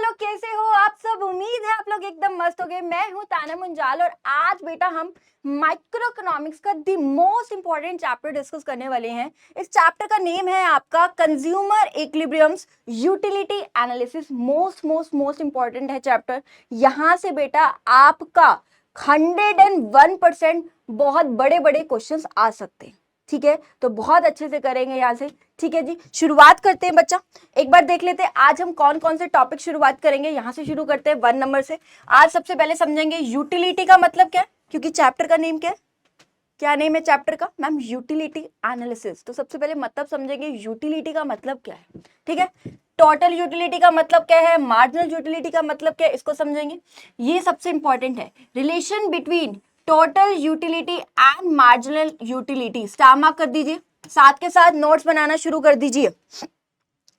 लोग कैसे हो आप सब? उम्मीद है आप लोग एकदम मस्त हो गए। मैं हूं ताना मुंजाल और आज बेटा हम माइक्रो इकोनॉमिक्स का the most important chapter discuss करने वाले हैं। इस चैप्टर का नेम है आपका consumer equilibriums utility analysis. Most important है चैप्टर। यहां से बेटा आपका 101% बहुत बड़े बड़े क्वेश्चंस आ सकते हैं। ठीक है, तो बहुत अच्छे से करेंगे यहाँ से। ठीक है जी, शुरुआत करते हैं बच्चा। एक बार देख लेते हैं आज हम कौन कौन से टॉपिक शुरुआत करेंगे। यहां से शुरू करते हैं 1 नंबर से। आज सबसे पहले समझेंगे यूटिलिटी का मतलब क्या है, क्योंकि चैप्टर का नेम क्या है, क्या नेम है चैप्टर का मैम? Utility analysis. तो सबसे पहले मतलब समझेंगे यूटिलिटी का मतलब क्या है। ठीक है, टोटल यूटिलिटी का मतलब क्या है, मार्जिनल यूटिलिटी का मतलब क्या है, इसको समझेंगे। ये सबसे इंपॉर्टेंट है। Relation between total utility and marginal utility. Star mark कर दीजिए, साथ के साथ नोट्स बनाना शुरू कर दीजिए।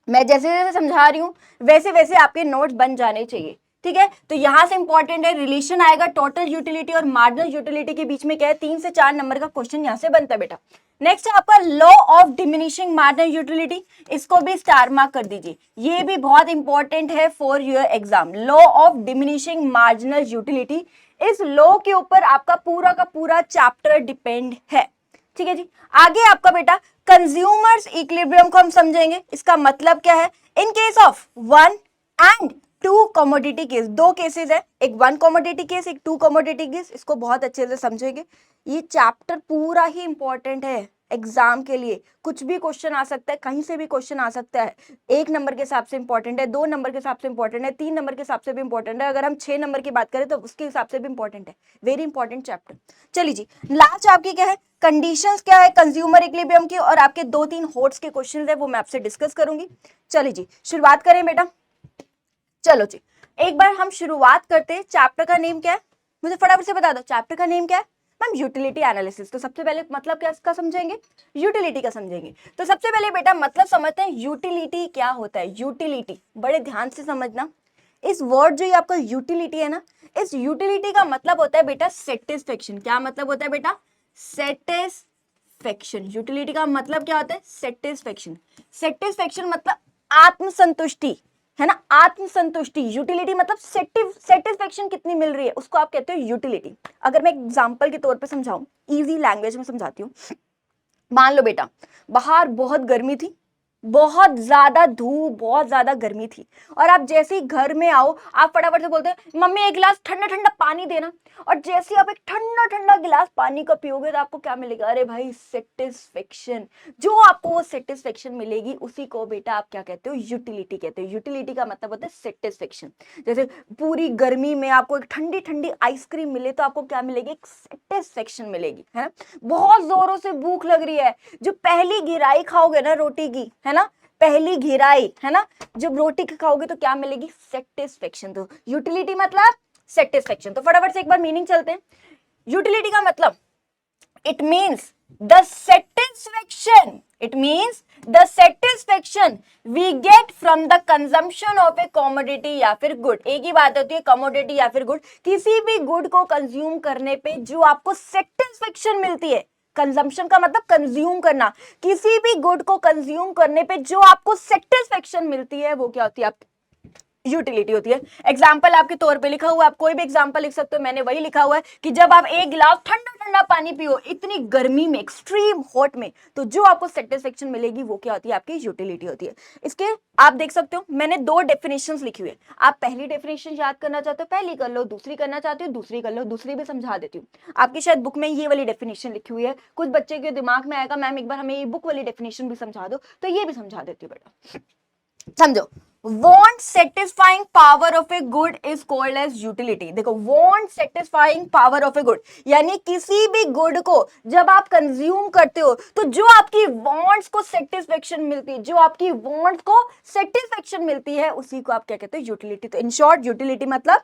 मैं जैसे जैसे समझा रही हूं वैसे वैसे आपके नोट्स बन जाने चाहिए। ठीक है, तो यहां से इंपॉर्टेंट है रिलेशन आएगा टोटल यूटिलिटी और मार्जिनल यूटिलिटी के बीच में क्या है, 3 से 4 नंबर का क्वेश्चन यहां से बनता है बेटा। नेक्स्ट है आपका law of diminishing marginal utility. इसको भी स्टार मार्क कर दीजिए, ये भी बहुत इंपॉर्टेंट है for your exam. Law of diminishing marginal utility, इस लॉ के ऊपर आपका पूरा का पूरा चैप्टर डिपेंड है। ठीक है जी, आगे आपका बेटा कंज्यूमर्स इक्विलिब्रियम को हम समझेंगे। इसका मतलब क्या है, इन case of 1 and 2 commodity case. 2 cases है, एक 1 कमोडिटी केस, एक 2 कमोडिटी केस। इसको बहुत अच्छे से समझेंगे। ये चैप्टर पूरा ही इंपॉर्टेंट है एग्जाम के लिए। कुछ भी क्वेश्चन आ सकता है, कहीं से भी क्वेश्चन आ सकता है। 1 नंबर के हिसाब से इंपॉर्टेंट है, 2 नंबर के हिसाब से इंपॉर्टेंट है, 3 नंबर के हिसाब से भी इंपॉर्टेंट है। अगर हम 6 नंबर की बात करें तो उसके हिसाब से भी इंपॉर्टेंट है। Very important chapter. चलिए जी, लास्ट आपकी क्या है, कंडीशंस क्या है कंज्यूमर इक्विलिब्रियम की, और आपके 2-3 होट्स के क्वेश्चंस है वो मैं आपसे डिस्कस करूंगी। चलिए जी, शुरुआत करें बेटा। चलो जी, एक बार हम शुरुआत करते हैं। चैप्टर का नेम क्या है, मुझे फटाफट से बता दो। चैप्टर का नेम क्या है मैम? Utility analysis. तो सबसे पहले मतलब क्या इसका समझेंगे, यूटिलिटी का समझेंगे। तो सबसे पहले बेटा मतलब समझते हैं यूटिलिटी क्या होता है। यूटिलिटी बड़े ध्यान से समझना। इस वर्ड जो ये आपका यूटिलिटी है ना, इस यूटिलिटी का मतलब होता है बेटा सेटिस्फेक्शन। क्या मतलब होता है बेटा? सेटिस्फेक्शन। यूटिलिटी का मतलब क्या होता है? सेटिस्फेक्शन। सेटिस्फेक्शन मतलब आत्मसंतुष्टि, है ना, आत्मसंतुष्टि। यूटिलिटी मतलब सेटिस्फेक्शन कितनी मिल रही है, उसको आप कहते हो यूटिलिटी। अगर मैं एग्जांपल के तौर पे समझाऊं, इजी लैंग्वेज में समझाती हूँ। मान लो बेटा बाहर बहुत गर्मी थी, बहुत ज्यादा धूप, बहुत ज्यादा गर्मी थी, और आप जैसे ही घर में आओ आप फटाफट से बोलते हैं मम्मी एक गिलास ठंडा ठंडा पानी देना। और जैसे ही आप एक ठंडा ठंडा गिलास पानी का पियोगे तो आपको क्या मिलेगा? अरे भाई सेटिस्फेक्शन। जो आपको वो सेटिस्फेक्शन मिलेगी उसी को बेटा आप क्या कहते हो? यूटिलिटी कहते हो। यूटिलिटी का मतलब होता है सेटिस्फेक्शन। जैसे पूरी गर्मी में आपको एक ठंडी ठंडी आइसक्रीम मिले तो आपको क्या मिलेगी? एक सेटिस्फेक्शन मिलेगी, है ना। बहुत जोरों से भूख लग रही है, जो पहली गिराई खाओगे ना रोटी की, है ना, पहली घिराई, है ना, जब रोटी खाओगे तो क्या मिलेगी? सेटिस्फेक्शन। तो यूटिलिटी मतलब सेटिस्फेक्शन। तो फटाफट से एक बार मीनिंग चलते हैं। यूटिलिटी का मतलब it means the satisfaction, it means the satisfaction we get from the consumption of a commodity या फिर गुड। एक ही बात होती है कमोडिटी या फिर गुड। किसी भी गुड को कंज्यूम करने पे जो आपको सेटिस्फेक्शन मिलती है, कंजम्पशन का मतलब कंज्यूम करना, किसी भी गुड को कंज्यूम करने पे जो आपको सेटिस्फेक्शन मिलती है वो क्या होती है? आप यूटिलिटी होती है। एग्जाम्पल आपके तौर पे लिखा हुआ है, आप कोई भी एग्जाम्पल लिख सकते हो, मैंने वही लिखा हुआ है कि जब आप एक गिलास ठंडा ठंडा पानी पियो इतनी गर्मी में, एक्सट्रीम हॉट में, तो जो आपको सेटिस्फेक्शन मिलेगी वो क्या होती है? आपकी यूटिलिटी होती है। इसके आप देख सकते हो मैंने 2 डेफिनेशंस लिखी हुई है। आप पहली डेफिनेशन याद करना चाहते हो पहली कर लो, दूसरी करना चाहते हो दूसरी कर लो, दूसरी भी समझा देती हूँ। आपकी शायद बुक में ये वाली डेफिनेशन लिखी हुई है, कुछ बच्चे के दिमाग में आएगा मैम एक बार हमें ये बुक वाली डेफिनेशन भी समझा दो, तो ये भी समझा देती हूँ बेटा। समझो, want satisfying power of a good is called as utility। देखो, want satisfying power of a good यानी किसी भी गुड को जब आप कंज्यूम करते हो तो जो आपकी wants को सेटिस्फेक्शन मिलती है, जो आपकी wants को सेटिस्फेक्शन मिलती है उसी को आप क्या कहते हो? यूटिलिटी। तो इन शॉर्ट यूटिलिटी मतलब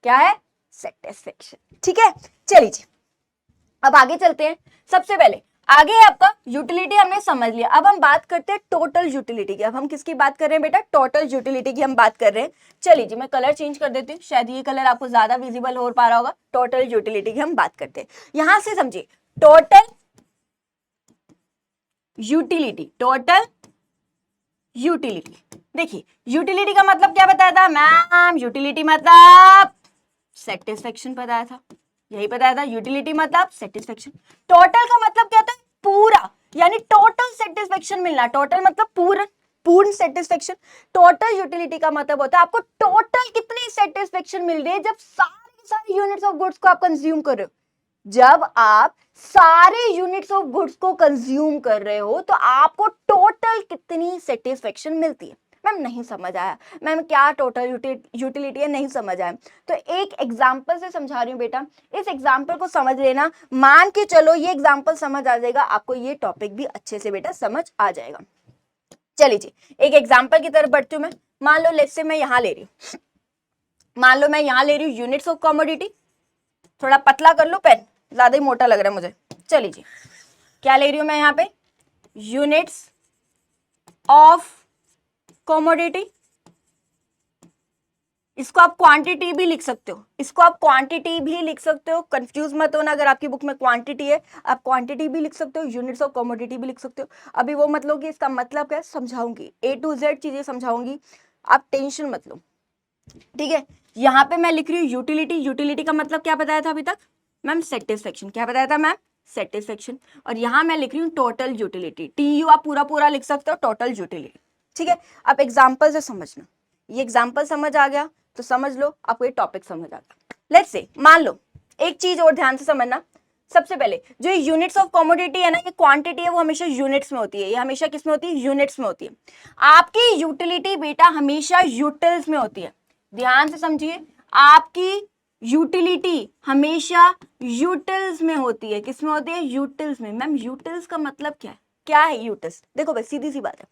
क्या है? सेटिस्फेक्शन। ठीक है, चलिए जी अब आगे चलते हैं। सबसे पहले आगे आपका यूटिलिटी हमने समझ लिया, अब हम बात करते हैं टोटल यूटिलिटी की। अब हम किसकी बात कर रहे हैं बेटा? टोटल यूटिलिटी की हम बात कर रहे हैं। चलिए जी, मैं कलर चेंज कर देती हूँ, शायद ये कलर आपको ज्यादा विजिबल हो पा रहा होगा। टोटल यूटिलिटी की हम बात करते हैं। यहां से समझिए, टोटल यूटिलिटी, टोटल यूटिलिटी। देखिए यूटिलिटी का मतलब क्या बताया था मैम? यूटिलिटी मतलब सेटिस्फेक्शन बताया था, यही बताया था। यूटिलिटी मतलब सेटिस्फेक्शन। टोटल का मतलब क्या था? पूरा, यानी टोटल सेटिस्फेक्शन मिलना। टोटल मतलब पूर्ण, पूर्ण सेटिस्फेक्शन। टोटल यूटिलिटी का मतलब होता है आपको टोटल कितनी सेटिस्फेक्शन मिल रही है जब सारे यूनिट्स ऑफ गुड्स को आप कंज्यूम कर रहे हो। जब आप सारे यूनिट्स ऑफ गुड्स को कंज्यूम कर रहे हो तो आपको टोटल कितनी सेटिस्फेक्शन मिलती है। मैम नहीं समझ आया, मैम क्या टोटल यूटिलिटी है, नहीं समझ आया। तो एक एग्जांपल से समझा रही हूँ बेटा, इस एग्जांपल को समझ लेना। मान के चलो ये एग्जांपल समझ आ जाएगा, आपको ये टॉपिक भी अच्छे से बेटा समझ आ जाएगा। चलिए जी, एक एग्जांपल की तरफ बढ़ती हूँ मैं। मान लो लेट्स से मैं यहां ले रही हूँ, मान लो मैं यहां ले रही हूँ यूनिट्स ऑफ कमोडिटी। थोड़ा पतला कर लो पेन, ज्यादा ही मोटा लग रहा है मुझे। चलिए जी, क्या ले रही हूं मैं यहाँ पे? Units of commodity. इसको आप क्वांटिटी भी लिख सकते हो, इसको आप क्वांटिटी भी लिख सकते हो, कंफ्यूज मत होना। अगर आपकी बुक में क्वांटिटी है आप क्वांटिटी भी लिख सकते हो, यूनिट्स ऑफ कमोडिटी भी लिख सकते हो। अभी वो मत लो कि इसका मतलब क्या है, समझाऊंगी, A to Z चीजें समझाऊंगी, आप टेंशन मत लो, ठीक है। यहाँ पे मैं लिख रही हूँ यूटिलिटी। यूटिलिटी का मतलब क्या बताया था अभी तक मैम? सेटिस्फेक्शन। क्या बताया था मैम? सेटिस्फेक्शन। और यहाँ मैं लिख रही हूँ टोटल यूटिलिटी। TU आप पूरा पूरा लिख सकते हो, टोटल यूटिलिटी, ठीक है। अब एग्जाम्पल से समझना, ये एग्जाम्पल समझ आ गया तो समझ लो आपको ये टॉपिक समझ आ गया। लेट्स से मान लो एक चीज और ध्यान से समझना। सबसे पहले जो यूनिट्स ऑफ कमोडिटी है ना, ये क्वांटिटी है वो हमेशा यूनिट्स में होती है। ये हमेशा किस में होती है? यूनिट्स में होती है। आपकी यूटिलिटी बेटा हमेशा यूटिल्स में होती है। ध्यान से समझिए, आपकी यूटिलिटी हमेशा यूटिल्स में होती है। किस में होती है? यूटिल्स में। मैम यूटिल्स का मतलब क्या है? क्या है यूटिल्स? देखो भाई सीधी सी बात है,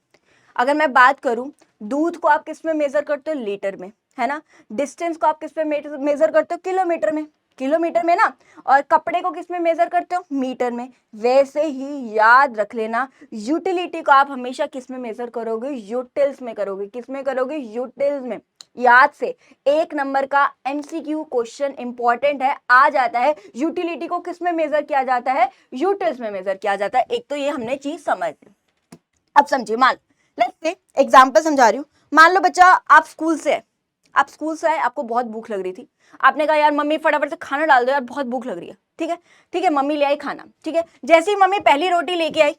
अगर मैं बात करूं, दूध को आप किस में मेजर करते हो? लीटर में, है ना। डिस्टेंस को आप किस में मेजर करते हो? किलोमीटर में, किलोमीटर में ना। और कपड़े को किस में मेजर करते हो? मीटर में। वैसे ही याद रख लेना, यूटिलिटी को आप हमेशा किस में मेजर करोगे? यूटिल्स में करोगे। किस में करोगे? यूटिल्स में। याद से, 1 नंबर का MCQ क्वेश्चन इंपॉर्टेंट है, आ जाता है। यूटिलिटी को किस में मेजर किया जाता है? यूटिल्स में मेजर किया जाता है। एक तो ये हमने चीज समझ ली। अब समझिए, मान लेट्स से एग्जांपल समझा रही हूँ। मान लो बच्चा आप स्कूल से है, आप स्कूल से आए, आपको बहुत भूख लग रही थी। आपने कहा यार मम्मी फटाफट से खाना डाल दो यार, बहुत भूख लग रही है। ठीक है, ठीक है, मम्मी ले आई खाना। ठीक है, जैसे ही मम्मी पहली रोटी लेके आई,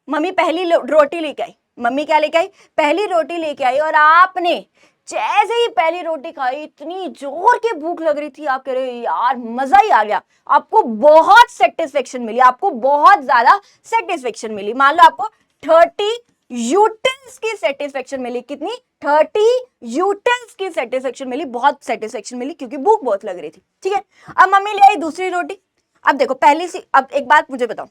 मम्मी पहली रोटी लेके आई, मम्मी क्या लेके आई? पहली रोटी लेके आई। और आपने जैसे ही पहली रोटी खाई, इतनी जोर की भूख लग रही थी, आप कह रहे यार मजा ही आ गया। आपको बहुत सेटिस्फेक्शन मिली, आपको बहुत ज्यादा सेटिस्फेक्शन मिली। मान लो आपको 30 यूटिल्स की सेटिस्फेक्शन मिली। कितनी? 30 यूटिल्स की सेटिस्फेक्शन मिली, बहुत सेटिस्फेक्शन मिली क्योंकि भूख बहुत लग रही थी। ठीक है, अब मम्मी ले आई दूसरी रोटी। अब देखो पहली सी, अब एक बात मुझे बताओ,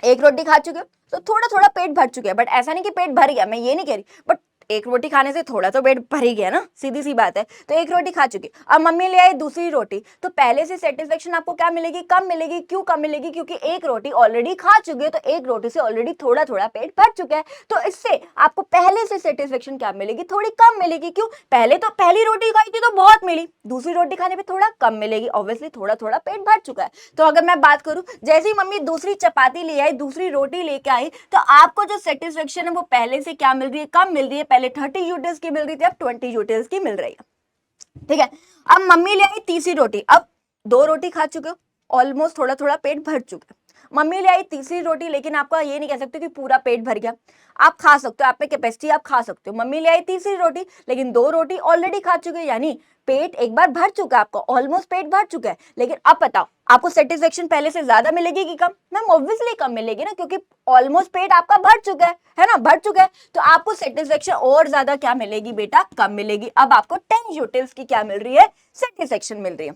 एक रोटी खा चुके हो तो थोड़ा थोड़ा पेट भर चुके हैं, बट ऐसा नहीं कि पेट भर गया, मैं ये नहीं कह रही, बट एक रोटी खाने से थोड़ा तो पेट भर ही गया ना, सीधी सी बात है। तो एक रोटी खा चुकी, अब मम्मी ले आई दूसरी रोटी, तो पहले से सेटिस्फेक्शन आपको क्या मिलेगी? कम मिलेगी। क्यों कम मिलेगी? क्योंकि एक रोटी ऑलरेडी खा चुके हो, तो एक रोटी से ऑलरेडी थोड़ा थोड़ा पेट भर चुका है। तो इससे आपको पहले से सेटिस्फेक्शन क्या मिलेगी? थोड़ी कम मिलेगी। क्यों? पहले तो पहली रोटी खाई थी तो बहुत मिली, दूसरी रोटी खाने पे थोड़ा कम मिलेगी, ऑब्वियसली थोड़ा थोड़ा पेट भर चुका है। तो अगर मैं बात करूं, जैसे ही मम्मी दूसरी चपाती ले आई, दूसरी रोटी लेके आई, तो आपको जो सेटिस्फेक्शन है वो पहले से क्या मिल रही है? कम मिल रही है। पहले 30 यूटिल्स की मिल रही थी, अब 20 यूटिल्स की मिल रही है। ठीक है, अब मम्मी ले आई तीसरी रोटी, अब 2 रोटी खा चुके हो, ऑलमोस्ट थोड़ा थोड़ा पेट भर चुका है। मम्मी ले आई तीसरी रोटी, लेकिन आपका ये नहीं कह सकते कि पूरा पेट भर गया, आप खा सकते हो, आप पे कैपेसिटी, आप खा सकते हो। मम्मी ले आई तीसरी रोटी, लेकिन 2 रोटी ऑलरेडी खा चुके हैं, यानी पेट एक बार भर चुका है आपका, ऑलमोस्ट पेट भर चुका है। लेकिन अब बताओ आपको सेटिस्फेक्शन पहले से ज्यादा मिलेगी कि कम? मैम ऑब्वियसली कम मिलेगी ना, क्योंकि ऑलमोस्ट पेट आपका भर चुका है ना, भर चुका है। तो आपको सेटिस्फेक्शन और ज्यादा क्या मिलेगी बेटा? कम मिलेगी। अब आपको 10 यूटिल्स की क्या मिल रही है? सेटिस्फेक्शन मिल रही है।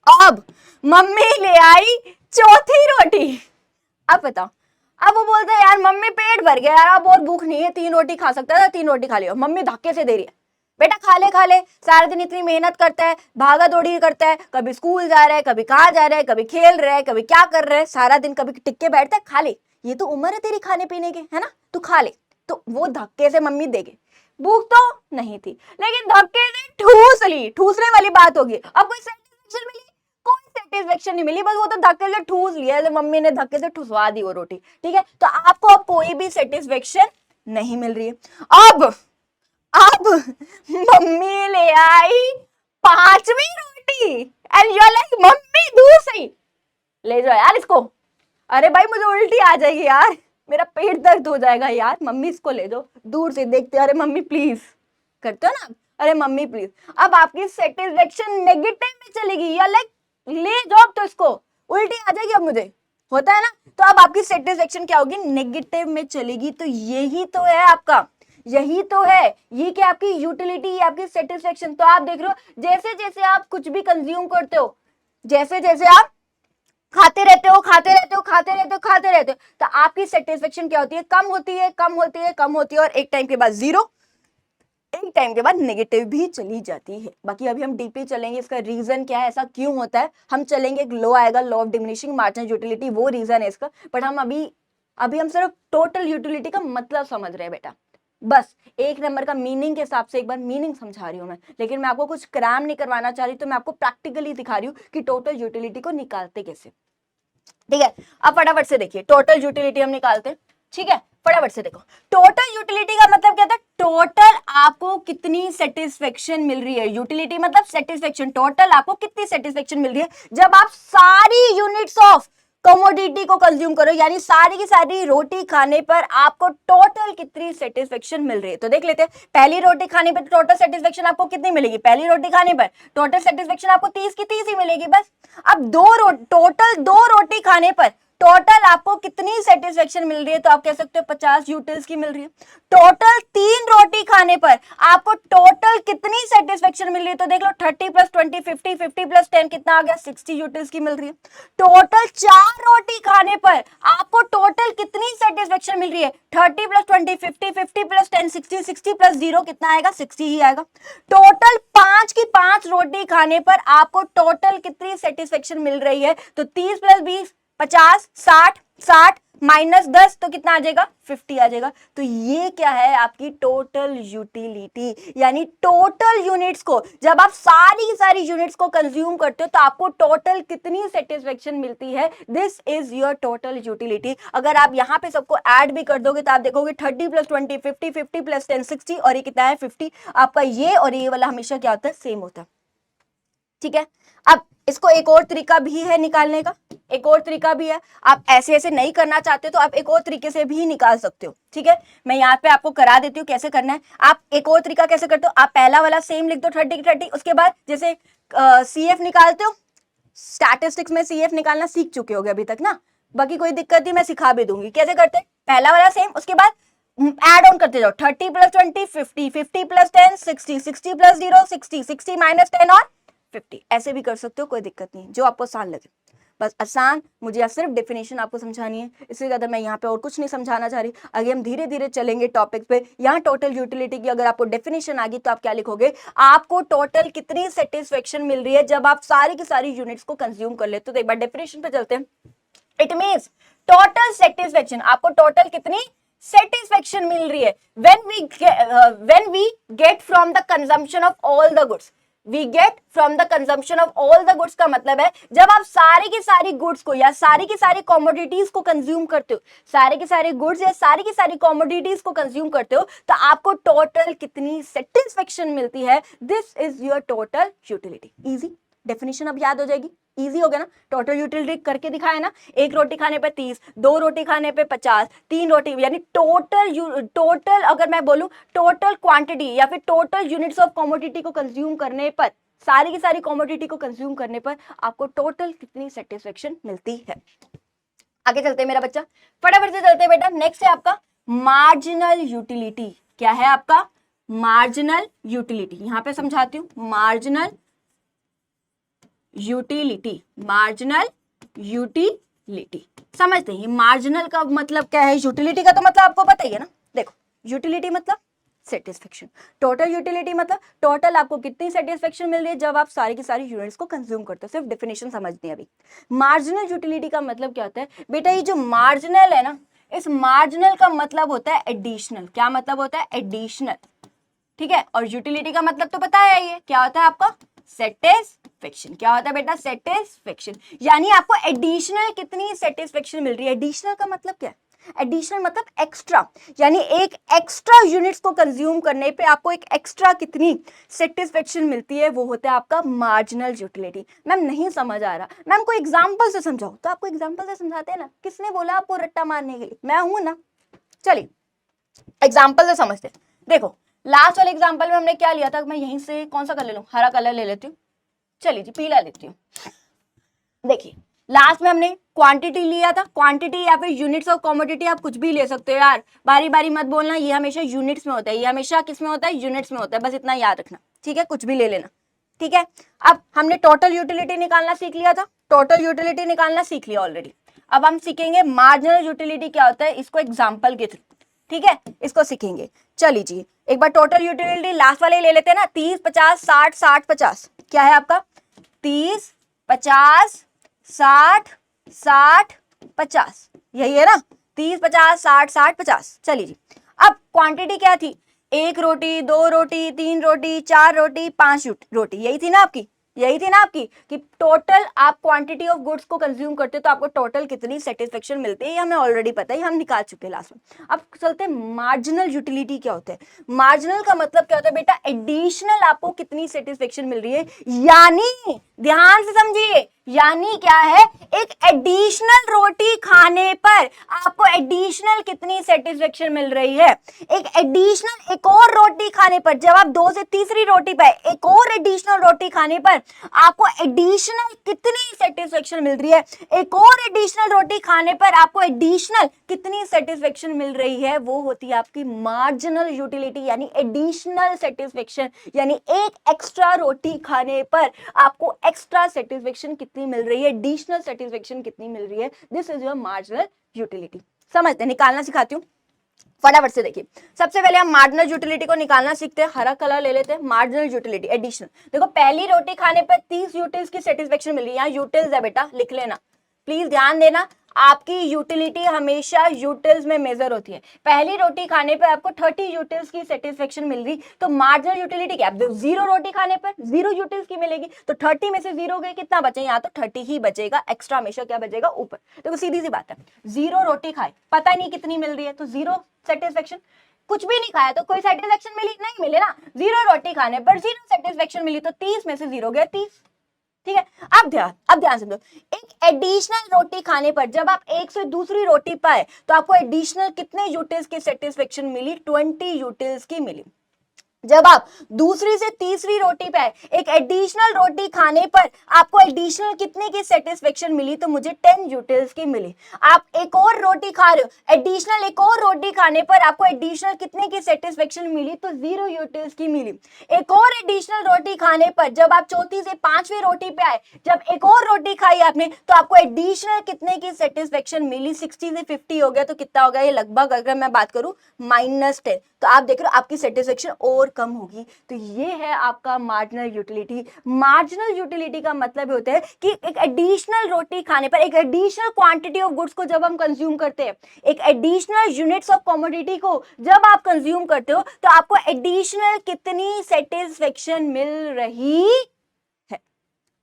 अब मम्मी ले आई चौथी रोटी, अब बताओ, अब वो बोलता है यार मम्मी पेट भर गया यार, अब बहुत भूख नहीं है, 3 रोटी खा सकता था, 3 रोटी खा लियो। मम्मी धक्के से दे रही है, बेटा खा ले, सारा दिन इतनी मेहनत करता है, भागा दौड़ी करता है, कभी स्कूल जा रहा है, कभी कहाँ जा रहा है, कभी खेल रहा है, कभी क्या कर रहा है, सारा दिन कभी टिक के बैठता है, खा ले, ये तो उम्र है तेरी खाने पीने की, है ना, तू खा ले। तो वो धक्के से मम्मी देगी, भूख तो नहीं थी लेकिन धक्के से ठूस ली, ठूसने वाली बात होगी। अब कोई सेटिस्फेक्शन मिली? कोई सेटिस्फेक्शन नहीं मिली, बस वो तो धक्के से ठूस लिया, मम्मी ने धक्के से ठुसवा दी वो रोटी। ठीक है, तो आपको अब कोई भी सेटिस्फेक्शन नहीं मिल रही है। अब मम्मी ले आई 5वीं रोटी and you are like mummy दूर से ही ले जाओ यार इसको। अरे भाई मुझे उल्टी आ जाएगी यार, मेरा पेट दर्द हो जाएगा यार, मम्मी इसको ले जाओ। दूर से देखते अरे मम्मी प्लीज करते हो ना, अरे मम्मी प्लीज। अब आपकी सेटिस्फेक्शन नेगेटिव में चलेगी, या लाइक ले जाओ तो इसको, उल्टी आ जाएगी अब मुझे, होता है ना। तो अब आपकी सेटिस्फेक्शन क्या होगी, नेगेटिव में चलेगी। तो यही तो है आपका, यही तो है, ये क्या आपकी यूटिलिटी, आपकी सेटिस्फेक्शन। तो आप देख रहे हो जैसे जैसे आप कुछ भी कंज्यूम करते हो, जैसे जैसे आप खाते रहते हो खाते रहते हो खाते रहते हो खाते रहते हो, तो आपकी सेटिस्फेक्शन क्या होती है, कम होती है कम होती है कम होती है, और एक टाइम के बाद जीरो, एक टाइम के बाद नेगेटिव भी चली जाती है। बाकी अभी हम डीपली चलेंगे इसका रीजन क्या है, ऐसा क्यों होता है। हम चलेंगे, एक लो आएगा, law of diminishing marginal utility, वो रीजन है इसका। बट हम अभी हम सिर्फ टोटल यूटिलिटी का मतलब समझ रहे हैं बेटा। बस एक नंबर का मीनिंग के हिसाब से एक बार मीनिंग समझा रही हूं मैं, लेकिन मैं आपको कुछ क्रैम नहीं करवाना चाह रही, तो मैं आपको प्रैक्टिकली दिखा रही हूँ कि टोटल यूटिलिटी को निकालते कैसे। ठीक है, अब फटाफट से देखिए टोटल यूटिलिटी हम निकालते हैं। ठीक है, फटाफट से देखो, टोटल यूटिलिटी का मतलब क्या था, टोटल आपको कितनी सेटिस्फेक्शन मिल रही है। यूटिलिटी मतलब सेटिस्फेक्शन, टोटल आपको कितनी सेटिस्फेक्शन मिल रही है जब आप सारी यूनिट्स ऑफ कमोडिटी को कंज्यूम करो, यानी सारी की सारी रोटी खाने पर आपको टोटल कितनी सेटिस्फेक्शन मिल रही है। तो देख लेते हैं, पहली रोटी खाने पर टोटल सेटिस्फेक्शन आपको कितनी मिलेगी, पहली रोटी खाने पर टोटल सेटिस्फेक्शन आपको 30 की 30 ही मिलेगी बस। अब टोटल दो रोटी खाने पर टोटल आपको कितनी सेटिस्फेक्शन मिल रही है, तो आप कह सकते हो 50 यूटिल्स की मिल रही है। टोटल 3 रोटी खाने पर आपको टोटल कितनी सेटिस्फेक्शन मिल रही है, तो देख लो 30 + 20 50, 50 + 10 कितना आ गया, 60 यूटिल्स की मिल रही है। टोटल 4 रोटी खाने पर आपको टोटल कितनी सेटिस्फेक्शन मिल रही है, 30 + 20 50, 50 + 10 60, 60 + 0 कितना आएगा, 60 ही आएगा। टोटल 5 की 5 रोटी खाने पर आपको टोटल कितनी सेटिस्फेक्शन मिल रही है, तो 30 + 20 50, 60, 60 -10 तो कितना आ जाएगा, 50 आ जाएगा। तो ये क्या है, आपकी टोटल यूटिलिटी, यानी टोटल यूनिट्स को जब आप सारी की सारी यूनिट्स को कंज्यूम करते हो तो आपको टोटल कितनी सेटिस्फेक्शन मिलती है, this is your total utility. अगर आप यहाँ पे सबको ऐड भी कर दोगे तो आप देखोगे 30 + 20 50, 50 + 10 60, और ये कितना है 50। आपका ये और ये वाला हमेशा क्या होता है, सेम होता है। ठीक है, अब इसको एक और तरीका भी है निकालने का, एक और तरीका भी है। आप ऐसे ऐसे नहीं करना चाहते तो आप एक और तरीके से भी निकाल सकते हो। ठीक है, मैं यहाँ पे आपको करा देती हूँ कैसे करना है। आप एक और तरीका कैसे करते हो, आप पहला वाला सेम लिख दो 30 की 30, उसके बाद जैसे CF निकालते हो, स्टैटिस्टिक्स में CF निकालना सीख चुके होगे अभी तक ना, बाकी कोई दिक्कत नहीं, मैं सिखा भी दूंगी कैसे करते हैं। पहला वाला सेम, उसके बाद ऐड ऑन करते जाओ, 30 + 20 50, 50 + 10 60, 60 + 0 60, 60 - 10 और 50, ऐसे भी कर सकते हो, कोई दिक्कत नहीं, जो आपको आसान लगे। बस आसान, मुझे या सिर्फ डेफिनेशन आपको समझानी है, इससे ज्यादा मैं यहाँ पे और कुछ नहीं समझाना चाह रही। आगे हम धीरे धीरे चलेंगे टॉपिक पे। यहाँ टोटल यूटिलिटी की अगर आपको डेफिनेशन आ गई तो आप क्या लिखोगे, आपको टोटल कितनी सेटिस्फेक्शन मिल रही है जब आप सारी की सारी यूनिट्स को कंज्यूम कर लेते हो। तो एक बार डेफिनेशन पे चलते हैं। इट मीन्स टोटल सेटिस्फेक्शन, आपको टोटल कितनी सेटिस्फेक्शन मिल रही है when we get from the consumption of all the goods, we get from the consumption of all the goods का मतलब है जब आप सारी की सारी गुड्स को या सारी की सारी कॉमोडिटीज को कंज्यूम करते हो, सारे के सारे गुड्स या सारी की सारी कॉमोडिटीज को कंज्यूम करते हो, तो आपको टोटल कितनी सेटिस्फेक्शन मिलती है, this is your total utility. Easy definition अब याद हो जाएगी, इजी हो गया ना। टोटल यूटिलिटी करके दिखाया ना, एक रोटी खाने पे 30, 2 रोटी खाने पे 50, 3 रोटी, यानी टोटल अगर मैं बोलूं टोटल क्वांटिटी या फिर टोटल यूनिट्स ऑफ कमोडिटी को कंज्यूम करने पर, सारी की सारी कमोडिटी को कंज्यूम करने पर आपको टोटल कितनी सेटिस्फेक्शन मिलती है। आगे चलते हैं मेरा बच्चा, फटाफट से चलते हैं बेटा। नेक्स्ट है आपका मार्जिनल यूटिलिटी। क्या है आपका मार्जिनल यूटिलिटी, यहां पे समझाती हूं। मार्जिनल यूटिलिटी, मार्जिनल यूटिलिटी समझते हैं। मार्जिनल का मतलब क्या है, यूटिलिटी का तो मतलब आपको पता ही है ना। देखो यूटिलिटी मतलब सेटिस्फेक्शन, टोटल यूटिलिटी मतलब टोटल आपको कितनी सेटिस्फेक्शन मिल रही है जब आप सारी की सारी यूनिट्स को कंज्यूम करते हो। सिर्फ डेफिनेशन समझनी है अभी। मार्जिनल यूटिलिटी का मतलब क्या होता है बेटा, ये जो मार्जिनल है ना, इस मार्जिनल का मतलब होता है एडिशनल। क्या मतलब होता है, एडिशनल। ठीक है, और यूटिलिटी का मतलब तो पता है ये क्या होता है आपका, सेटिस्फेक्शन। क्या होता है बेटा, सेटिस्फेक्शन, यानी आपको एडिशनल कितनी सेटिस्फेक्शन मिल रही है। एडिशनल का मतलब क्या है, एडिशनल मतलब एक्स्ट्रा, यानी एक एक्स्ट्रा यूनिट्स को कंज्यूम करने पे आपको एक एक्स्ट्रा कितनी सेटिस्फेक्शन मिलती है, वो होता है आपका मार्जिनल यूटिलिटी। मैम नहीं समझ आ रहा, मैम को एग्जांपल से समझाओ। तो आपको एग्जांपल से समझाते हैं ना, किसने बोला आपको रट्टा मारने के लिए? मैं हूं ना। चलिए एग्जांपल से समझते हैं। देखो लास्ट वाले एग्जांपल में हमने क्या लिया था, मैं यहीं से कौन सा कलर लूं, हरा कलर ले लेती हूँ, चलिए जी पीला लेती हूँ। देखिए लास्ट में हमने क्वांटिटी लिया था, क्वांटिटी या फिर यूनिट्स ऑफ कमोडिटी, आप कुछ भी ले सकते हो यार, बारी बारी मत बोलना, ये हमेशा यूनिट्स में होता है, ये हमेशा किस में होता है, यूनिट्स में होता है, बस इतना याद रखना, ठीक है, कुछ भी ले लेना, ठीक है। अब हमने टोटल यूटिलिटी निकालना सीख लिया था, टोटल यूटिलिटी निकालना सीख लिया ऑलरेडी। अब हम सीखेंगे मार्जिनल यूटिलिटी क्या होता है, इसको एग्जाम्पल के थ्रू, ठीक है, इसको सीखेंगे। चलिए जी एक बार टोटल यूटिलिटी लास्ट वाले ले लेते हैं ना, 30 50 60 60 50, क्या है आपका 30 50 60 60 50, यही है ना, 30 50 60 60 50। चलिए जी अब क्वांटिटी क्या थी, 1 रोटी 2 रोटी 3 रोटी 4 रोटी 5 रोटी, यही थी ना आपकी, यही थी ना आपकी, कि टोटल आप क्वांटिटी ऑफ गुड्स को कंज्यूम करते हो तो आपको टोटल कितनी सेटिस्फेक्शन मिलती है, ये हमें ऑलरेडी पता है, हम निकाल चुके हैं लास्ट में। अब चलते हैं मार्जिनल यूटिलिटी क्या होता है। मार्जिनल का मतलब क्या होता है बेटा, एडिशनल आपको कितनी सेटिस्फेक्शन मिल रही है, यानी ध्यान से समझिए, यानी क्या है, एक एडिशनल रोटी खाने पर आपको एडिशनल कितनी सेटिस्फेक्शन मिल रही है, एक एडिशनल एक और रोटी खाने पर, जब आप 2 से तीसरी रोटी पे एक और एडिशनल रोटी खाने पर आपको एडिशनल कितनी सेटिस्फेक्शन मिल रही है, एक और एडिशनल रोटी खाने पर आपको एडिशनल कितनी सेटिस्फेक्शन मिल रही है, वो होती है आपकी मार्जिनल यूटिलिटी, यानी एडिशनल सेटिस्फेक्शन, यानी एक एक्स्ट्रा रोटी खाने पर आपको एक्स्ट्रा सेटिस्फेक्शन कितनी मिल रही है, एडिशनल सेटिस्फेक्शन कितनी मिल रही है, this is your marginal utility. समझते हैं, निकालना सिखाती हूँ, फटाफट से देखिए। सबसे पहले हम मार्जिनल यूटिलिटी को निकालना सीखते हैं, हरा कलर ले लेते हैं, मार्जिनल यूटिलिटी एडिशनल। देखो पहली रोटी खाने पर 30 यूटिल्स की सेटिस्फेक्शन मिल रही है, यहाँ यूटिल्स है बेटा, लिख लेना, प्लीज ध्यान देना, आपकी यूटिलिटी हमेशा यूटिल्स में मेजर होती है। पहली रोटी खाने पर आपको 30 यूटिल्स की सेटिस्फेक्शन मिल रही, तो मार्जिनल यूटिलिटी क्या, 0 रोटी खाने पर 0 यूटिल्स की मिलेगी, तो 30 में से 0 गए, कितना बचे, यहाँ तो 30 ही बचेगा, एक्स्ट्रा हमेशा क्या बचेगा, ऊपर। देखो सीधी सी बात है, 0 रोटी खाए, पता नहीं कितनी मिल रही है, तो 0 सेटिस्फेक्शन, कुछ भी नहीं खाया तो कोई सेटिस्फेक्शन मिली, नहीं मिले ना, 0 रोटी खाने पर 0 सेटिस्फेक्शन मिली, तो 30 में से 0 गया 30, ठीक है। अब ध्यान से दो, एक एडिशनल रोटी खाने पर जब आप एक से दूसरी रोटी पाए तो आपको एडिशनल कितने यूटिल्स की सेटिस्फेक्शन मिली, 20 यूटिल्स की मिली। जब आप दूसरी से तीसरी रोटी पे एक एडिशनल रोटी खाने पर आपको एडिशनल कितने की सेटिस्फेक्शन मिली, तो मुझे 10 यूटिल्स की मिली। आप एक और रोटी खा रहे हो, एडिशनल एक और रोटी खाने पर आपको एडिशनल कितने की सेटिस्फेक्शन मिली, तो 0 यूटिल्स की मिली। एक और एडिशनल रोटी खाने पर जब आप चौथी से पांचवी रोटी पे आए, जब एक और रोटी खाई आपने, तो आपको एडिशनल कितने की सेटिस्फेक्शन मिली, 60 से 50 हो गया, तो कितना हो गया ये लगभग, अगर मैं बात करूं -10, तो आप देख रहे हो आपकी सेटिस्फेक्शन और कम होगी। तो ये है आपका मार्जिनल यूटिलिटी। मार्जिनल यूटिलिटी का मतलब होता है कि एक एडिशनल रोटी खाने पर, एक एडिशनल क्वांटिटी ऑफ गुड्स को जब हम कंज्यूम करते हैं, एक एडिशनल यूनिट्स ऑफ कमोडिटी को जब आप कंज्यूम करते हो, तो आपको एडिशनल कितनी सेटिस्फेक्शन मिल रही है।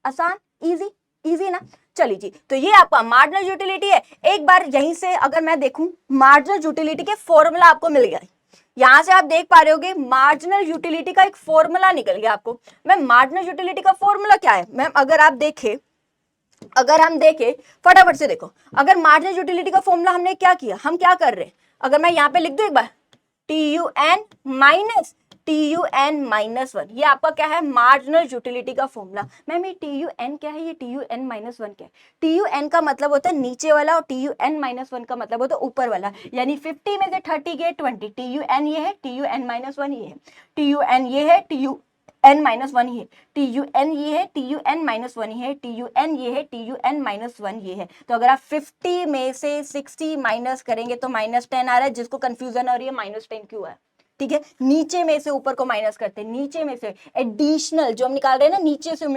आसान, इजी, इजी ना। चलिए जी, तो ये आपका मार्जिनल यूटिलिटी है। एक बार यहीं से अगर मैं देखूं, मार्जिनल यूटिलिटी के फॉर्मूला आपको मिल गया, यहां से आप देख पा रहे होगे मार्जिनल यूटिलिटी का एक फॉर्मूला निकल गया आपको। मैम मार्जिनल यूटिलिटी का फॉर्मूला क्या है? मैम अगर हम देखें फटाफट से देखो, अगर मार्जिनल यूटिलिटी का फॉर्मूला हमने क्या किया, हम क्या कर रहे हैं, अगर मैं यहाँ पे लिख दूं एक बार, TUN माइनस TUN-1, ये आपका क्या है, मार्जिनल यूटिलिटी का फॉर्मूला। मैम ये TUN क्या है, ये TUN-1 क्या है? TUN का मतलब होता है नीचे वाला और TUN-1 का मतलब होता है ऊपर वाला, यानी 50 में से 30 गए 20, TUN ये है, TUN-1 ये है, TUN ये है, TUN-1 ये है, TUN ये है, TUN-1 ये है, TUN ये है, TUN-1 ये है। तो अगर आप 50 में से 60 माइनस करेंगे तो -10 आ रहा है, जिसको कंफ्यूजन हो रही है -10 क्यों है, ठीक है। नीचे में से ऊपर को माइनस करते हैं, नीचे में से एडिशनल जो हम निकाल रहे हैं ना,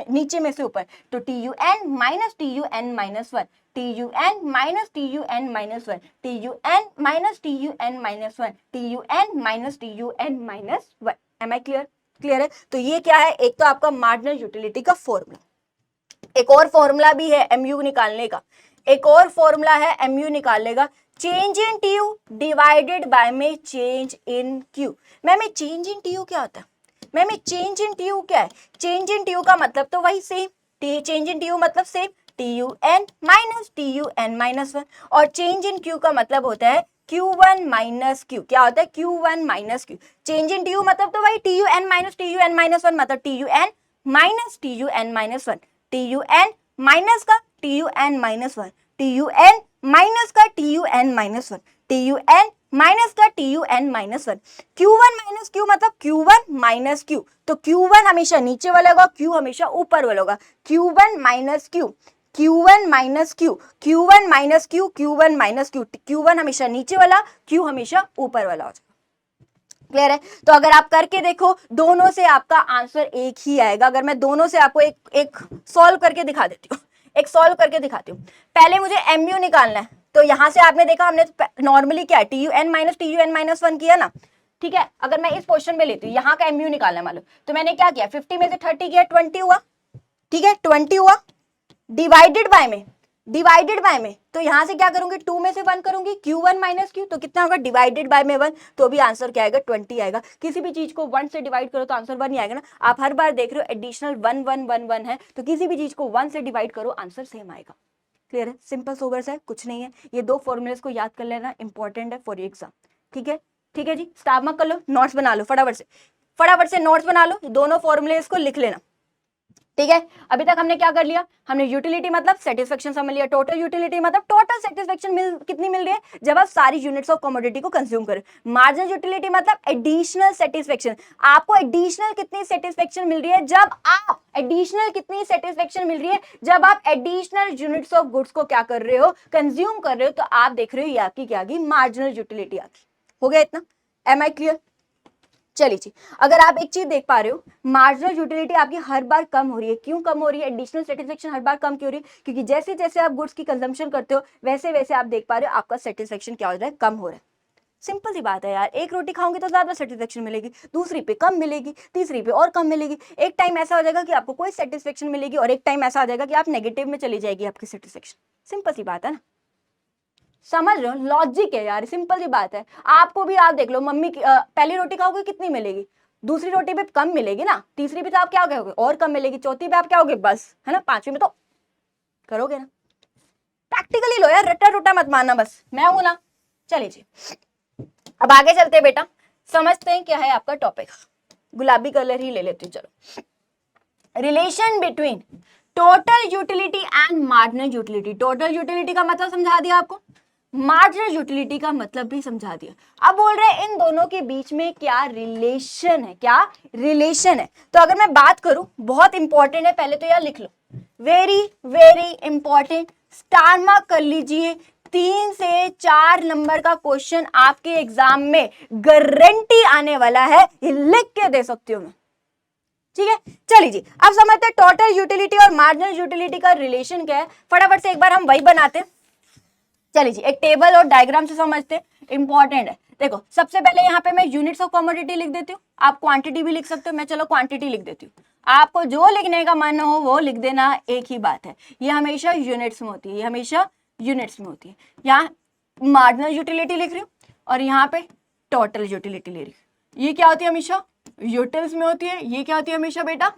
नीचे में से ऊपर, तो TUN minus TUN-1, TUN minus TUN-1, TUN minus TUN-1, TUN minus TUN-1। Am I clear? Clear है। तो ये क्या है, एक तो आपका मार्जिनल यूटिलिटी का फॉर्मूला, एक और फॉर्मूला भी है MU निकालने का, एक और फॉर्मूला है MU निकालने का, change in TU divided by में चेंज इन क्यू। मैम ये चेंज इन टीयू क्या होता है? मैम ये चेंज इन टीयू क्या है? चेंज इन टीयू का मतलब तो वही सेम, चेंज इन टीयू मतलब same TUN minus TUN minus 1, और चेंज इन क्यू का मतलब होता है Q1 माइनस क्यू। क्या होता है? Q1 minus Q. Change in TU मतलब तो वही TUN माइनस TUN माइनस 1 मतलब TUN minus TUN minus 1, TUN minus का TUN माइनस 1, TUN माइनस का TUN माइनस 1, TUN माइनस का TUN minus 1। Q1 minus Q मतलब Q1 माइनस Q, तो Q1 हमेशा नीचे वाला होगा, Q हमेशा ऊपर वाला होगा। Q1 minus Q, Q1 minus Q, Q1 minus Q, Q1 minus Q, Q1 हमेशा नीचे वाला, Q हमेशा ऊपर वाला हो जाएगा। क्लियर है? तो अगर आप करके देखो दोनों से आपका आंसर एक ही आएगा। अगर मैं दोनों से आपको एक सॉल्व करके दिखा देती हूँ, एक सॉल्व करके दिखाती हूँ। पहले मुझे MU निकालना है, तो यहां से आपने देखा हमने नॉर्मली क्या है TUN माइनस TUN माइनस 1 किया ना, ठीक है। अगर मैं इस क्वेश्चन में लेती हूँ यहाँ का MU निकालना है मालूम, तो मैंने क्या किया 50 में से 30 किया 20 हुआ, ठीक है 20 हुआ, डिवाइडेड बाय में, डिवाइडेड बाय में, तो यहां से क्या करूंगी 2 में से 1 करूंगी Q1 माइनस Q, तो कितना होगा डिवाइडेड बाय में 1, तो भी आंसर क्या आएगा 20 आएगा। किसी भी चीज को 1 से डिवाइड करो तो आंसर 1 ही आएगा ना। आप हर बार देख रहे हो एडिशनल 1 1 1 1 है, तो किसी भी चीज को 1 से डिवाइड करो आंसर सेम आएगा। क्लियर है? सिंपल सोबर है, कुछ नहीं है। ये दो फॉर्मूलेस को याद कर लेना, इंपॉर्टेंट है फॉर एग्जाम। ठीक है, ठीक है जी, स्टाफ मत कर लो, नोट्स बना लो फटाफट से नोट्स बना लो, दोनों फॉर्मूलेस को लिख लेना। ठीक है, अभी तक हमने क्या कर लिया, हमने यूटिलिटी मतलब सेटिस्फेक्शन समझ लिया, टोटल यूटिलिटी मतलब टोटल सेटिस्फेक्शन कितनी मिल रही है जब आप सारी यूनिट्स ऑफ कमोडिटी को कंज्यूम करें। मार्जिनल यूटिलिटी मतलब एडिशनल सेटिस्फेक्शन, आपको एडिशनल कितनी सेटिस्फेक्शन मिल रही है जब आप एडिशनल कितनी सेटिस्फेक्शन मिल रही है जब आप एडिशनल यूनिट्स ऑफ गुड्स को क्या कर रहे हो, कंज्यूम कर रहे हो, तो आप देख रहे हो ये आपकी क्या आ गई, मार्जिनल यूटिलिटी आ गई। हो गया इतना? Am I clear? चलिए जी, अगर आप एक चीज देख पा रहे हो, मार्जिनल यूटिलिटी आपकी हर बार कम हो रही है। क्यों कम हो रही है? एडिशनल सेटिस्फेक्शन हर बार कम क्यों हो रही है? क्योंकि जैसे जैसे आप गुड्स की कंजम्पशन करते हो वैसे वैसे आप देख पा रहे हो आपका सेटिस्फेक्शन क्या हो रहा है, कम हो रहा है। सिंपल सी बात है यार, एक रोटी खाओगे तो ज्यादा सेटिस्फेक्शन मिलेगी, दूसरी पे कम मिलेगी, तीसरी पे और कम मिलेगी। एक टाइम ऐसा हो जाएगा कि आपको कोई सेटिस्फेक्शन मिलेगी और एक टाइम ऐसा आ जाएगा कि आप नेगेटिव में चली जाएगी आपकी सेटिस्फेक्शन। सिंपल सी बात है ना, समझ रहे हो? लॉजिक है यार, सिंपल सी बात है। आपको भी आप देख लो, मम्मी पहली रोटी खाओगे कितनी मिलेगी, दूसरी रोटी पे कम मिलेगी ना, तीसरी पे तो आप क्या कहोगे और कम मिलेगी, चौथी पे आप क्या होगे बस, है ना, पांचवी में तो करोगे ना। प्रैक्टिकली लो यार, रट्टा रुट्टा मत मानना, बस मैं हूं ना। चलिए जी, अब आगे चलते हैं बेटा, समझते हैं क्या है आपका टॉपिक। गुलाबी कलर ही ले लेती हूँ, चलो। Relation between total utility and marginal utility. Total utility का मतलब समझा दिया आपको, मार्जिनल यूटिलिटी का मतलब भी समझा दिया। अब बोल रहे हैं इन दोनों के बीच में क्या रिलेशन है, क्या रिलेशन है। तो अगर मैं बात करूं, बहुत इंपॉर्टेंट है, पहले तो यार लिख लो, very very important, star mark कर लीजिए। 3 से 4 नंबर का क्वेश्चन आपके एग्जाम में गारंटी आने वाला है, ये लिख के दे सकती हूं मैं। ठीक है, चलिए जी, अब समझते हैं टोटल यूटिलिटी और मार्जिनल यूटिलिटी का रिलेशन क्या है। फटाफट से एक बार हम वही बनाते हैं। चलिए जी, एक टेबल और डायग्राम से समझते हैं, इंपॉर्टेंट है। देखो सबसे पहले यहाँ पे मैं यूनिट्स ऑफ कमोडिटी लिख देती हूँ, आप क्वांटिटी भी लिख सकते हो, मैं चलो क्वांटिटी लिख देती हूँ। आपको जो लिखने का मन हो वो लिख देना, एक ही बात है, ये हमेशा यूनिट्स में होती है, ये हमेशा यूनिट्स में होती है। यहाँ मार्जिनल यूटिलिटी लिख रही हूँ और यहाँ पे टोटल यूटिलिटी ले रही हूँ। ये क्या होती है? हमेशा यूटिल्स में होती है। ये क्या होती है? हमेशा बेटा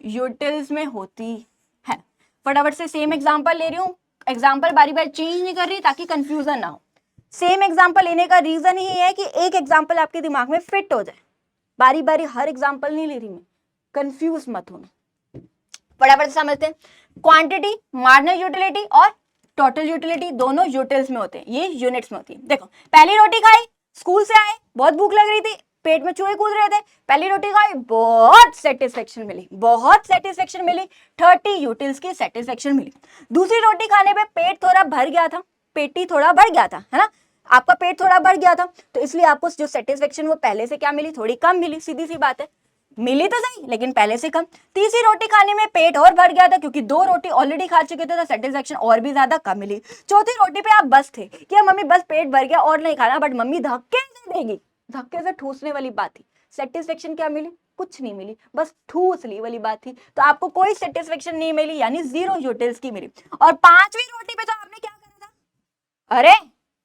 यूटिल्स में होती है। फटाफट से सेम एग्जांपल ले रही हूँ, एग्जाम्पल बारी बारी चेंज नहीं कर रही ताकि कंफ्यूजन ना हो। सेम एग्जाम्पल लेने का रीजन ही है कि एक एग्जाम्पल आपके दिमाग में फिट हो जाए, बारी बारी हर एग्जाम्पल नहीं ले रही मैं, कंफ्यूज मत होना। फटाफट से समझते हैं, क्वांटिटी, मार्जिनल यूटिलिटी और टोटल यूटिलिटी दोनों यूटिल्स में होते हैं, ये यूनिट्स में होती है। देखो पहली रोटी खाई, स्कूल से आए, बहुत भूख लग रही थी, पेट में चूहे कूद रहे थे, पहली रोटी खाई, बहुत सेटिस्फेक्शन मिली, बहुत सेटिस्फेक्शन मिली, 30 यूटिल्स की सेटिस्फेक्शन मिली। दूसरी रोटी खाने पे पेट थोड़ा भर गया था, पेटी थोड़ा भर गया था, है ना, आपका पेट थोड़ा भर गया था, तो इसलिए आपको जो सेटिस्फेक्शन वो पहले से क्या मिली, थोड़ी कम मिली, सीधी सी बात है, मिली तो सही लेकिन पहले से कम। तीसरी रोटी खाने में पेट और भर गया था क्योंकि 2 रोटी ऑलरेडी खा चुके थे, तो सेटिस्फेक्शन और भी ज्यादा कम मिली। चौथी रोटी पे आप बस थे कि मम्मी बस पेट भर गया और नहीं खाना, बट मम्मी धक्के से देगी, धक्के से ठूसने वाली बात थी, सेटिस्फेक्शन क्या मिली, कुछ नहीं मिली, बस ठूस ली वाली बात थी, तो आपको कोई सेटिस्फेक्शन नहीं मिली, यानी 0 यूटिल्स की मिली। और 5वीं रोटी पे तो आपने क्या करा था, अरे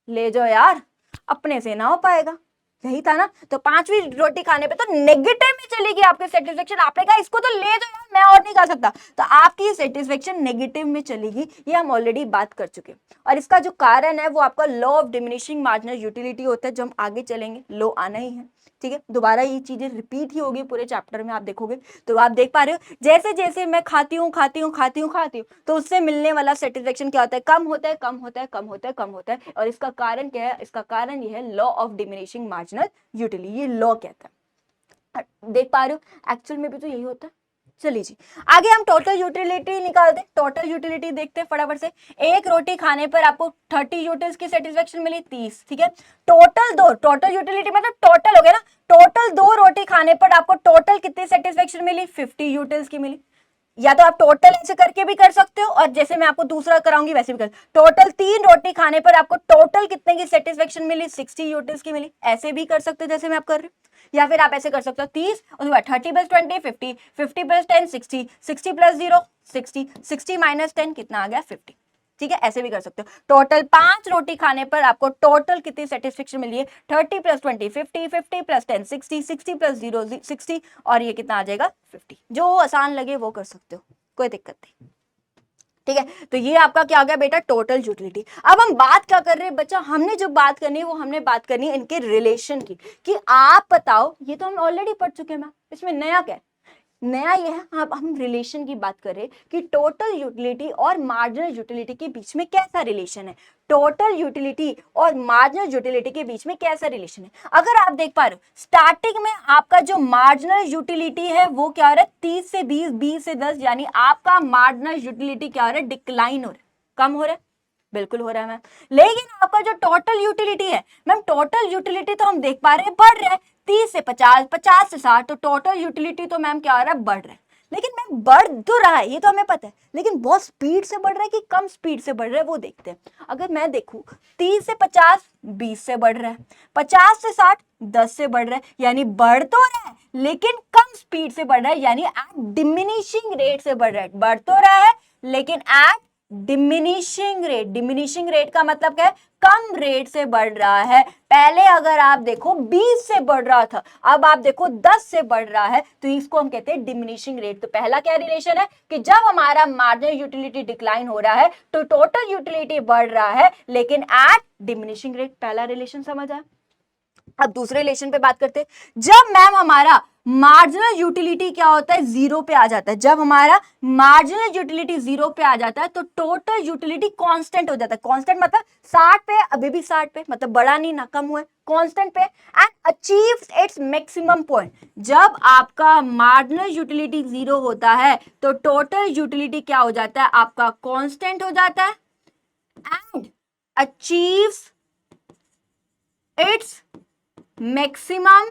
ले जाओ यार, अपने से ना हो पाएगा, यही था ना। तो 5वीं रोटी खाने पे तो नेगेटिव में चलेगी आपकी सेटिस्फेक्शन, आपने कहा इसको तो ले जाओ यार, मैं और नहीं खा सकता, तो आपकी सेटिस्फेक्शन नेगेटिव में चलेगी, ये हम ऑलरेडी बात कर चुके हैं। और इसका जो कारण है वो आपका law of diminishing marginal utility होता है, जो हम आगे चलेंगे, लॉ आना ही है, ठीक है। दोबारा ये चीजें रिपीट ही होगी पूरे चैप्टर में, आप देखोगे तो आप देख पा रहे हो, जैसे जैसे मैं खाती हूँ तो उससे मिलने वाला सेटिस्फेक्शन क्या होता है, कम होता है, कम होता है, कम होता है, कम होता है। और इसका कारण क्या है, इसका कारण ये है law of diminishing marginal utility, ये लॉ कहता है, देख पा रहे हो, एक्चुअल में भी तो यही होता है। चलिए जी, आगे हम टोटल यूटिलिटी निकालते हैं, टोटल यूटिलिटी देखते हैं फटाफट से। एक रोटी खाने पर आपको 30 यूटिल्स की सेटिस्फेक्शन मिली, 30, ठीक है। टोटल यूटिलिटी मतलब टोटल हो गया ना, टोटल 2 रोटी खाने पर आपको टोटल कितनी सेटिस्फेक्शन मिली, 50 यूटिल्स की मिली। या तो आप टोटल ऐसे करके भी कर सकते हो, और जैसे मैं आपको दूसरा कराऊंगी वैसे भी कर, टोटल 3 रोटी खाने पर आपको टोटल कितने की सेटिस्फेक्शन मिली, 60 यूटिल्स की मिली, ऐसे भी कर सकते हो जैसे मैं आप कर रही हूँ। या फिर आप ऐसे कर सकते हो 30, उसके बाद 30 + 20 50, 50 + 10 60, 60 + 0 60, 60 - 10 कितना आ गया, 50, ठीक है। ऐसे भी कर सकते हो। टोटल 5 रोटी खाने पर आपको टोटल कितनी सेटिस्फेक्शन मिली है, 30 + 20 50, 50 + 10 60, 60 + 0 60, और ये कितना आ जाएगा, 50। जो आसान लगे वो कर सकते हो, कोई दिक्कत नहीं, ठीक है। तो ये आपका क्या आ गया बेटा, टोटल यूटिलिटी। अब हम बात क्या कर रहे हैं बच्चा, हमने जो बात करनी है वो हमने बात करनी है इनके रिलेशन की, कि आप बताओ, ये तो हम ऑलरेडी पढ़ चुके हैं मैम, इसमें नया क्या है, नया ये है, अब हम रिलेशन की बात कर रहे हैं कि टोटल यूटिलिटी और मार्जिनल यूटिलिटी के बीच में कैसा रिलेशन है, टोटल यूटिलिटी और मार्जिनल यूटिलिटी के बीच में कैसा रिलेशन है। अगर आप देख पा रहे हो, स्टार्टिंग में आपका जो मार्जिनल यूटिलिटी है वो क्या हो रहा है, 30 से 20, 20 से 10, यानी आपका मार्जिनल यूटिलिटी क्या हो रहा है, डिक्लाइन हो रहा है, कम हो रहा है, बिल्कुल हो रहा है मैम। लेकिन आपका जो टोटल यूटिलिटी है मैम, टोटल यूटिलिटी तो हम देख पा रहे हैं बढ़ रहा है, 30 से 50, 50 से 60, तो टोटल यूटिलिटी तो मैम क्या हो रहा है, बढ़ रहा है। लेकिन मैम बढ़ तो रहा है, ये तो हमें पता है, लेकिन बहुत स्पीड से बढ़ रहा है कि कम स्पीड से बढ़ रहा है वो देखते हैं। अगर मैं देखूं 30 से 50 20 से बढ़ रहा है, 50 से 60 10 से बढ़ रहा है, यानी बढ़ तो रहा है लेकिन कम स्पीड से बढ़ रहा है, यानी एट डिमिनिशिंग रेट से बढ़ रहा है, बढ़ तो रहा है लेकिन at diminishing rate. Diminishing rate का मतलब क्या है, कम रेट से बढ़ रहा है। पहले अगर आप देखो 20 से बढ़ रहा था, अब आप देखो 10 से बढ़ रहा है, तो इसको हम कहते हैं डिमिनिशिंग रेट। तो पहला क्या रिलेशन है कि जब हमारा मार्जिनल यूटिलिटी डिक्लाइन हो रहा है तो टोटल यूटिलिटी बढ़ रहा है लेकिन एट डिमिनिशिंग रेट, पहला रिलेशन समझ आया। अब दूसरे रिलेशन पे बात करते हैं, जब मैम हमारा मार्जिनल यूटिलिटी क्या होता है, 0 पे आ जाता है, जब हमारा मार्जिनल यूटिलिटी 0 पे आ जाता है तो टोटल यूटिलिटी कांस्टेंट हो जाता है। कांस्टेंट मतलब 60 पे, अभी भी 60 पे, मतलब बढ़ा नहीं ना कम हुआ, कांस्टेंट पे, and achieves its maximum point. जब आपका मार्जिनल यूटिलिटी 0 होता है तो टोटल यूटिलिटी क्या हो जाता है, आपका कांस्टेंट हो जाता है and achieves its maximum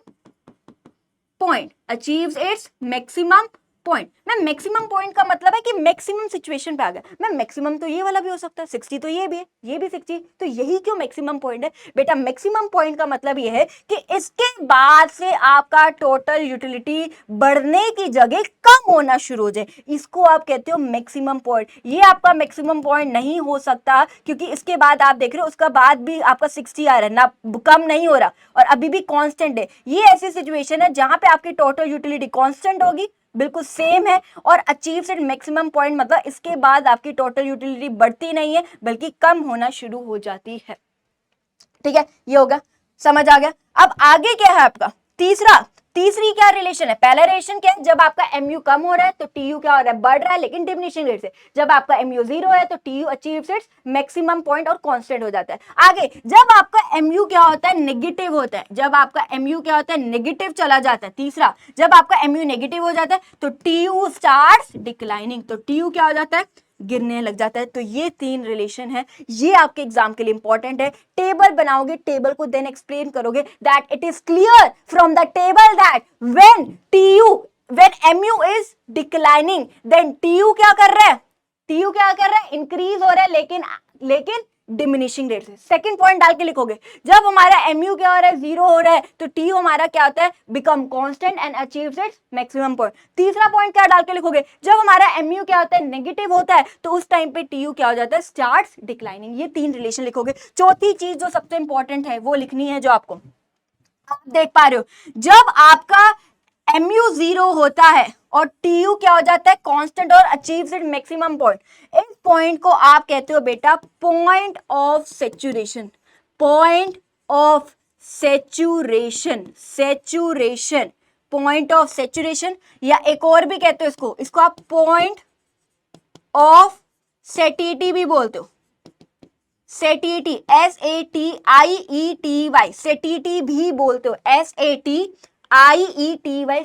point, achieves its maximum point. Ma'am maximum point का मतलब है कि मैक्सिमम सिचुएशन पे आ गया। मैम मैक्सिमम तो ये वाला भी हो सकता है, 60 तो ये भी है, ये भी 60, तो यही क्यों मैक्सिमम पॉइंट है बेटा। मैक्सिमम पॉइंट का मतलब ये है कि इसके बाद से आपका टोटल यूटिलिटी बढ़ने की जगह कम होना शुरू हो जाए, इसको आप कहते हो मैक्सिमम पॉइंट। ये आपका मैक्सिमम पॉइंट नहीं हो सकता क्योंकि इसके बाद आप देख रहे हो उसका बाद भी आपका 60 आ रहा है ना, कम नहीं हो रहा और अभी भी कांस्टेंट है। ये ऐसी सिचुएशन है जहां पे आपकी टोटल यूटिलिटी कांस्टेंट होगी, बिल्कुल सेम है, और अचीव्स इट मैक्सिमम पॉइंट मतलब इसके बाद आपकी टोटल यूटिलिटी बढ़ती नहीं है बल्कि कम होना शुरू हो जाती है। ठीक है, ये होगा, समझ आ गया। अब आगे क्या है आपका तीसरी क्या रिलेशन है, पहला रिलेशन क्या है, जब आपका एमयू कम हो रहा है तो टीयू क्या हो रहा है, बढ़ रहा है लेकिन डिमिनिशिंग रेट से। जब आपका एमयू 0 है तो TU achieves its maximum point और कांस्टेंट हो जाता है। आगे जब आपका एमयू क्या होता है, नेगेटिव होता है, जब आपका एमयू क्या होता है, नेगेटिव चला जाता है। तीसरा, जब आपका एमयू नेगेटिव हो जाता है तो टीयू स्टार्ट्स डिक्लाइनिंग, तो टीयू क्या हो जाता है, गिरने लग जाता है। तो ये 3 रिलेशन है, ये आपके एग्जाम के लिए इंपॉर्टेंट है। टेबल बनाओगे, टेबल को देन एक्सप्लेन करोगे that it is clear from the table that when MU is declining then TU क्या कर रहा है, इंक्रीज हो रहा है लेकिन डिमिनिशिंग रेट से। सेकंड पॉइंट डाल के लिखोगे, जब हमारा mu क्या हो रहा है, 0 हो रहा है, तो tu हमारा क्या होता है, become constant and achieves its maximum point. तीसरा पॉइंट क्या डाल के लिखोगे, जब हमारा mu क्या होता है, नेगेटिव होता है, तो उस टाइम पे tu क्या हो जाता है, स्टार्ट्स डिक्लाइनिंग। ये 3 रिलेशन लिखोगे। चौथी चीज जो सबसे इंपॉर्टेंट है वो लिखनी है, जो आपको आप देख पा रहे हो, जब आपका mu 0 होता है और tu क्या हो जाता है, कांस्टेंट और अचीव्स इट मैक्सिमम पॉइंट, इस पॉइंट को आप कहते हो बेटा point of saturation. Point of saturation, saturation, point of saturation, या एक और भी कहते हो इसको आप पॉइंट ऑफ सैटिटी भी बोलते हो। सैटिटी, SATIETY, सैटिटी भी बोलते हो, SATIETY,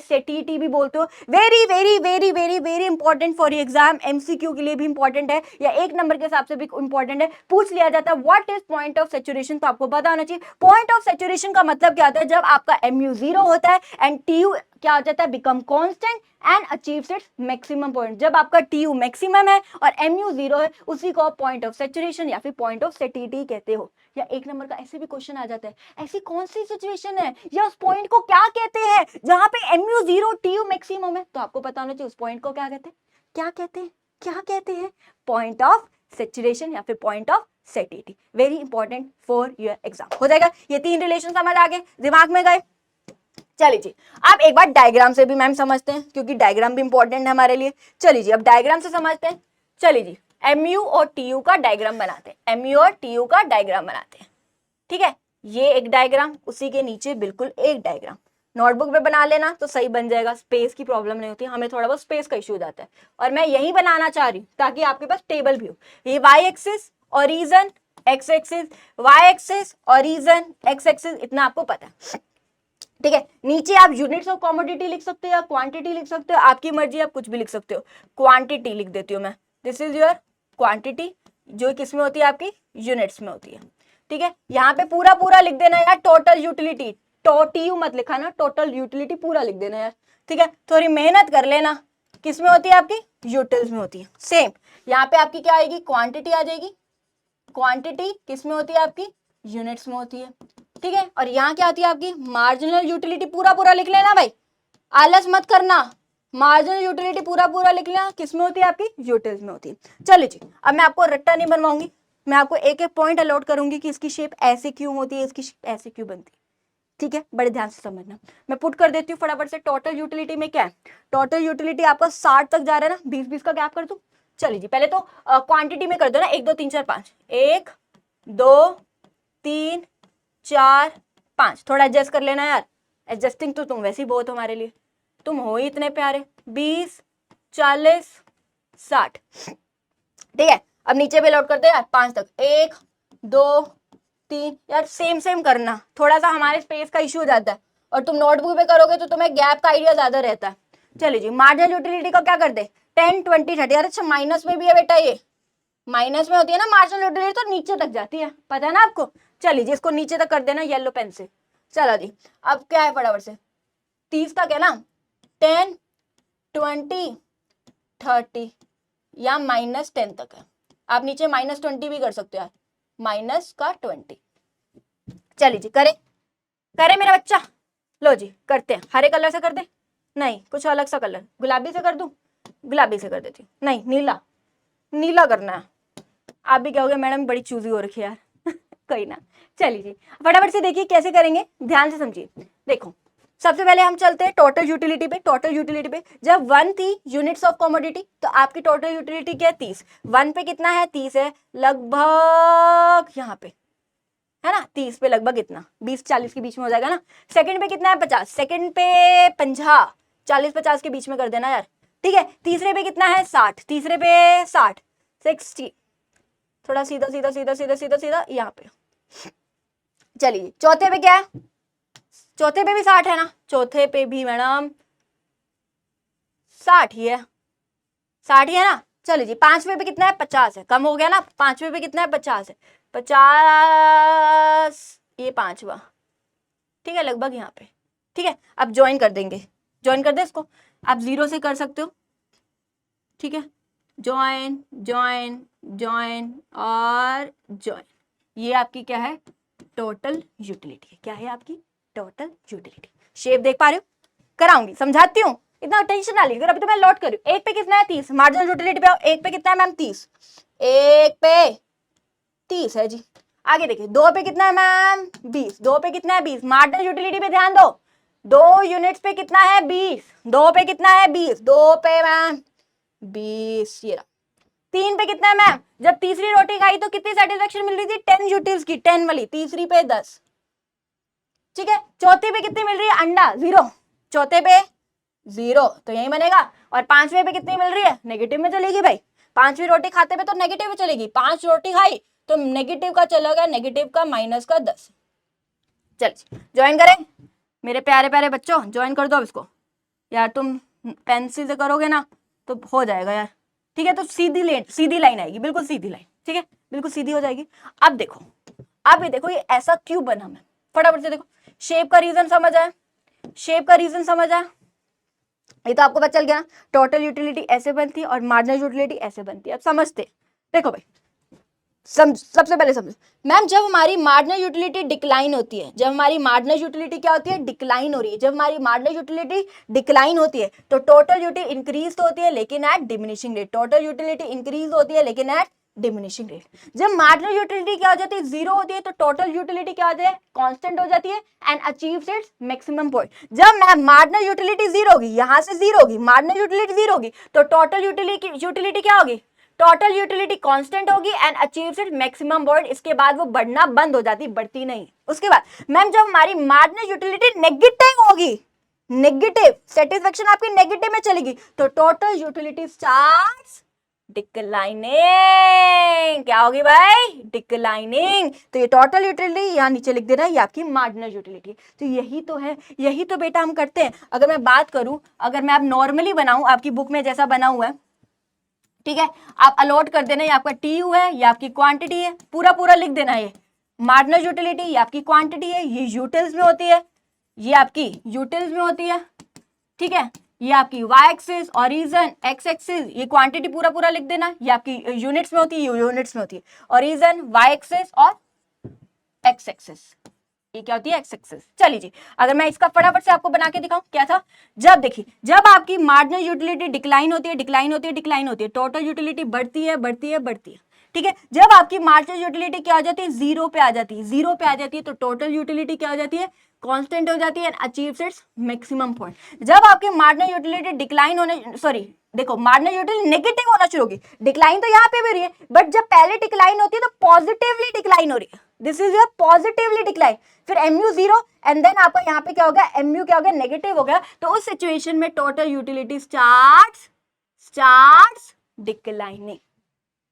सैटिटी भी बोलते हो। Very very very very very important for exam, MCQ के लिए भी इंपॉर्टेंट है, या 1 नंबर के हिसाब से भी इंपॉर्टेंट है, पूछ लिया जाता है what is point of saturation, तो आपको पता होना चाहिए। पॉइंट ऑफ सैचुरेशन का मतलब क्या होता है, जब आपका mu 0 होता है एंड tu क्या हो जाता है, become constant and achieves its maximum point. जब आपका tu मैक्सिमम है और mu 0 है, उसी को पॉइंट ऑफ सैचुरेशन या फिर पॉइंट ऑफ सैटिटी कहते हो। या 1 नंबर का ऐसे भी क्वेश्चन आ जाता है, ऐसी कौन सी सिचुएशन है या उस पॉइंट को क्या कहते हैं जहां पे mu 0 tu मैक्सिमम है, तो आपको पता होना चाहिए उस पॉइंट को क्या कहते हैं, क्या कहते हैं, क्या कहते हैं, पॉइंट ऑफ सैचुरेशन या फिर point of satiety. Very important for your exam. हो जाएगा, ये 3 रिलेशन समझ आ गए, दिमाग में गए। चलिए जी, आप एक बार डायग्राम से भी मैम समझते हैं, क्योंकि डायग्राम भी इंपॉर्टेंट है हमारे लिए। चलिए जी, अब डायग्राम से समझते हैं। चलिए जी, mu और tu का डायग्राम बनाते हैं, mu और tu का डायग्राम बनाते हैं। ठीक है, ये एक डायग्राम, उसी के नीचे बिल्कुल एक डायग्राम। नोटबुक पे बना लेना तो सही बन जाएगा, स्पेस की प्रॉब्लम नहीं होती, हमें थोड़ा बहुत स्पेस का इश्यू हो जाता है, और मैं यही बनाना चाह रही हूँ ताकि आपके पास टेबल भी हो। ये y axis, origin, x axis, y axis, origin, x axis, इतना आपको पता है। ठीक है, नीचे आप यूनिट्स ऑफ कमोडिटी लिख सकते हो या क्वांटिटी लिख सकते हो, आपकी मर्जी, आप कुछ भी लिख सकते हो। क्वांटिटी लिख देती हूँ मैं, दिस इज योर क्वांटिटी, जो किस में होती है, आपकी यूनिट्स में होती है। ठीक है, यहाँ पे पूरा पूरा लिख देना यार, टोटल यूटिलिटी, TU मत लिखा ना, टोटल यूटिलिटी पूरा लिख देना यार। ठीक है, थोड़ी मेहनत कर लेना, किस में होती है, आपकी यूटिल्स में होती है। सेम यहाँ पे आपकी क्या आएगी, क्वांटिटी आ जाएगी। क्वांटिटी किस में होती है, आपकी यूनिट्स में होती है। ठीक है, और यहाँ क्या होती है, आपकी मार्जिनल यूटिलिटी। पूरा पूरा लिख लेना भाई, आलस मत करना, मार्जिनल यूटिलिटी पूरा पूरा लिख लेना, किस में होती है, आपकी यूटिल्स में होती है। चलिए जी, अब मैं आपको रट्टा नहीं बनवाऊंगी, मैं आपको एक एक पॉइंट अलॉट करूंगी कि इसकी शेप ऐसे क्यों होती है, इसकी शेप ऐसे क्यों बनती है। ठीक है, बड़े ध्यान से समझना। मैं पुट कर देती हूँ फटाफट से। टोटल यूटिलिटी में क्या है, टोटल यूटिलिटी आपका 60 तक जा रहा है ना, 20-20 का गैप कर दूं। चलिए जी, पहले तो क्वांटिटी में कर दो ना, 1 2 3 4 5, 1 2 3 4 5, थोड़ा एडजस्ट कर लेना यार, एडजस्टिंग तो तुम वैसे ही बहुत हमारे लिए, तुम हो ही इतने प्यारे। 20 40 60, ठीक है। अब नीचे भी लौट करते हैं यार 5 तक, 1 2 3, यार सेम सेम करना, थोड़ा सा हमारे स्पेस का इश्यू हो जाता है, और तुम नोटबुक पे करोगे तो तुम्हें गैप का आइडिया ज्यादा रहता है। चलिए जी, मार्जिनल यूटिलिटी को क्या कर दे, 10 20 30। यार अच्छा, माइनस में भी है बेटा, ये माइनस में होती है ना मार्जिनल यूटिलिटी, तो नीचे तक जाती है, पता है ना आपको। चलिए जी, इसको नीचे तक कर देना येलो पेन से। चलो जी, अब क्या है फटाफट से, 30 तक है ना, 10 20 30 या -10 तक है। आप नीचे -20 भी कर सकते हो यार, माइनस का 20। चलिए जी, करे करे मेरा बच्चा, लो जी करते हैं। हरे कलर से कर दे, नहीं कुछ अलग सा कलर, गुलाबी से कर दूं, गुलाबी से कर देती हूँ, नहीं नीला, नीला करना है। आप भी कहोगे मैडम बड़ी चूजी हो रखी है यार कोई ना। चलिए जी, फटाफट से देखिए कैसे करेंगे, ध्यान से समझिए। देखो, सबसे पहले हम चलते हैं टोटल यूटिलिटी पे। टोटल यूटिलिटी पे जब 1 थी यूनिट्स ऑफ कमोडिटी, तो आपकी टोटल यूटिलिटी क्या है, 30। 1 पे कितना है, 30 है, लगभग यहाँ पे है ना, 30 पे लगभग इतना, 20-40 के बीच में हो जाएगा ना। सेकंड पे कितना है, 50, सेकंड पे 50, 40-50 के बीच में कर देना यार। ठीक है, तीसरे पे कितना है, 60, तीसरे पे 60, 60, थोड़ा सीधा सीधा सीधा सीधा सीधा सीधा यहाँ पे। चलिए, चौथे पे क्या है, चौथे पे भी 60 है ना, चौथे पे भी मैडम 60 ही है, 60 ही है ना। चलिए जी, पांचवे पे कितना है, 50 है, कम हो गया ना, पांचवे पे कितना है, 50 है, 50, ये पांचवा, ठीक है, लगभग यहाँ पे। ठीक है, अब ज्वाइन कर देंगे, ज्वाइन कर दे इसको, आप 0 से कर सकते हो। ठीक है, ज्वाइन ज्वाइन ज्वाइन और ज्वाइन, ये आपकी क्या है, टोटल यूटिलिटी है। क्या है आपकी टोटल यूटिलिटी। शेप देख पा रहे हो, कराऊंगी, समझाती हूँ, इतना टेंशन ना लीजिए। अभी तो मैं लॉट कर रही हूँ। एक पे कितना है 30, मार्जिनल यूटिलिटी पे आओ, एक पे कितना है मैम 30, एक पे 30 है जी। आगे देखिए, दो पे कितना है मैम 20, दो पे कितना है 20, मार्जिनल यूटिलिटी पे ध्यान दो, दो यूनिट्स पे कितना है 20, दो पे कितना है 20, दो पे मैम 20, ये रहा। तीन पे कितना है मैम, जब तीसरी रोटी खाई तो कितनी सेटिस्फेक्शन मिल रही थी, 10 यूटिल्स की, 10 वाली, तीसरी पे 10, ठीक है। चौथे पे कितनी मिल रही है, अंडा 0, चौथे पे 0, तो यही बनेगा। और पांचवे पे कितनी मिल रही है, नेगेटिव में चलेगी भाई, पांचवी रोटी खाते पे तो नेगेटिव में चलेगी, 5 रोटी खाई तो नेगेटिव का चलेगा, नेगेटिव का माइनस का 10। चल ज्वाइन करें मेरे प्यारे प्यारे बच्चों, ज्वाइन कर दो अब इसको। यार तुम पेंसिल से करोगे ना तो हो जाएगा यार, ठीक है। तो सीधी लाइन आएगी, बिल्कुल सीधी लाइन, ठीक है, बिल्कुल सीधी हो जाएगी। अब देखो, अब ये देखो, ये ऐसा क्यों बना, मैं फटाफट से देखो, शेप का रीजन समझ आया, शेप का रीजन समझ आया, ये तो आपको पता चल गया ना, टोटल यूटिलिटी ऐसे बनती है और मार्जिनल यूटिलिटी ऐसे बनती है। अब समझते, देखो भाई, सबसे पहले समझो मैम, जब हमारी मार्जिनल यूटिलिटी डिक्लाइन होती है, जब हमारी मार्जिनल यूटिलिटी क्या होती है, डिक्लाइन हो रही है, जब हमारी मार्जिनल यूटिलिटी डिक्लाइन होती है तो टोटल यूटिलिटी इंक्रीज तो होती है लेकिन at diminishing rate, total utility increase होती है लेकिन एट डिमिनिशिंग रेट। जब मार्जिनल यूटिलिटी क्या हो जाती है, 0 होती है, तो टोटल यूटिलिटी क्या होती है, कांस्टेंट हो जाती है and achieves its maximum point. जब मार्जिनल यूटिलिटी 0 होगी, यहां से 0 होगी, मार्जिनल यूटिलिटी 0 होगी, तो टोटल यूटिलिटी क्या होगी, टोटल यूटिलिटी कांस्टेंट होगी and achieves its maximum point. इसके बाद वो बढ़ना बंद हो जाती, बढ़ती नहीं। उसके बाद मैम, जब हमारी मार्जिनल यूटिलिटी नेगेटिव होगी, नेगेटिव सेटिस्फेक्शन आपकी नेगेटिव में चलेगी, तो टोटल यूटिलिटी स्टार्ट्स डिक्लाइनिंग। क्या होगी भाई, डिक्लाइनिंग। तो ये टोटल यूटिलिटी यहाँ नीचे लिख देना, ये आपकी मार्जिनल यूटिलिटी। तो यही तो है, यही तो बेटा हम करते हैं। अगर मैं बात करूं, अगर मैं अब नॉर्मली बनाऊं, आपकी बुक में जैसा बना हुआ है, ठीक है, आप अलॉट कर देना, ये आपका टीयू है, ये आपकी क्वांटिटी है, पूरा पूरा लिख देना। ये मार्जिनल यूटिलिटी, ये आपकी क्वांटिटी है, ये यूटिल्स में होती है, ये आपकी यूटिल्स में होती है, ठीक है। ये आपकी Y axis, origin, X axis, ये क्वांटिटी पूरा पूरा लिख देना। ये आपकी यूनिट्स में होती है, यूनिट्स में होती है, ओरिजिन, वाई एक्सिस और एक्स एक्सिस, ये क्या होती है, एक्स एक्सिस। चलिए जी, अगर मैं इसका फटाफट से आपको बना के दिखाऊं, क्या था, जब देखिए, जब आपकी मार्जिनल यूटिलिटी डिक्लाइन होती है, डिक्लाइन होती है, डिक्लाइन होती है, टोटल यूटिलिटी बढ़ती है, बढ़ती है, बढ़ती है, ठीक है। जब आपकी मार्जिनल यूटिलिटी क्या हो जाती है, 0 पे आ जाती है, 0 पे आ जाती है, तो टोटल यूटिलिटी क्या हो जाती है, कांस्टेंट हो जाती है and achieves its maximum point. जब आपकी मार्जिनल यूटिलिटी डिक्लाइन होने, सॉरी देखो, मार्जिनल यूटिलिटी नेगेटिव होना शुरू होगी, डिक्लाइन तो यहाँ पे भी रही है, बट जब पहले डिक्लाइन होती है तो पॉजिटिवली डिक्लाइन हो रही है, this is your positively decline. फिर mu 0 एंड देन आपका यहाँ पे क्या हो गया, mu क्या हो गया, नेगेटिव हो गया। तो उस सिचुएशन में टोटल यूटिलिटी स्टार्ट्स डिक्लाइनिंग।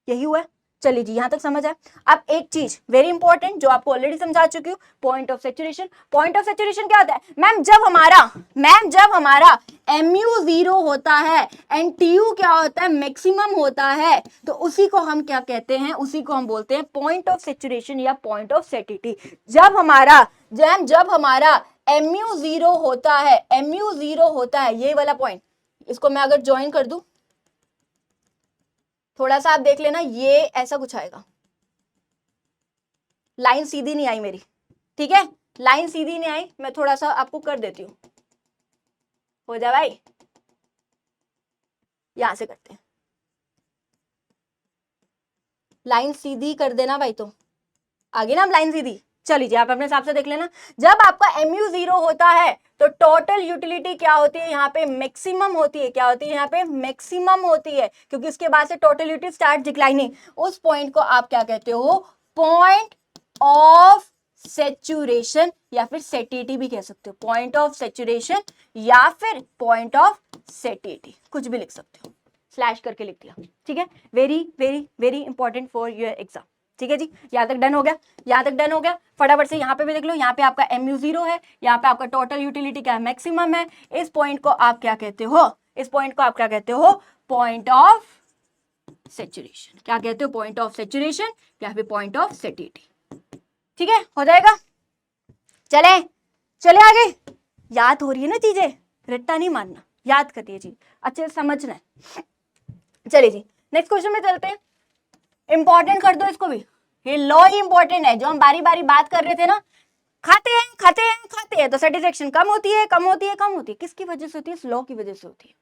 यही हुआ है। चलिए जी, यहां तक समझ आया। अब एक चीज वेरी इंपॉर्टेंट जो आपको ऑलरेडी समझा चुकी हूँ, point of saturation. Point of saturation क्या होता है मैम, जब हमारा mu 0 होता है एंड tu क्या होता है, मैक्सिमम होता है, तो उसी को हम क्या कहते हैं, उसी को हम बोलते हैं पॉइंट ऑफ सैचुरेशन या पॉइंट ऑफ सैटिटी। जब हमारा mu 0 होता है, mu 0 होता है, ये वाला पॉइंट, इसको मैं अगर ज्वाइन कर दूं, थोड़ा सा आप देख लेना, ये ऐसा कुछ आएगा, लाइन सीधी नहीं आई मेरी, ठीक है, लाइन सीधी नहीं आई, मैं थोड़ा सा आपको कर देती हूं, हो जा भाई, यहां से करते हैं, लाइन सीधी कर देना भाई, तो आगे ना, हम लाइन सीधी। चलिए आप अपने हिसाब से देख लेना। जब आपका mu 0 होता है तो टोटल यूटिलिटी क्या होती है, यहाँ पे मैक्सिमम होती है, क्या होती है, यहाँ पे मैक्सिमम होती है, क्योंकि इसके बाद से टोटल यूटिलिटी स्टार्ट डिक्लाइनिंग। उस पॉइंट को आप क्या कहते हो, पॉइंट ऑफ सैचुरेशन या फिर सैटिटी भी कह सकते हो, पॉइंट ऑफ सैचुरेशन या फिर पॉइंट ऑफ सैटिटी, कुछ भी लिख सकते हो, स्लैश करके लिख दिया, ठीक है। Very very very important for your exam, ठीक है जी। यहाँ तक डन हो गया, यहाँ तक डन हो गया। फटाफट से यहाँ पे भी देख लो, यहाँ पे आपका mu 0 है, यहाँ पे आपका टोटल यूटिलिटी क्या है, मैक्सिमम है। इस पॉइंट को आप क्या कहते हो, इस पॉइंट को आप क्या कहते हो, पॉइंट ऑफ सैचुरेशन। क्या कहते हो, पॉइंट ऑफ सैचुरेशन या फिर पॉइंट ऑफ सैटिटी, ठीक है, हो जाएगा। चले चले आगे, याद हो रही है ना चीजें, रट्टा नहीं मारना, याद करिए जी, अच्छे से समझना है। चलिए जी, नेक्स्ट क्वेश्चन में चलते हैं, इंपॉर्टेंट कर दो इसको भी, ये लॉ ही इंपॉर्टेंट है जो हम बारी बारी बात कर रहे थे ना, खाते हैं खाते हैं खाते हैं तो सेटिस्फेक्शन कम होती है कम होती है कम होती है, किसकी वजह से होती है? इस लॉ की वजह से होती है।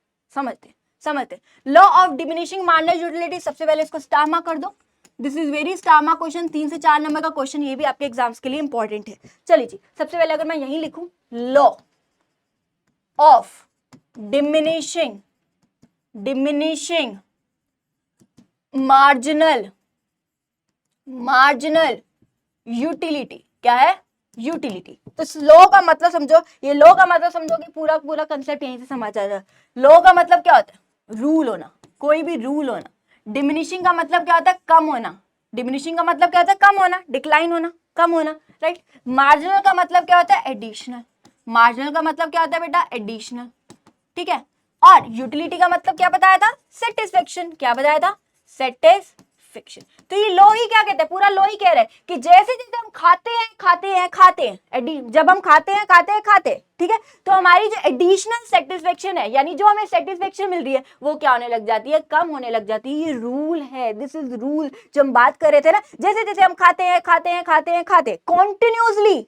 समझते law of diminishing marginal utility. सबसे पहले इसको स्टार मार्क कर दो, this is very star mark question, 3 से 4 नंबर का क्वेश्चन, ये भी आपके एग्जाम्स के लिए इंपॉर्टेंट है। चलिए जी, सबसे पहले अगर मैं यहीं लिखूं, law of diminishing marginal utility, क्या है? यूटिलिटी। तो इस लॉ का मतलब समझो, ये लॉ का मतलब समझो कि पूरा पूरा कंसेप्ट यहीं से समझ आ जाए। लॉ का मतलब क्या होता है? रूल होना, कोई भी रूल होना। डिमिनिशिंग का मतलब क्या होता है? कम होना। डिमिनिशिंग का मतलब क्या होता है? कम होना, डिक्लाइन होना, कम होना, राइट। मार्जिनल का मतलब क्या होता है? एडिशनल। मार्जिनल का मतलब क्या होता है बेटा? एडिशनल, ठीक है। और यूटिलिटी का मतलब क्या बताया था? सेटिस्फेक्शन। क्या बताया था? सेटिस्फेक्शन। तो ये लॉ ही क्या कहते हैं? पूरा लॉ ही कह रहा है कि जैसे जैसे हम खाते हैं जब हम खाते हैं ठीक है, तो हमारी जो एडिशनल सेटिस्फेक्शन है, यानी जो हमें सेटिस्फेक्शन मिल रही है, वो क्या होने लग जाती है? कम होने लग जाती है। ये रूल है, दिस इज रूल जो हम बात कर रहे थे ना। जैसे जैसे हम खाते कॉन्टिन्यूसली,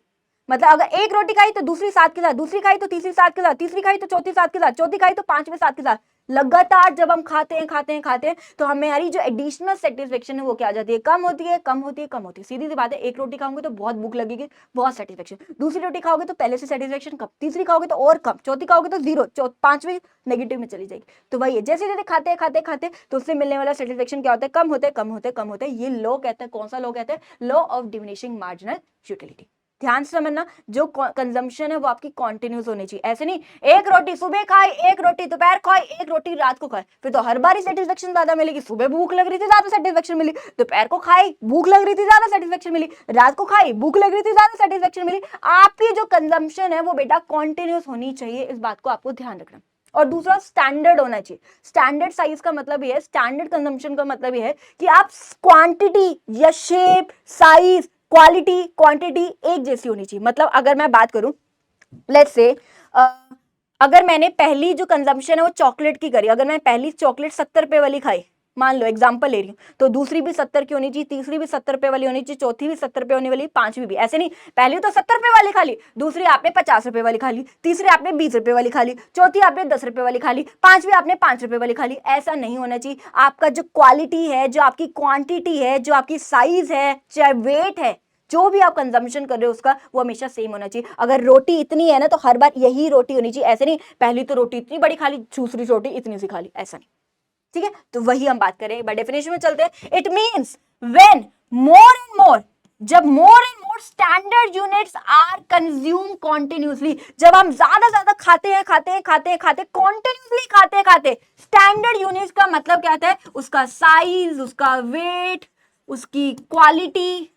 मतलब अगर एक रोटी खाई तो दूसरी साथ के साथ, दूसरी खाई तो तीसरी साथ के साथ, तीसरी खाई तो चौथी साथ के साथ, चौथी खाई तो पांचवें साथ के साथ, लगातार जब हम खाते हैं तो हमारी जो एडिशनल सेटिस्फेक्शन है वो क्या आ जाती है? कम होती है। सीधी सी बात है, एक रोटी खाओगे तो बहुत भूख लगेगी, बहुत सेटिस्फेक्शन। दूसरी रोटी खाओगे तो पहले से सेटिस्फेक्शन कम, तीसरी खाओगे तो और कम, चौथी खाओगे तो जीरो, पांचवी नेगेटिव में चली जाएगी। तो वही है, जैसे जैसे खाते तो उससे मिलने वाला सेटिस्फेक्शन क्या होता है? कम होते हैं। ये लॉ कहता है, कौन सा लॉ कहते हैं? Law of diminishing marginal utility. ध्यान से समझना, जो कंजम्पशन है वो आपकी कंटिन्यूस होनी चाहिए। ऐसे नहीं एक रोटी सुबह खाए, एक रोटी दोपहर खाए, एक रोटी रात को खाए, फिर तो हर बार ही सेटिस्फेक्शन ज्यादा मिलेगी। सुबह भूख लग रही थी, ज्यादा सेटिस्फेक्शन मिली, दोपहर को खाई, भूख लग रही थी, ज्यादा सेटिस्फेक्शन मिली, रात को खाई, भूख लग रही थी, ज्यादा सेटिस्फेक्शन मिली। आपकी जो कंजम्पशन है वो बेटा कंटिन्यूस होनी चाहिए, इस बात को आपको ध्यान रखना। और दूसरा स्टैंडर्ड होना चाहिए। स्टैंडर्ड साइज का मतलब ये है, स्टैंडर्ड कंजम्पशन का मतलब ये है कि आप क्वांटिटी या शेप, साइज, क्वालिटी, क्वांटिटी एक जैसी होनी चाहिए। मतलब अगर मैं बात करूं, लेट्स से अगर मैंने पहली जो कंजम्पशन है वो चॉकलेट की करी, अगर मैं पहली चॉकलेट 70 रुपए वाली खाई, मान लो एग्जांपल ले रही हूं, तो दूसरी भी 70 की होनी चाहिए, तीसरी भी 70 रुपए वाली होनी चाहिए, चौथी भी 70 रुपए होने वाली, पांचवी भी। ऐसे नहीं पहली तो 70 रुपए वाली खा ली, दूसरी आपने 50 रुपए वाली खा ली, तीसरी आपने 20 रुपए वाली खा ली, चौथी आपने 10 रुपए वाली खा ली, पांचवी आपने 5 रुपए वाली खा ली। ऐसा नहीं होना चाहिए। आपका जो क्वालिटी है, जो आपकी क्वांटिटी है, जो आपकी साइज है, चाहे वेट है, जो भी आप कंजम्पशन कर रहे हो उसका, वो हमेशा सेम होना चाहिए। अगर रोटी इतनी है ना तो हर बार यही रोटी होनी चाहिए। ऐसे नहीं पहली तो रोटी इतनी बड़ी खा ली, दूसरी रोटी इतनी सी खा ली, ऐसा नहीं, ठीक है। तो वही हम बात करें, डेफिनेशन में चलते हैं। It means when more and more, जब more and more standard units are consume continuously, जब हम ज्यादा खाते कॉन्टिन्यूसली खाते, स्टैंडर्ड यूनिट्स का मतलब क्या होता है? उसका साइज, उसका वेट, उसकी क्वालिटी,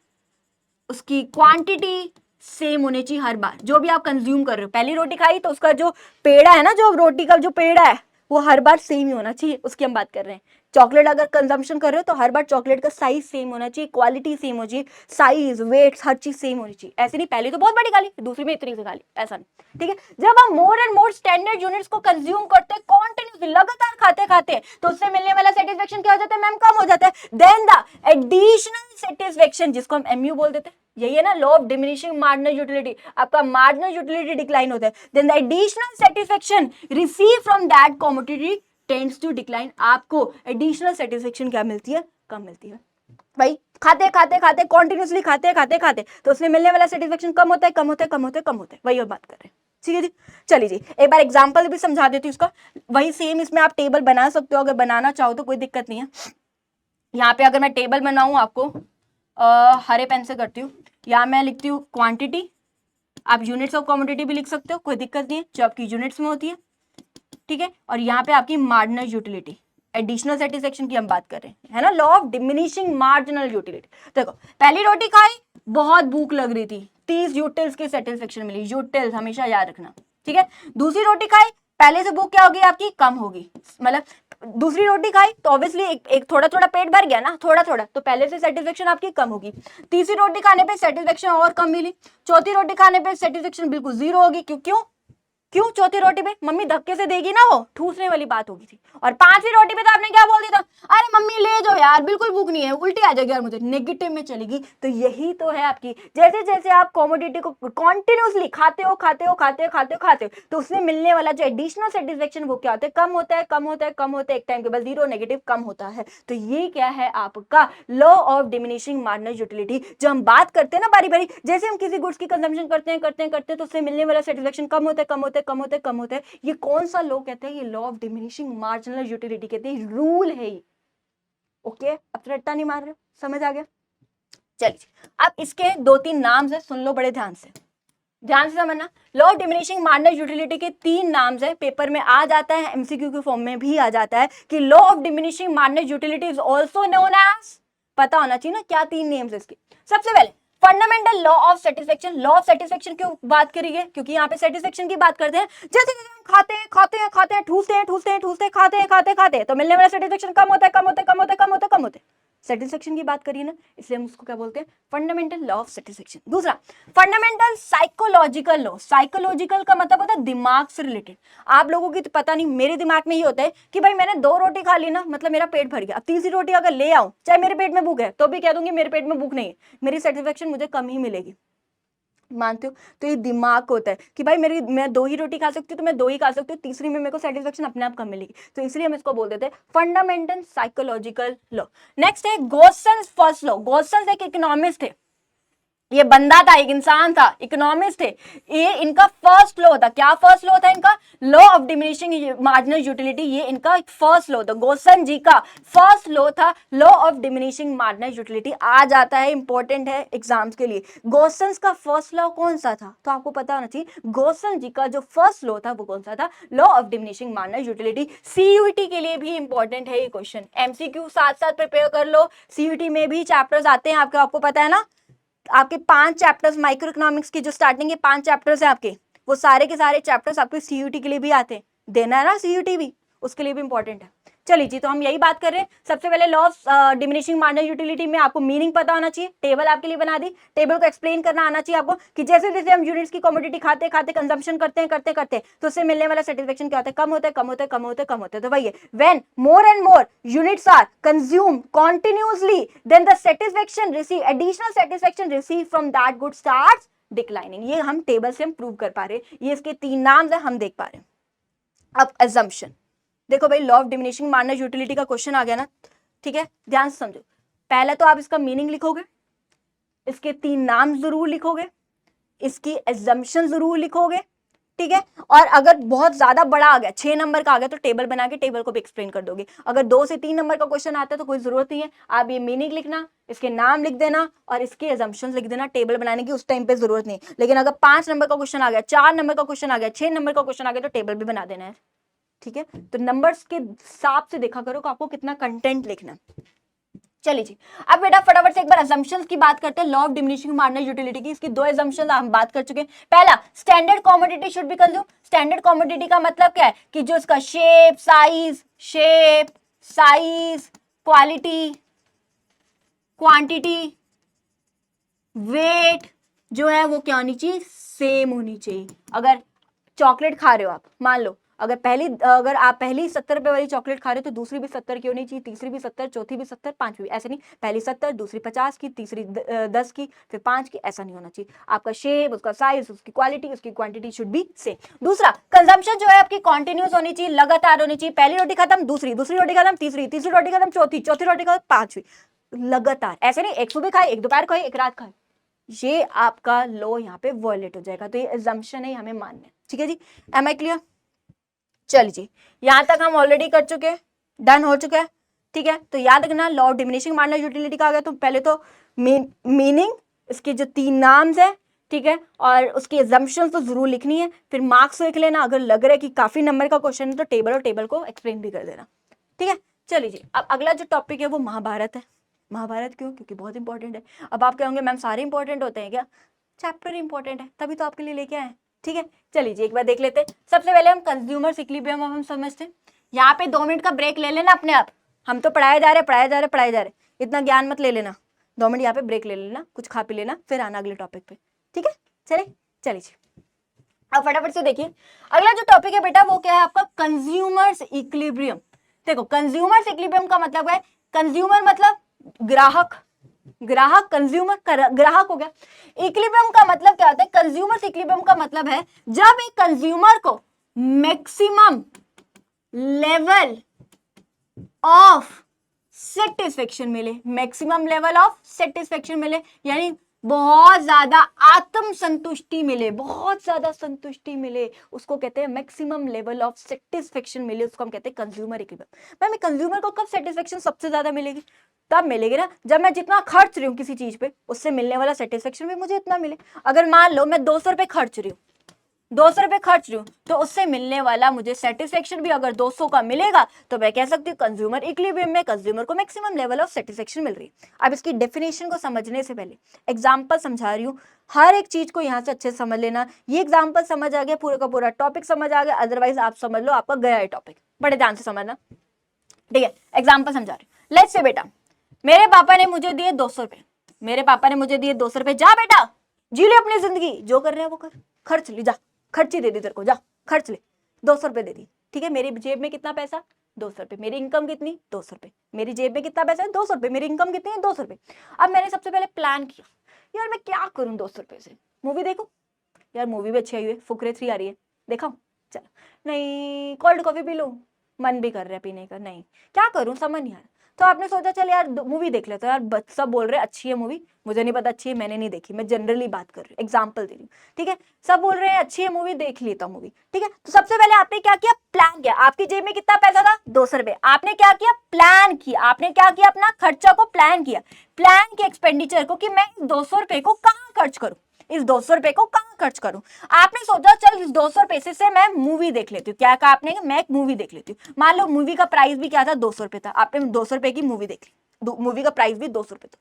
उसकी क्वांटिटी सेम होनी चाहिए हर बार। जो भी आप कंज्यूम कर रहे हो, पहली रोटी खाई तो उसका जो पेड़ा है ना, जो रोटी का जो पेड़ा है, वो हर बार सेम ही होना चाहिए, उसकी हम बात कर रहे हैं। चॉकलेट अगर कंजम्पशन कर रहे हो तो हर बार चॉकलेट का साइज सेम होना चाहिए, क्वालिटी सेम होनी चाहिए, साइज, वेट, हर चीज सेम होनी चाहिए। ऐसे नहीं पहले तो बहुत बड़ी खा ली, दूसरी में इतनी सी खा ली, ऐसा नहीं, ठीक है। जब हम मोर एंड मोर स्टैंडर्ड यूनिट्स को कंज्यूम करते हैं कॉन्टिन्यूसली, लगातार खाते हैं, तो उससे मिलने वाला सेटिस्फेक्शन क्या हो जाता है मैम? कम हो जाता है। देन द एडिशनल सेटिस्फेक्शन, जिसको हम एमयू बोल देते हैं, यही है ना law of diminishing marginal utility, आपका मार्जिनल यूटिलिटी डिक्लाइन होता है। Then the additional satisfaction receive from that commodity tends to decline. आपको एडिशनल सेटिस्फेक्शन क्या मिलती है? कम मिलती है। भाई खाते कॉन्टिन्यूसली खाते तो उसमें मिलने वाला सेटिस्फेक्शन कम होता है। वही बात कर रहे हैं, ठीक है जी। चलिए जी, एक बार एग्जांपल भी समझा देती हूँ इसका। वही सेम इसमें आप टेबल बना सकते हो, अगर बनाना चाहो तो कोई दिक्कत नहीं है। यहाँ पे अगर मैं टेबल बनाऊं आपको, हरे पेन से करती हूँ। यहाँ मैं लिखती हूँ क्वांटिटी, आप यूनिट्स ऑफ कमोडिटी भी लिख सकते हो, कोई दिक्कत नहीं है, जो आपकी यूनिट्स में होती है, ठीक है। और यहाँ पे आपकी मार्जिनल यूटिलिटी, एडिशनल सेटिस्फेक्शन की हम बात कर रहे हैं, है ना, law of diminishing marginal utility. देखो पहली रोटी खाई, बहुत भूख लग रही थी, 30 यूटिल्स की सेटिस्फेक्शन मिली, यूटिल्स हमेशा याद रखना, ठीक है। दूसरी रोटी खाई, पहले से भूख क्या होगी आपकी? कम होगी। मतलब दूसरी रोटी खाई तो ऑब्वियसली एक थोड़ा पेट भर गया ना, थोड़ा तो पहले से सेटिस्फेक्शन आपकी कम होगी। तीसरी रोटी खाने पे सेटिस्फेक्शन और कम मिली, चौथी रोटी खाने पे सेटिस्फेक्शन बिल्कुल जीरो होगी। क्यों? क्यों? चौथी रोटी पे मम्मी धक्के से देगी ना, वो ठूसने वाली बात होगी थी। और पांचवी रोटी पे तो आपने क्या बोल दिया था, अरे मम्मी ले जाओ यार, बिल्कुल भूख नहीं है, उल्टी आ जाएगी यार मुझे, नेगेटिव में चलेगी। तो यही तो है आपकी, जैसे जैसे आप कॉमोडिटी को कॉन्टिन्यूसली खाते हो खाते हो खाते हो खाते हो खाते हो, तो उसमें मिलने वाला जो एडिशनल सेटिस्फेक्शन वो क्या होता है, कम होता है कम होता है कम होता है, एक टाइम के बाद जीरो नेगेटिव कम होता है। तो ये क्या है आपका law of diminishing marginal utility. जो हम बात करते हैं ना बारी बारी, जैसे हम किसी गुड्स की कंजम्पशन करते हैं तो उससे मिलने वाला सेटिस्फेक्शन कम होता है कम होता है कम होता है कम होता है। ये कौन सा लॉ कहते हैं? ये law of diminishing marginal utility कहते हैं, रूल है ये। ओके, अब तो रट्टा नहीं मार रहे, समझ आ गया? चलिए, अब इसके दो तीन नाम है, सुन लो बड़े ध्यान से, ध्यान से समझना। Law of diminishing marginal utility के तीन नाम्स है, पेपर में आ जाता है, एमसीक्यू के फॉर्म में भी आ जाता है कि law of diminishing marginal utility is also known as, पता होना चाहिए ना क्या तीन नेम्स है इसके। सबसे पहले fundamental law of satisfaction. Law of satisfaction क्यों बात करिए? क्योंकि यहाँ पे सेटिस्फेक्शन की बात करते हैं। जैसे जैसे हम खाते हैं खाते हैं खाते हैं, ठूसते हैं ठूसते हैं ठूसते हैं, खाते हैं खाते खाते, तो मिलने वाला सेटिस्फेक्शन कम होता है कम होता है कम होता है कम होता है कम होता है। सेटिस्फेक्शन की बात करिए ना, इसलिए हम उसको क्या बोलते हैं? Fundamental law of satisfaction. दूसरा फंडामेंटल साइकोलॉजिकल लॉ। साइकोलॉजिकल का मतलब होता है दिमाग से रिलेटेड। आप लोगों की तो पता नहीं, मेरे दिमाग में ही होता है कि भाई मैंने 2 रोटी खा ली ना, मतलब मेरा पेट भर गया। अब तीसरी रोटी अगर ले आऊं, चाहे मेरे पेट में भूख है, तो भी कह दूंगी मेरे पेट में भूख नहीं है, मेरी सेटिस्फेक्शन मुझे कम ही मिलेगी। मानते हो? तो ये दिमाग को होता है कि भाई मैं 2 ही रोटी खा सकती हूँ तो मैं 2 ही खा सकती हूँ, तीसरी में मेरे को सेटिस्फेक्शन अपने आप कम मिलेगी। तो इसलिए हम इसको बोल देते हैं फंडामेंटल साइकोलॉजिकल लॉ। नेक्स्ट है गोल्सन्स फर्स्ट लॉ। गोल्सन्स एक इकोनॉमिस्ट थे, ये बंदा था, एक इंसान था, इकोनॉमिस्ट थे। ये इनका फर्स्ट लॉ था। क्या फर्स्ट लॉ था इनका? Law of diminishing marginal utility. ये इनका फर्स्ट लॉ था, गोल्सन जी का फर्स्ट लॉ था, law of diminishing marginal utility. आ जाता है, इंपॉर्टेंट है एग्जाम्स के लिए। गोल्सन का फर्स्ट लॉ कौन सा था? तो आपको पता होना चाहिए, गोल्सन जी का जो फर्स्ट लॉ था वो कौन सा था? Law of diminishing marginal utility. CUET के लिए भी इंपॉर्टेंट है ये क्वेश्चन। एमसीक्यू साथ साथ प्रिपेयर कर लो, सीयूईटी में भी चैप्टर्स आते हैं आपके, आपको पता है ना। आपके 5 चैप्टर्स माइक्रो इकोनॉमिक्स की जो स्टार्टिंग के 5 चैप्टर्स हैं आपके, वो सारे के सारे चैप्टर्स आपके सीयूटी के लिए भी आते हैं। देना है ना सीयूटी भी, उसके लिए भी इंपॉर्टेंट है। चलिए जी, तो हम यही बात कर रहे हैं। सबसे पहले law of diminishing marginal utility में आपको मीनिंग पता होना चाहिए। टेबल आपके लिए बना दी, टेबल को एक्सप्लेन करना आना चाहिए आपको कि जैसे जैसे हम यूनिट्स की कमोडिटी खाते खाते कंजम्पशन करते हैं तो उससे मिलने वाला सेटिस्फेक्शन क्या होता है? कम होता है कम होता है कम होता है कम होता है। तो वही है, when more and more units are consume continuously then the satisfaction receive additional satisfaction receive from that good starts declining. ये हम टेबल से हम प्रूव कर पा रहे हैं। ये इसके 3 नाम है, हम देख पा रहे हैं। अब assumption देखो भाई, law of diminishing marginal utility का क्वेश्चन आ गया ना, ठीक है, ध्यान से समझो। पहले तो आप इसका मीनिंग लिखोगे, इसके 3 नाम जरूर लिखोगे, इसकी assumption जरूर लिखोगे, ठीक है। और अगर बहुत ज्यादा बड़ा आ गया, 6 नंबर का आ गया, तो टेबल बना के टेबल को भी एक्सप्लेन कर दोगे। अगर 2 से 3 नंबर का क्वेश्चन आता है तो कोई जरूरत नहीं है, आप ये मीनिंग लिखना, इसके नाम लिख देना और इसके assumptions लिख देना। टेबल बनाने की उस टाइम पे जरूरत नहीं। लेकिन अगर 5 नंबर का क्वेश्चन आ गया, 4 नंबर का क्वेश्चन आ गया, 6 नंबर का क्वेश्चन आ गया, तो टेबल भी बना देना है, ठीक है। तो नंबर्स के हिसाब से देखा करो कि आपको कितना कंटेंट लिखना। चलिए जी, अब बेटा फटाफट से एक बार assumptions की बात करते हैं law of diminishing marginal utility की। इसकी 2 assumptions हम बात कर चुके हैं। पहला, standard commodity should be consume. Standard commodity का मतलब क्या है कि जो इसका shape size quality quantity weight जो है वो क्या होनी चाहिए? सेम होनी चाहिए। अगर चॉकलेट खा रहे हो आप, मान लो अगर आप पहली 70 रुपए वाली चॉकलेट खा रहे हो तो दूसरी भी 70 की होनी चाहिए, तीसरी भी 70, चौथी भी 70, पांचवी भी। ऐसे नहीं, पहली 70, दूसरी 50 की, तीसरी 10 की, फिर 5 की, ऐसा नहीं होना चाहिए। आपका शेप, उसका साइज, उसकी क्वालिटी, उसकी क्वांटिटी शुड बी सेम। दूसरा, कंजम्पशन जो है आपकी कॉन्टिन्यूस होनी चाहिए, लगातार होनी चाहिए। पहली रोटी खत्म, दूसरी रोटी खत्म, तीसरी रोटी खत्म, चौथी रोटी खत्म, पांचवी, लगातार। ऐसे नहीं एक सुबह खाए, एक दोपहर खाए, एक रात खाए, ये आपका लॉ यहाँ पे वॉयलेट हो जाएगा। तो ये assumption है, हमें मानना है, ठीक है जी। M I clear? चलिए जी, यहां तक हम ऑलरेडी कर चुके हैं, डन हो चुका है, ठीक है। तो याद रखना, law of diminishing marginal utility का आ गया तो पहले तो मीनिंग, इसके जो 3 नाम्स है, ठीक है, और उसकी assumptions तो जरूर लिखनी है। फिर मार्क्स लिख लेना, अगर लग रहा है कि काफी नंबर का क्वेश्चन है तो टेबल को एक्सप्लेन भी कर देना, ठीक है। चलिए जी, अब अगला जो टॉपिक है वो महाभारत है। महाभारत क्यों? क्योंकि बहुत इंपॉर्टेंट है। अब आप कहोगे मैम सारे इंपॉर्टेंट होते हैं क्या? चैप्टर इंपॉर्टेंट है, तभी तो आपके लिए लेके आए, ठीक है। चलिए जी, एक बार देख लेते हैं। सबसे पहले हम कंज्यूमर इक्विलिब्रियम हम समझते हैं। यहाँ पे 2 मिनट का ब्रेक ले लेना अपने आप। हम तो पढ़ाए जा रहे, इतना ज्ञान मत ले लेना। 2 मिनट यहाँ पे ब्रेक ले लेना, कुछ खा पी लेना, फिर आना अगले टॉपिक पे, ठीक है। चलिए जी, अब फटाफट से देखिए अगला जो टॉपिक है बेटा वो क्या है आपका, कंज्यूमर्स इक्विलिब्रियम। देखो कंज्यूमर्स इक्विलिब्रियम का मतलब है, कंज्यूमर मतलब ग्राहक, ग्राहक कंज्यूमर ग्राहक हो गया। इक्विलिब्रियम का मतलब क्या होता है, कंज्यूमर्स इक्विलिब्रियम का मतलब है जब एक कंज्यूमर को मैक्सिमम लेवल ऑफ सेटिस्फेक्शन मिले, मैक्सिमम लेवल ऑफ सेटिस्फेक्शन मिले, यानी बहुत ज्यादा आत्म संतुष्टि मिले, बहुत ज्यादा संतुष्टि मिले, उसको कहते हैं मैक्सिमम लेवल ऑफ सेटिस्फेक्शन मिले, उसको हम कहते हैं कंज्यूमर इक्विलिब्रियम। मैं कंज्यूमर को कब सेटिस्फेक्शन सबसे ज्यादा मिलेगी, तब मिलेगी ना जब मैं जितना खर्च रही हूँ किसी चीज पे उससे मिलने वाला सेटिस्फेक्शन भी मुझे इतना मिले। अगर मान लो मैं 200 रुपए खर्च रही हूँ, 200 रुपए खर्च रही हूँ, तो उससे मिलने वाला मुझे सेटिस्फेक्शन भी अगर 200 का मिलेगा तो मैं कह सकती हूँ कंज्यूमर इक्विलिब्रियम में कंज्यूमर को मैक्सिमम लेवल ऑफ सेटिस्फेक्शन मिल रही है। अब इसकी डेफिनेशन को समझने से पहले एग्जांपल समझा रही हूँ, हर एक चीज को यहाँ से अच्छे से समझ लेना। ये एग्जाम्पल समझ आ गया, पूरा का पूरा टॉपिक समझ आ गया, अदरवाइज आप समझ लो आपका गया है टॉपिक, बड़े ध्यान से समझना, ठीक है। एग्जाम्पल समझा रही हूँ, लेट्स से बेटा मेरे पापा ने मुझे दिए 200 रुपए, मेरे पापा ने मुझे दिए 200 रुपए, जा बेटा जी ले अपनी जिंदगी, जो कर रहे हैं वो कर, खर्च ली, जा खर्ची दे दी तेरे को, जा खर्च ले, 200 रुपए दे दी, ठीक है। मेरी जेब में कितना पैसा, 200 रुपए, मेरी इनकम कितनी, 200 रुपए, मेरी जेब में कितना पैसा है, 200 रुपए, मेरी इनकम कितनी है, 200 रुपए। अब मैंने सबसे पहले प्लान किया, यार मैं क्या करूं 200 रुपए से, मूवी देखूं, यार मूवी भी अच्छी आई है, फुकरे 3 आ रही है, देखा, चलो, नहीं कोल्ड कॉफी पी लो, मन भी कर रहा है पीने का, नहीं क्या करूं समझ नहीं आ रहा, तो आपने सोचा चल यार मूवी देख लेते यार, सब बोल रहे हैं अच्छी है मूवी, मुझे नहीं पता अच्छी है, मैंने नहीं देखी, मैं जनरली बात कर रही हूँ, एग्जांपल दे रही हूँ, ठीक है। सब बोल रहे हैं अच्छी है मूवी, देख लेता हूँ मूवी, ठीक है। तो सबसे पहले आपने क्या किया, प्लान किया। आपकी जेब में कितना पैसा था, 200 रुपए, आपने क्या किया, प्लान किया, आपने क्या किया, अपना खर्चा को प्लान किया, प्लान किया एक्सपेंडिचर को कि मैं 200 रुपए को कहाँ खर्च करूँ, इस 200 रुपए को कहाँ खर्च करूं। आपने सोचा चल इस 200 पैसे से मैं मूवी देख लेती हूँ, क्या कहा आपने, मैं एक मूवी देख लेती हूँ। मान लो मूवी का प्राइस भी क्या था, 200 रुपए था, आपने 200 रुपए की मूवी देख ली, मूवी का प्राइस भी 200 रुपए था।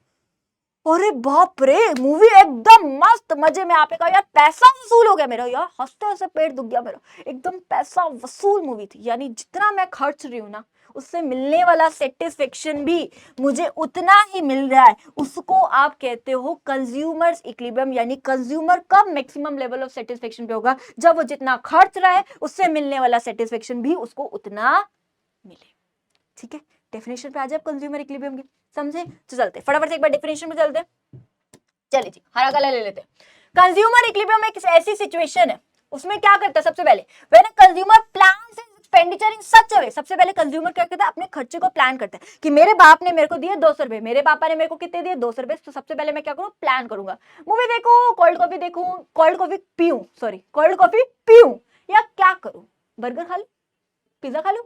अरे बाप रे, मूवी एकदम मस्त मजे में, आपने कहा यार पैसा वसूल हो गया मेरा, यार हंसते हंसते पेट दुख गया मेरा, एकदम पैसा वसूल मूवी थी, यानी जितना मैं खर्च रही हूँ ना उससे मिलने वाला सेटिस्फेक्शन भी मुझे उतना ही मिल रहा है, उसको आप कहते हो कंज्यूमर्स इक्विलिब्रियम। यानी कंज्यूमर कब मैक्सिमम लेवल ऑफ सेटिस्फेक्शन पे होगा, जब वो जितना खर्च रहा है उससे मिलने वाला सेटिस्फेक्शन भी उसको उतना मिले, ठीक है। डेफिनेशन पे आ जाए कंज्यूमर इक्विलिब्रियम की, समझे, तो चलते फटाफट से एक बार डेफिनेशन पे चलते, चलिए जी हरा कलर ले लेते हैं। कंज्यूमर इक्विलिब्रियम एक ऐसी सिचुएशन है, उसमें क्या करता है, सबसे पहले when a consumer plans expenditure in such a way, सबसे पहले कंज्यूमर क्या करता है, अपने खर्चे को प्लान करता है कि मेरे बाप ने मेरे को दिए 200 रुपए, मेरे पापा ने मेरे को कितने दिए, 200 रुपए, तो सबसे पहले मैं क्या करूं, प्लान करूंगा, मूवी देखूं, कोल्ड कॉफी देखूं, कोल्ड कॉफी पीऊं, सॉरी कोल्ड कॉफी पीऊं, या क्या करूं, बर्गर खा लूं, पिज्जा खा लूं,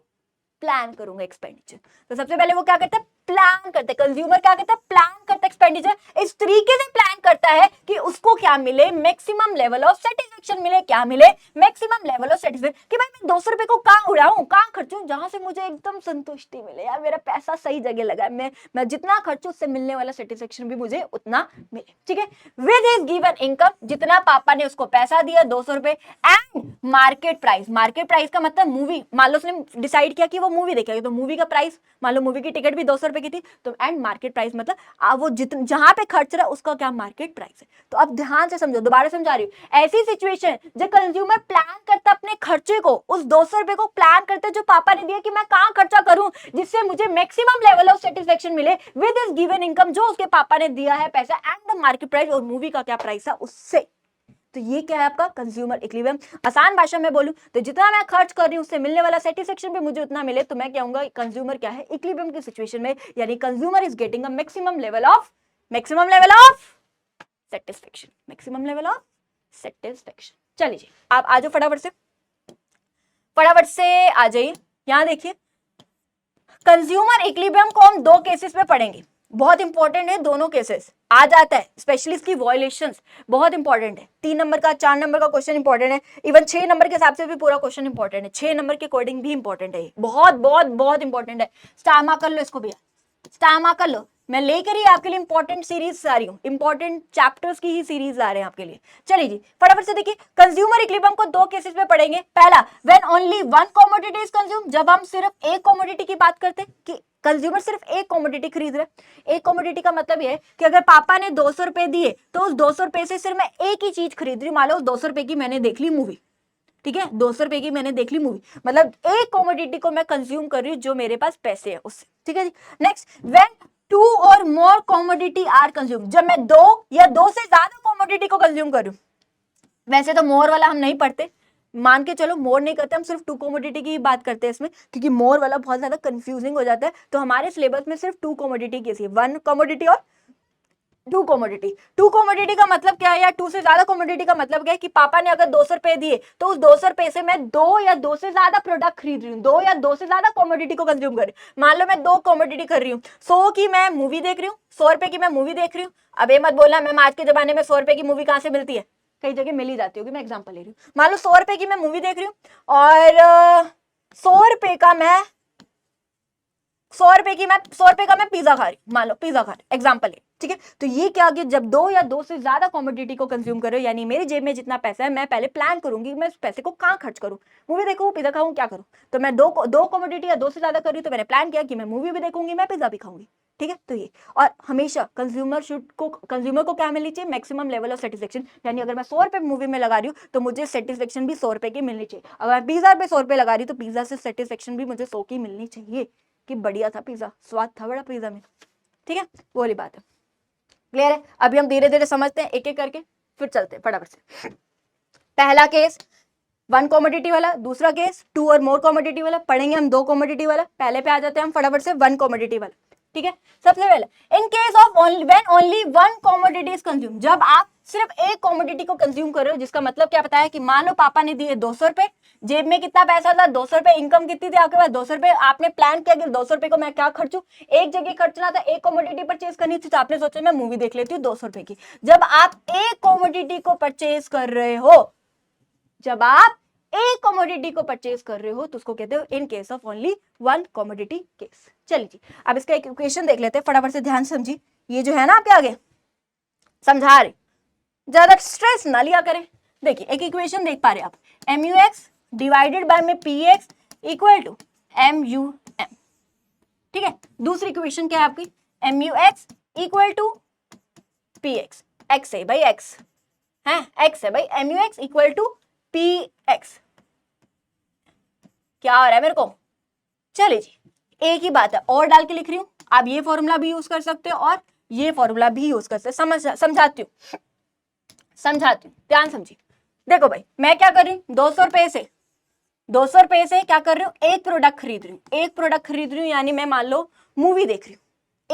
प्लान करूंगा एक्सपेंडिचर। तो सबसे पहले वो क्या करता है, प्लान करता है, कंज्यूमर क्या करता है, प्लान करता है एक्सपेंडिचर, इस तरीके से प्लान करता है कि उसको क्या मिले, मैक्सिमम लेवल ऑफ सेटिस्फेक्शन मिले, क्या मिले, मैक्सिमम लेवल ऑफ सेटिस्फेक्शन, कि भाई मैं 200 रुपए को कहां उड़ाऊं, कहां खर्चूं, जहां से मुझे एकदम संतुष्टि मिले, यार मेरा पैसा सही जगह लगा है, मैं जितना खर्चूं उससे मिलने वाला सेटिस्फेक्शन भी मुझे उतना मिले, ठीक है। विद हिज गिवन इनकम, जितना पापा ने उसको पैसा दिया 200 रुपए, and market price, market price का मतलब मूवी, मान लो उसने डिसाइड किया कि वो मूवी देखेगा, तो मूवी का प्राइस, मान लो मूवी की टिकट भी 200 रुपए की थी, तो एंड मार्केट प्राइस मतलब वो जितना जहां पे खर्च रहा है उसका क्या मार्केट प्राइस है। तो अब ध्यान से समझो, दोबारा समझा रही हूँ, ऐसी सिचुएशन जब कंज्यूमर प्लान करता अपने खर्चे को, उस 200 रुपए को प्लान करते जो पापा ने दिया कि मैं कहां खर्चा करूं जिससे मुझे मैक्सिमम लेवल ऑफ सेटिस्फेक्शन मिले, विद हिज गिवन इनकम, जो उसके पापा ने दिया है पैसा, एंड द मार्केट प्राइस, और मूवी का क्या प्राइस है उससे। तो ये क्या है आपका कंज्यूमर इक्विलिब्रियम। आसान भाषा में बोलूं तो जितना मैं खर्च कर रही हूं उससे मिलने वाला सेटिस्फेक्शन भी मुझे उतना मिले, तो मैं कहूंगा कंज्यूमर क्या है, इक्विलिब्रियम की सिचुएशन में, यानी consumer is getting a maximum level of satisfaction, maximum level of satisfaction. चलिए आप आ जाओ फटाफट से आ जाइए, यहां देखिए कंज्यूमर इक्विलिब्रियम को हम दो केसेस में पढ़ेंगे, बहुत इंपॉर्टेंट है दोनों केसेस, आ जाता है स्पेशली इसकी वायलेशंस बहुत इंपॉर्टेंट है, 3 नंबर का 4 नंबर का क्वेश्चन इंपॉर्टेंट है, इवन 6 नंबर के हिसाब से भी पूरा क्वेश्चन इंपॉर्टेंट है, 6 नंबर के अकॉर्डिंग भी इंपॉर्टेंट है, बहुत बहुत बहुत इंपॉर्टेंट है। स्टार मार्क कर लो इसको भैया, स्टार मार्क कर लो, मैं लेकर ही आपके लिए इंपॉर्टेंट सीरीज आ रही हूँ, इंपॉर्टेंट चैप्टर्स की ही सीरीज आ रहे हैं आपके लिए। चलिए जी फटाफट से देखिए, कंज्यूमर इक्विलिब्रियम को दो केसेस में पढ़ेंगे। पहला, when only one commodity is consume, जब हम सिर्फ एक कमोडिटी की बात करते हैं कि कंज्यूमर सिर्फ एक कमोडिटी खरीद रहे हैं। एक कमोडिटी का मतलब ये कि अगर पापा ने 200 रुपए दिए तो उस 200 रुपए से सिर्फ मैं एक ही चीज खरीद रही हूँ, मान लो 200 रुपए की मैंने देख ली मूवी, ठीक है, 200 रुपए की मैंने देख ली मूवी, मतलब एक कॉमोडिटी को मैं कंज्यूम कर रही हूँ जो मेरे पास पैसे है उससे, ठीक है जी। नेक्स्ट, व्हेन 2 और मोर कॉमोडिटी आर कंज्यूम, जब मैं 2 या 2 से ज्यादा कॉमोडिटी को कंज्यूम कर रही हूँ। वैसे तो मोर वाला हम नहीं पढ़ते, मान के चलो मोर नहीं करते, हम सिर्फ 2 कॉमोडिटी की बात करते हैं इसमें, क्योंकि मोर वाला बहुत ज्यादा कंफ्यूजिंग हो जाता है। तो हमारे सिलेबस में सिर्फ 2 कॉमोडिटी की है, 1 कॉमोडिटी और 2 कॉमोडिटी। 2 कॉमोडिटी का मतलब क्या है, या 2 से ज्यादा कॉमोडिटी का मतलब क्या है कि पापा ने अगर 200 रुपए दिए तो उस 200 रुपए से मैं 2 या 2 से ज्यादा प्रोडक्ट खरीद रही हूँ, 2 या 2 से ज्यादा कॉमोडिटी को कंज्यूम कर रही हूँ। मान लो मैं 2 कॉमोडिटी कर रही हूँ, 100 की मैं मूवी देख रही हूँ, 100 रुपए की मैं मूवी देख रही हूँ। अब ये मत बोलना मैम आज के जमाने में 100 रुपए की मूवी कहाँ से मिलती है, कई जगह मिल ही जाती होगी, मैं एग्जाम्पल ले रही हूँ। मान लो 100 रुपए की मैं मूवी देख रही हूँ और 100 रुपए का मैं 100 रुपए का मैं पिज्जा खा रही हूँ, मान लो पिज्जा खा रही हूँ, एग्जाम्पल है, ठीक है। तो ये क्या कि जब 2 या 2 से ज्यादा कॉमोडिटी को कंज्यूम करो, यानी मेरी जेब में जितना पैसा है, मैं पहले प्लान करूंगी मैं उस पैसे को कहाँ खर्च करूँ, मूवी देखूँ, पिज्जा खाऊं, क्या करूँ। तो मैं दो कॉमोडिटी या 2 से ज्यादा कर रही हूँ, तो मैंने प्लान किया कि मैं मूवी भी देखूंगी, मैं पिज्जा भी खाऊंगी, ठीक है। तो ये, और हमेशा कंज्यूमर को क्या मिलनी चाहिए, मैक्सिमम लेवल ऑफ सेटिस्फेक्शन, यानी अगर मैं 100 रुपए मूवी में लगा रही हूँ तो मुझे सेटिस्फेक्शन भी 100 रुपए की मिलनी चाहिए। अगर मैं पिज्जा पे 100 रुपए लगा रही हूँ तो पिज्जा से सेटिस्फेक्शन भी मुझे 100 की मिलनी चाहिए कि बढ़िया था पिज्जा, स्वाद था बड़ा पिज्जा में, ठीक है, वो वाली बात है। क्लियर है। अभी हम धीरे धीरे समझते हैं एक एक करके, फिर चलते हैं फटाफट से। पहला केस 1 कॉमोडिटी वाला, दूसरा केस 2 और मोर कॉमोडिटी वाला, पढ़ेंगे हम 2 कॉमोडिटी वाला। पहले पे आ जाते हैं हम फटाफट से 1 कॉमोडिटी वाला, ठीक है। सबसे पहले इन case of when only 1 commodity is consume, जब आप सिर्फ एक कॉमोडिटी को कंज्यूम कर रहे हो, जिसका मतलब क्या पता है कि मान लो पापा ने दिए 200 रुपए, जेब में कितना पैसा था 200 रुपए, इनकम कितनी थी आपके पास 200 रुपए, आपने प्लान किया कि 200 रुपए को मैं क्या खर्चूं, एक जगह खर्चना था, एक कॉमोडिटी परचेज करनी थी, तो आपने सोचा मैं मूवी देख लेती हूँ 200 रुपए की। जब आप एक कॉमोडिटी को परचेज कर रहे हो, जब आप एक कॉमोडिटी को परचेज कर रहे हो तो उसको कहते हो इन case of only 1 commodity case. चलिए जी, अब इसका एक इक्वेशन देख लेते हैं फटाफट से, ध्यान से समझिए। ये जो है ना आपके आगे समझा रहे, ज्यादा स्ट्रेस ना लिया करें। देखिए एक इक्वेशन देख पा रहे आप, MUX डिवाइडेड बाय में PX इक्वल टू MUM, ठीक है। दूसरी इक्वेशन क्या है आपकी, MUX equal to PX, x है भाई x है, x है भाई, MUX इक्वल टू PX। क्या हो रहा है मेरे को, चलिए जी एक ही बात है, और डाल के लिख रही हूं। आप ये फॉर्मूला भी यूज कर सकते हो और ये फॉर्मूला भी यूज कर सकते हो, समझाती हूँ, ध्यान समझिए। देखो भाई मैं क्या कर रही हूँ, 200 रुपए से क्या कर रही हूँ, एक प्रोडक्ट खरीद रही हूँ, यानी मैं मान लो मूवी देख रही हूँ,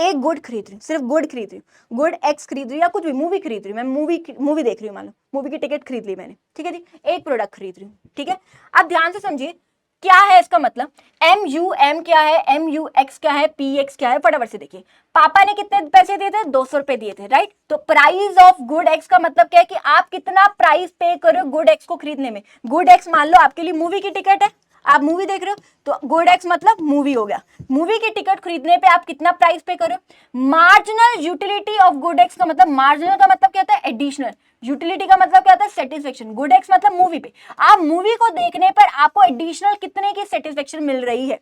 एक गुड खरीद रही हूँ, सिर्फ गुड खरीद रही हूँ, गुड एक्स खरीद रही हूँ या कुछ भी मूवी खरीद रही हूँ, मैं मूवी देख रही हूँ, मान लो मूवी की टिकट खरीद ली मैंने, ठीक है जी, एक प्रोडक्ट खरीद रही हूँ, ठीक है। अब ध्यान से समझिए क्या है इसका मतलब, MUM क्या है, MUX क्या है, PX क्या है, फटाफट से देखिए। पापा ने कितने पैसे दिए थे, 200 रुपए दिए थे, राइट। तो प्राइस ऑफ गुड एक्स का मतलब क्या है कि आप कितना प्राइस पे करो गुड एक्स को खरीदने में। गुड एक्स मान लो आपके लिए मूवी की टिकट है, आप मूवी देख रहे हो, तो गुड एक्स मतलब मूवी हो गया। मूवी की टिकट खरीदने पे आप कितना प्राइस पे करो। Marginal utility of good X का मतलब, मार्जिनल का मतलब क्या होता है, एडिशनल, यूटिलिटी का मतलब क्या होता है, सेटिस्फेक्शन। गुड एक्स मतलब मूवी पे, आप मूवी को देखने पर आपको एडिशनल कितने की सेटिस्फेक्शन मिल रही है,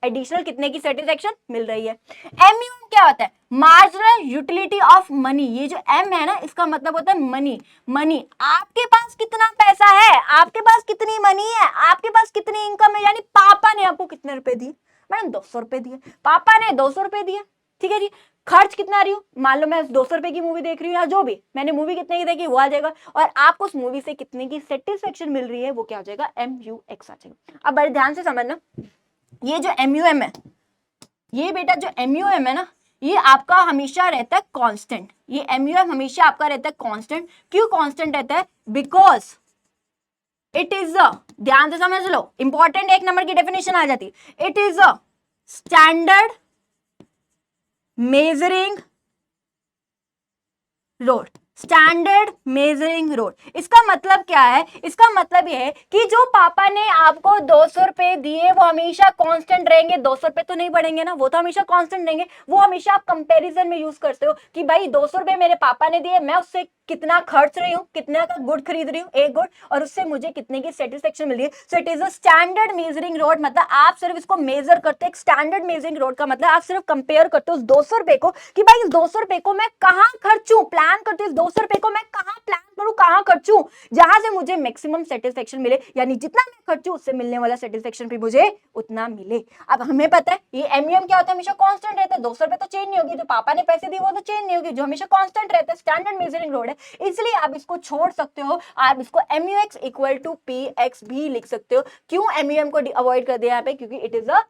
एडिशनल कितने की सेटिस्फेक्शन मिल रही है। MUM क्या होता है, मार्जिनल यूटिलिटी ऑफ मनी। ये जो M है ना, इसका मतलब होता है मनी। आपके पास कितना पैसा है, आपके पास कितनी मनी है, आपके पास कितनी इनकम है, यानी पापा ने आपको कितने रुपए दिए, मैडम 200 रुपए दिए, पापा ने 200 रुपए दिए, ठीक है जी। खर्च कितना रही हूँ, मान लो मैं 200 रुपए की मूवी देख रही हूँ या जो भी, मैंने मूवी कितने की देखी वो आ जाएगा, और आपको उस मूवी से कितने की सेटिस्फेक्शन मिल रही है वो क्या हो जाएगा, MUX आ जाएगा। अब बड़े ध्यान से समझना, ये जो MUM है, ये बेटा जो MUM है ना, ये आपका हमेशा रहता है कांस्टेंट। ये MUM हमेशा आपका रहता है कांस्टेंट। क्यों कांस्टेंट रहता है, बिकॉज इट इज अ, ध्यान से समझ लो, इंपॉर्टेंट 1 नंबर की डेफिनेशन आ जाती है, it is a standard measuring rod, standard measuring road. इसका मतलब क्या है, इसका मतलब यह है कि जो पापा ने आपको 200 रुपए दिए वो हमेशा कांस्टेंट रहेंगे, 200 रुपए तो नहीं बढ़ेंगे ना, वो तो हमेशा कांस्टेंट रहेंगे। वो हमेशा आप कंपैरिजन में यूज करते हो कि भाई 200 रुपए मेरे पापा ने दिए, मैं उससे कितना खर्च रही हूँ, कितना का गुड खरीद रही हूँ, एक गुड, और उससे मुझे कितने की सेटिस्फेक्शन मिल रही है। So it is a standard measuring road, मतलब आप सिर्फ इसको मेजर करते हो। स्टैंडर्ड मेजरिंग रोड का मतलब आप सिर्फ कंपेयर करते हो उस 200 रुपए को कि भाई इस 200 रुपए को मैं कहाँ खर्चूं, प्लान करते हो इस 200 रुपए को मैं कहाँ प्लान करूं, कहां खर्चूं, जहां से मुझे मैक्सिमम सेटिस्फेक्शन मिले, यानी जितना मैं खर्चूं उससे मिलने वाला सेटिस्फेक्शन भी मुझे उतना मिले। अब हमें पता है ये एमयूएम क्या होता है, हमेशा कांस्टेंट रहता है, 200 रुपए तो चेंज नहीं होगी, जो पापा ने पैसे दिए वो तो चेंज नहीं होगी, जो हमेशा कांस्टेंट रहता है, स्टैंडर्ड मेजरिंग रोड है, इसलिए आप इसको छोड़ सकते हो, आप इसको MUX इक्वल टू PX भी लिख सकते हो। क्यों MUM को अवॉइड कर दिया यहाँ पे, क्योंकि it is a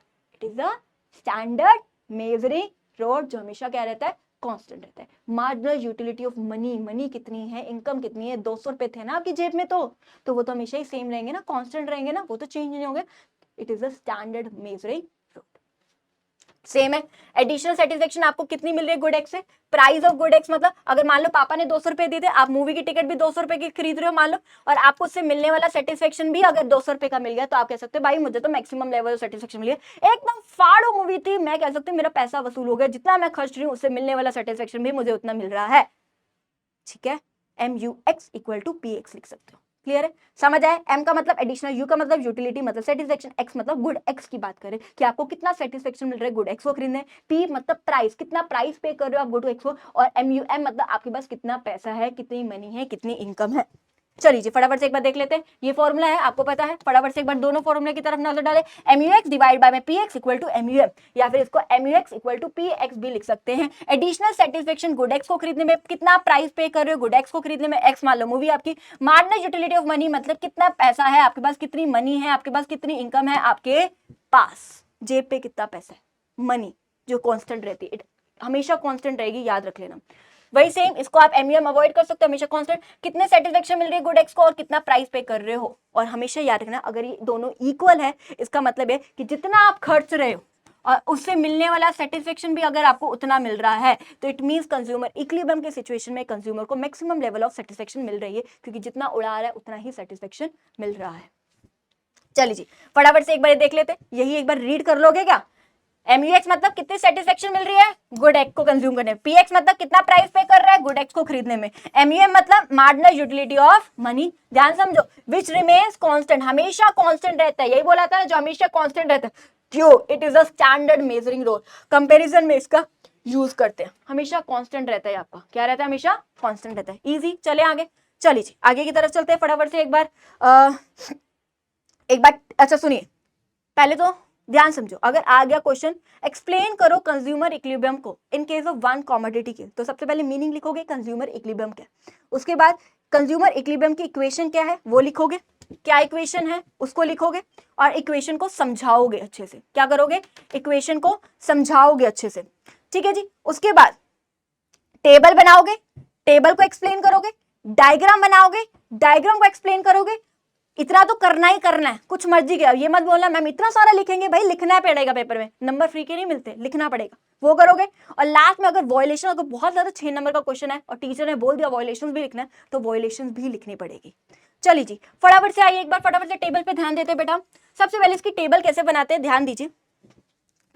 standard measuring road, जो हमेशा क्या रहता है, कांस्टेंट रहता है। Marginal utility of money, money कितनी है, इनकम कितनी है, 200 रुपए थे ना आपकी जेब में, तो वो तो हमेशा ही सेम रहेंगे ना, कांस्टेंट रहेंगे ना, वो तो चेंज नहीं होंगे। It is a standard measuring road. Same है। एडिशनल सेटिस्फेक्शन आपको कितनी मिल रही है गुड एक्स से, प्राइस ऑफ गुड एक्स, मतलब अगर मान लो पापा ने 200 रुपए दिए थे, आप मूवी की टिकट भी 200 रुपए की खरीद रहे हो मान लो, और आपको उससे मिलने वाला सेटिस्फेक्शन भी अगर 200 रुपए का मिल गया, तो आप कह सकते हो भाई मुझे तो मैक्सिमम लेवल ऑफ सेटिस्फेक्शन मिल गया, एकदम फाड़ो मूवी थी, मैं कह सकती हूँ मेरा पैसा वसूल हो गया, जितना मैं खर्च रही हूँ उससे मिलने वाला सेटिस्फेक्शन भी मुझे उतना मिल रहा है। ठीक है, MUX इक्वल टू PX लिख सकते हो। क्लियर है, समझ आए। M का मतलब एडिशनल, U का मतलब यूटिलिटी मतलब सेटिस्फेक्शन, X मतलब गुड एक्स की बात करें कि आपको कितना सेटिस्फेक्शन मिल रहा है गुड एक्स को खरीदने, P मतलब प्राइस, कितना प्राइस पे कर रहे हो आप गुड एक्स को, और MUM मतलब आपके पास कितना पैसा है, कितनी मनी है, कितनी इनकम है। चलिए जी फटाफट से एक बार देख लेते हैं, ये फॉर्मूला है आपको पता है, फटाफट से एक बार दोनों फॉर्मूले की तरफ नजर डालें। MUX divide by PX equal to MUM, या फिर इसको MUX इक्वल टू PX भी लिख सकते हैं। एडिशनल सेटिस्फेक्शन गुड एक्स को खरीदने में कितना प्राइस पे कर रहे हो, गुड एक्स को खरीदने में X मान लो मूवी आपकी। मार्जिनल यूटिलिटी ऑफ मनी मतलब कितना पैसा है आपके पास, कितनी मनी है आपके पास, कितनी इनकम है आपके पास, जेब पे कितना पैसा है, मनी जो कांस्टेंट रहती है, हमेशा कांस्टेंट रहेगी, याद रख लेना। वही सेम इसको आप MUM अवॉइड कर सकते हो, हमेशा कांस्टेंट, कितने सेटिस्फेक्शन मिल रही है गुड एक्स को और कितना प्राइस पे कर रहे हो, और हमेशा याद रखना अगर ये दोनों इक्वल है, इसका मतलब है कि जितना आप खर्च रहे हो और उससे मिलने वाला सेटिस्फेक्शन भी अगर आपको उतना मिल रहा है, तो इट मींस कंज्यूमर इक्विलिब्रियम के सिचुएशन में कंज्यूमर को मैक्सिमम लेवल ऑफ सेटिस्फेक्शन मिल रही है, क्योंकि जितना उड़ा रहा है उतना ही सेटिस्फेक्शन मिल रहा है। चलिए जी फटाफट से एक बार देख लेते हैं, यही एक बार रीड कर लोगे क्या। MUX मतलब कितनी सेटिस्फेक्शन मिल रही है गुड एक्स को कंज्यूम करने में, PX मतलब कितना प्राइस पे कर रहा है गुड एक्स को खरीदने में, MUM मतलब मार्जिनल यूटिलिटी ऑफ मनी। ध्यान समझो, विच रिमेन्स कांस्टेंट, हमेशा कांस्टेंट रहता है, यही बोला था जो हमेशा कांस्टेंट रहता है, क्यों, it is a standard measuring rod, comparison में इसका यूज करते हैं, हमेशा कांस्टेंट रहता है आपका, क्या रहता है, हमेशा कांस्टेंट रहता है। इजी, चले आगे, चलिए जी आगे की तरफ चलते हैं फटाफट से एक बार अच्छा सुनिए, पहले तो ध्यान समझो, अगर आ गया क्वेश्चन एक्सप्लेन करो कंज्यूमर इक्विलिब्रियम को इन केस ऑफ वन कमोडिटी के, तो सबसे पहले मीनिंग लिखोगे कंज्यूमर इक्विलिब्रियम क्या, उसके बाद कंज्यूमर इक्विलिब्रियम की इक्वेशन क्या है वो लिखोगे, क्या इक्वेशन है उसको लिखोगे, और इक्वेशन को समझाओगे अच्छे से, क्या करोगे, इक्वेशन को समझाओगे अच्छे से। ठीक है जी, उसके बाद टेबल बनाओगे, टेबल को एक्सप्लेन करोगे, डायग्राम बनाओगे, डायग्राम को एक्सप्लेन करोगे, इतना तो करना ही करना है, कुछ मर्जी किया, ये मत बोलना मैम इतना सारा लिखेंगे, भाई लिखना पड़ेगा पेपर में, नंबर फ्री के नहीं मिलते, लिखना पड़ेगा, वो करोगे। और लास्ट में अगर वॉयलेशन, अगर बहुत ज्यादा 6 नंबर का क्वेश्चन है और टीचर ने बोल दिया वॉयलेशन भी लिखना है, तो वॉयलेशन भी लिखनी पड़ेगी। चलिए जी फटाफट से आइए, एक बार फटाफट से टेबल पे ध्यान देते हैं बेटा। सबसे पहले इसकी टेबल कैसे बनाते हैं ध्यान दीजिए,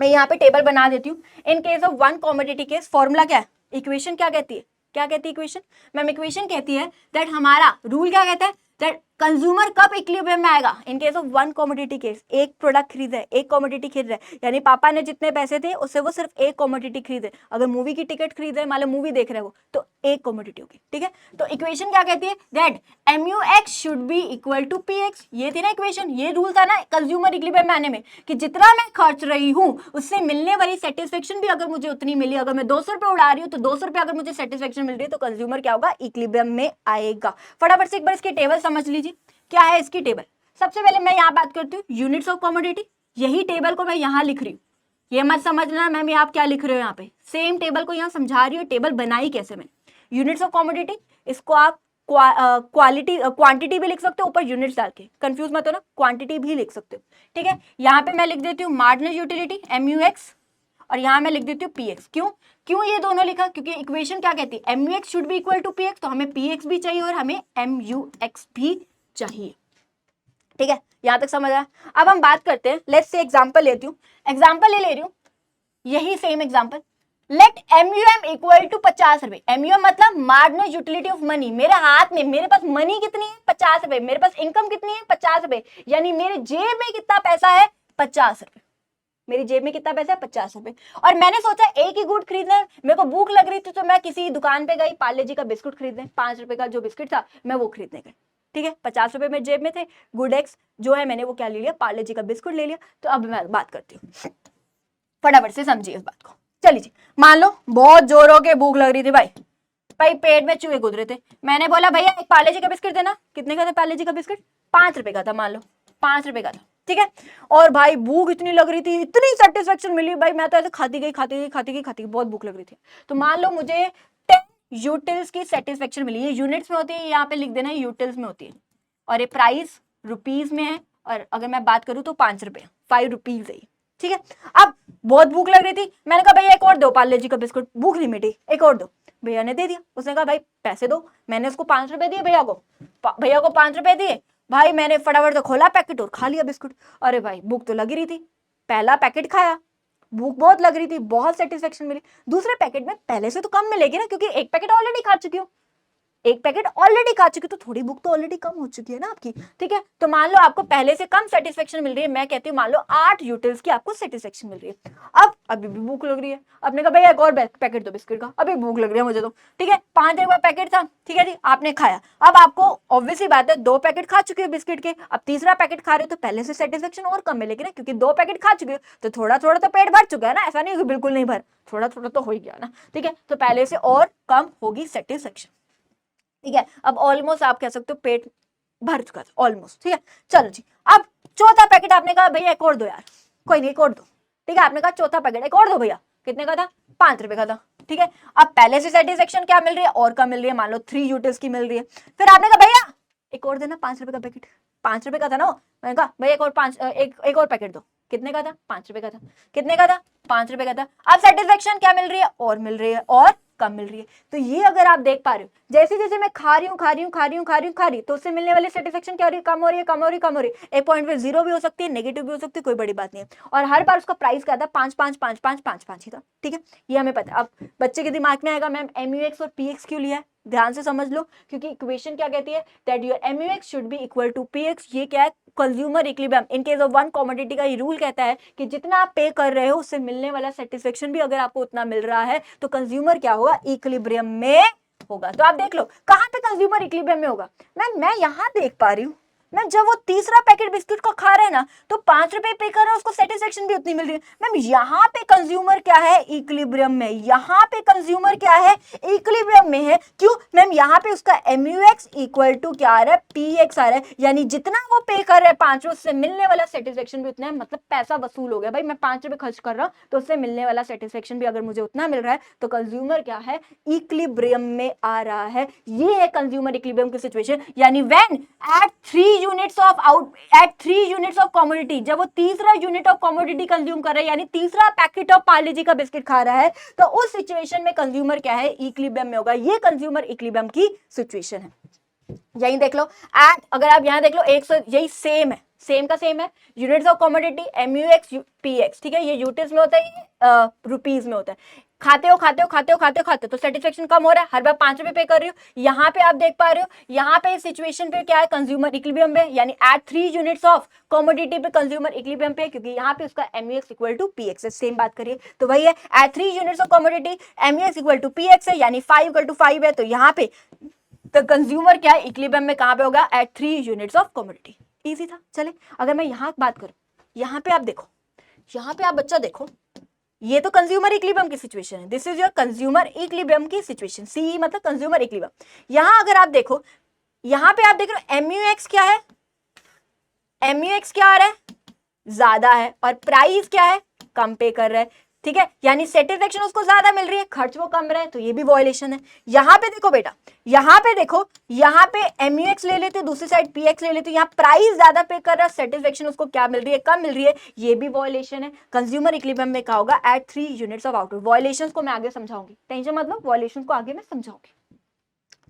मैं यहाँ पे टेबल बना देती हूँ। इन case of one commodity case formula क्या है, इक्वेशन क्या कहती है, क्या कहती है इक्वेशन, मैम इक्वेशन कहती है दैट हमारा रूल क्या कहता है, दैट कंज्यूमर कब इक्विलिब्रियम में आएगा, इन case of one commodity case, एक प्रोडक्ट खरीद है, एक कमोडिटी खरीद रहा है, यानी पापा ने जितने पैसे थे उससे वो सिर्फ एक कमोडिटी खरीदे, अगर मूवी की टिकट खरीद रहे, मान लो मूवी देख रहे हो तो एक कमोडिटी होगी। ठीक है, तो इक्वेशन क्या कहती है, that MUX should be equal to PX, ये थी ना इक्वेशन, ये रूल था ना कंज्यूमर इक्विलिब्रियम में आने में, कि जितना मैं खर्च रही हूँ उससे मिलने वाली सेटिस्फेक्शन भी अगर मुझे उतनी मिली, अगर मैं 200 रुपए उड़ा रही हूँ तो 200 रुपए अगर मुझे सेटिस्फेक्शन मिल रही है, तो कंज्यूमर क्या होगा, इक्विलिब्रियम में आएगा। फटाफट से एक बार इसकी टेबल समझ लीजिए, क्या है इसकी टेबल। सबसे पहले मैं यहाँ बात करती हूँ यूनिट्स ऑफ कमोडिटी, यही टेबल को मैं यहाँ लिख रही हूँ, ये मत समझना मैम ये आप क्या लिख रहे हो, यहाँ पे सेम टेबल को यहाँ समझा रही हूँ, टेबल बनाई कैसे मैंने। यूनिट्स ऑफ कमोडिटी, इसको आप क्वांटिटी भी लिख सकते हो ऊपर यूनिट्स डाल के, कंफ्यूज मत हो ना, क्वांटिटी भी लिख सकते हो। ठीक है, यहाँ पे मैं लिख देती हूँ मार्जिनल यूटिलिटी MUX, और यहाँ मैं लिख देती हूँ PX। क्यों ये दोनों लिखा, क्योंकि इक्वेशन क्या कहती है, MUX should be equal to PX, तो हमें PX भी चाहिए और हमें MUX भी चाहिए। ठीक है, यहां तक समझ आया। अब हम बात करते हैं, लेट्स से एग्जांपल लेती हूँ, एग्जांपल ले रही हूँ, यही same example, let MUM equal to 50 रुपए, MUM मतलब मार्जिनल यूटिलिटी ऑफ मनी, मेरे हाथ में, मेरे पास मनी कितनी है 50 रुपए, मेरे पास इनकम कितनी है 50 रुपए, यानी मेरे जेब में कितना पैसा है 50 रुपए। मेरी जेब में कितना पैसा है, 50 रुपए, और मैंने सोचा एक ही गुड खरीदना है, मेरे को भूख लग रही थी तो मैं किसी दुकान पे गई पार्ले जी का बिस्कुट खरीदने, 5 रुपए का जो बिस्कुट था मैं वो खरीदने गई, ठीक है, 50 रुपए मेरे जेब में थे, गुड एक्स जो है मैंने वो क्या ले लिया, पार्ले जी का बिस्कुट ले लिया। तो अब मैं बात करती हूँ, फटाफट से समझिए इस बात को। चलिए, मान लो बहुत जोरों के भूख लग रही थी भाई, पेट में चूहे कूद रहे थे, मैंने बोला भैया एक पार्ले जी का बिस्कुट देना। कितने का था पार्ले जी का बिस्कुट, 5 रुपए का था, मान लो 5 रुपए का था, ठीक है। और भाई भूख इतनी लग रही थी, इतनी सेटिस्फेक्शन मिली भाई, मैं तो ऐसे खाती गई, बहुत भूख लग रही थी। तो मान लो मुझे 10 यूटिल्स की सेटिस्फेक्शन मिली, ये यूनिट्स में होती है, यहाँ पे लिख देना यूटिल्स में होती है, और ये प्राइस रुपीज में है, और अगर मैं बात करूँ तो 5 रुपए, 5 रुपीज है, ठीक है। अब बहुत भूख लग रही थी, मैंने कहा भैया एक और दो पार्ले जी का बिस्कुट, भूख नहीं मिटी, एक और दो। भैया ने दे दिया, उसने कहा भाई पैसे दो, मैंने उसको 5 रुपए दिए भैया को 5 रुपए दिए भाई, मैंने फटाफट से खोला पैकेट और खा लिया बिस्कुट। अरे भाई भूख तो लगी रही थी, पहला पैकेट खाया, भूख बहुत लग रही थी, बहुत सेटिस्फेक्शन मिली। दूसरे पैकेट में पहले से तो कम मिलेगी ना, क्योंकि एक पैकेट ऑलरेडी खा चुकी हूँ, एक पैकेट ऑलरेडी खा चुकी, तो थोड़ी भूख तो ऑलरेडी कम हो चुकी है ना आपकी, ठीक है। तो मान लो आपको पहले से कम सेटिस्फेक्शन मिल रही है, मैं कहती हूँ मान लो 8 यूटिल्स की आपको सेटिस्फेक्शन मिल रही है। अब अभी भी भूख लग रही है, आपने कहा भैया एक और पैकेट दो बिस्किट का, अभी भूख लग रही है मुझे तो, ठीक है। 5 रुपए पैकेट था, ठीक है जी, आपने खाया। अब आपको ऑब्वियसली बात है 2 पैकेट खा चुके हो बिस्किट के, अब तीसरा पैकेट खा रहे हो तो पहले से सेटिस्फेक्शन और कम मिलेगी ना, क्योंकि 2 पैकेट खा चुके हो तो थोड़ा थोड़ा तो पेट भर चुका है ना, ऐसा नहीं कि बिल्कुल नहीं भर, थोड़ा थोड़ा तो हो ही गया ना, ठीक है। तो पहले से और कम होगी सेटिस्फेक्शन, ठीक है। अब ऑलमोस्ट आप कह सकते हो पेट भर चुका था ऑलमोस्ट, ठीक है। चलो जी, अब चौथा पैकेट आपने कहा भैया एक और दो यार, कोई नहीं एक और दो, ठीक है। आपने कहा चौथा पैकेट एक और दो भैया, कितने का था, 5 रुपए का था, ठीक है। अब पहले से सेटिस्फेक्शन क्या मिल रही है, और कम मिल रही है, मान लो 3 यूटिल्स की मिल रही है। फिर आपने कहा भैया एक और देना, 5 रुपए का पैकेट, 5 रुपए का था ना, मैंने कहा भैया एक और पैकेट दो, कितने का था, 5 रुपए का था, कितने का था, 5 रुपए का था। अब सेटिस्फेक्शन क्या मिल रही है, और मिल रही है, और कम मिल रही है। तो ये अगर आप देख पा रहे हो, जैसे जैसे मैं खा रही हूँ तो उससे मिलने वाली सेटिस्फेक्शन क्या हो रही है, कम हो रही है। एक पॉइंट पे 0 भी हो सकती है, नेगेटिव भी हो सकती है, कोई बड़ी बात नहीं है। और हर बार उसका प्राइस क्या था, 5 ही था, ठीक है, ये हमें पता है। अब बच्चे के दिमाग में आएगा मैम MUX और PX क्यों लिया है, ध्यान से समझ लो, क्योंकि इक्वेशन क्या कहती है, that your MUX should be equal to PX। ये क्या है, consumer equilibrium. In case of one commodity का ये रूल कहता है कि जितना आप पे कर रहे हो उससे मिलने वाला सेटिस्फेक्शन भी अगर आपको उतना मिल रहा है तो कंज्यूमर क्या होगा, इक्विलिब्रियम में होगा। तो आप देख लो कहां पे कंज्यूमर इक्विलिब्रियम में होगा। मैं यहां देख पा रही हूं, मैम जब वो तीसरा पैकेट बिस्कुट को खा रहे हैं ना तो 5 रुपए पे कर रहा है, उसको सेटिस्फेक्शन भी उतनी मिल रही है। मैम यहाँ पे कंज्यूमर क्या है, इक्विलिब्रियम में, यहाँ पे कंज्यूमर क्या है, इक्विलिब्रियम में है। क्यों मैम, यहाँ पे उसका MUX इक्वल टू क्या आ रहा है, PX आ रहा है, यानी जितना वो पे कर रहा है 5 उससे मिलने वाला सेटिस्फेक्शन भी उतना है, मतलब पैसा वसूल हो गया भाई। मैं 5 रुपए खर्च कर रहा हूँ तो उससे मिलने वाला सेटिस्फेक्शन भी अगर मुझे उतना मिल रहा है तो कंज्यूमर क्या है, इक्विलिब्रियम में आ रहा है। ये है कंज्यूमर इक्विलिब्रियम की सिचुएशन, यानी when eight 3 units of commodity, जब वो तीसरा यूनिट ऑफ कमोडिटी कंज्यूम कर रहा है, यानी तीसरा पैकेट ऑफ पार्ले जी का बिस्किट खा रहा है, तो उस सिचुएशन में कंज्यूमर क्या है, इक्विलिब्रियम में होगा। ये कंज्यूमर इक्विलिब्रियम की सिचुएशन है। यही देख लो, एट अगर आप यहां देख लो 100, यही सेम है, सेम का सेम है, units of commodity MUX PX, ठीक है। ये यूटिल्स में होता है, ये रुपीज में होता है। खाते हो तो सेटिस्फेक्शन कम हो रहा है, हर बार 5 रुपए पे कर रही हो। यहाँ पे आप देख पा रहे हो, यहाँ पे सिचुएशन पे क्या है, कंज्यूमर इक्विलिब्रियम पे, यानी एट 3 यूनिट्स ऑफ कमोडिटी पे कंज्यूमर इक्विलिब्रियम पे, क्योंकि यहाँ पे उसका MUX इक्वल टू PX है। सेम बात करिए तो वही है, at 3 units of commodity MUX equal to PX है, यानी 5 इक्वल टू 5 है। तो यहाँ पे तो कंज्यूमर क्या है, इक्विलिब्रियम में कहां पे होगा, at 3 units of commodity. Easy था। चले अगर मैं यहां बात करूं, यहां पे आप देखो, यहां पे आप बच्चा देखो, ये तो कंज्यूमर इक्विलिब्रियम की सिचुएशन है, this is your consumer equilibrium की सिचुएशन, CE मतलब कंज्यूमर इक्विलिब्रियम। यहां अगर आप देखो, यहां पे आप देख रहे हो MUX क्या है, MUX क्या आ रहा है, ज्यादा है, और प्राइस क्या है, कम पे कर रहा है, ठीक है। यानी सेटिस्फेक्शन उसको ज्यादा मिल रही है, खर्च वो कम रहा है, तो ये भी वॉयलेशन है। यहां पे देखो बेटा, यहां पे देखो, यहां पे MUX ले लेते हो, दूसरी साइड PX ले लेते हो, यहाँ प्राइस ज्यादा पे कर रहा है, सेटिस्फेक्शन उसको क्या मिल रही है, कम मिल रही है, ये भी वॉयलेशन है। कंज्यूमर इक्विलिब्रियम में क्या होगा, at 3 units of output. Violations को मैं आगे समझाऊंगी, टेंशन मतलब, वॉयलेशंस को आगे मैं समझाऊंगी।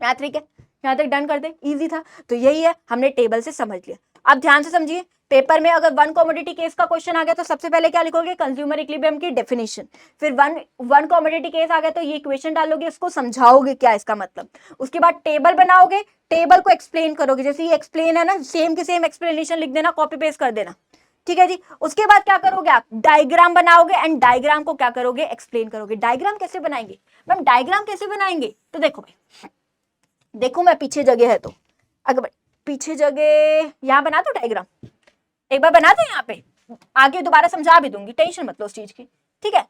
यहाँ ठीक है, यहाँ तक डन कर दे, इजी था। तो यही है, हमने टेबल से समझ लिया। अब ध्यान से समझिए, पेपर में अगर वन कमोडिटी केस का क्वेश्चन आ गया तो सबसे पहले क्या लिखोगे, कंज्यूमर इक्विलिब्रियम की डेफिनेशन। फिर वन कमोडिटी केस आ गया तो ये इक्वेशन डालोगे, उसको समझाओगे क्या इसका मतलब। उसके बाद टेबल बनाओगे, टेबल को एक्सप्लेन करोगे, जैसे ये एक्सप्लेन है ना, सेम के सेम एक्सप्लेनेशन लिख देना, कॉपी पेस्ट कर देना। ठीक है जी। उसके बाद क्या करोगे आप, डायग्राम बनाओगे एंड डायग्राम को क्या करोगे, एक्सप्लेन करोगे। डायग्राम कैसे बनाएंगे मैम, डायग्राम कैसे बनाएंगे, तो देखो भाई, देखो मैं पीछे जगह है तो अगर पीछे जगह यहाँ बना दो डायग्राम, एक बार बना दो यहाँ पे, आगे दोबारा समझा भी दूंगी, टेंशन मत लो उस चीज की, ठीक है।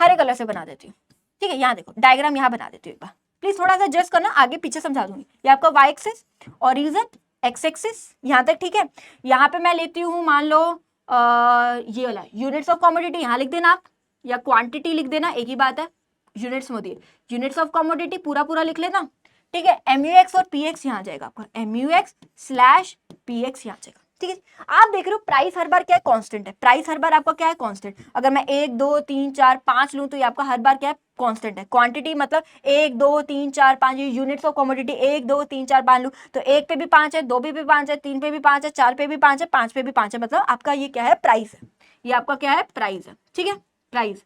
हरे कलर से बना देती हूँ, ठीक है। यहाँ देखो डायग्राम यहाँ बना देती हूँ एक बार, प्लीज थोड़ा सा एडजस्ट करना, आगे पीछे समझा दूंगी। ये आपका Y axis, origin, X axis यहाँ तक, ठीक है। यहाँ पे मैं लेती हूँ मान लो ये वाला यूनिट्स ऑफ कमोडिटी, यहाँ लिख देना आप, या क्वांटिटी लिख देना, एक ही बात है, यूनिट्स में होती है। यूनिट्स ऑफ कमोडिटी पूरा पूरा लिख लेना, ठीक है। MUX और PX यहाँ जाएगा आपका, MUX/PX यहाँ जाएगा, ठीक है। आप देख रहे हो प्राइस हर बार क्या है, कांस्टेंट है। प्राइस हर बार आपका क्या है, कांस्टेंट। अगर मैं 1 2 3 4 5 लूं तो ये आपका हर बार क्या है, कांस्टेंट है। क्वांटिटी मतलब 1 2 3 4 5, ये यूनिट्स ऑफ कमोडिटी 1 2 3 4 5 लूं तो 1 पे भी 5 है, 2 पे भी 5 है, 3 पे भी 5 है, 4 पे भी 5 है, 5 पे भी 5 है, मतलब आपका ये क्या है, प्राइस है। ये आपका क्या है, प्राइस है, ठीक है। प्राइस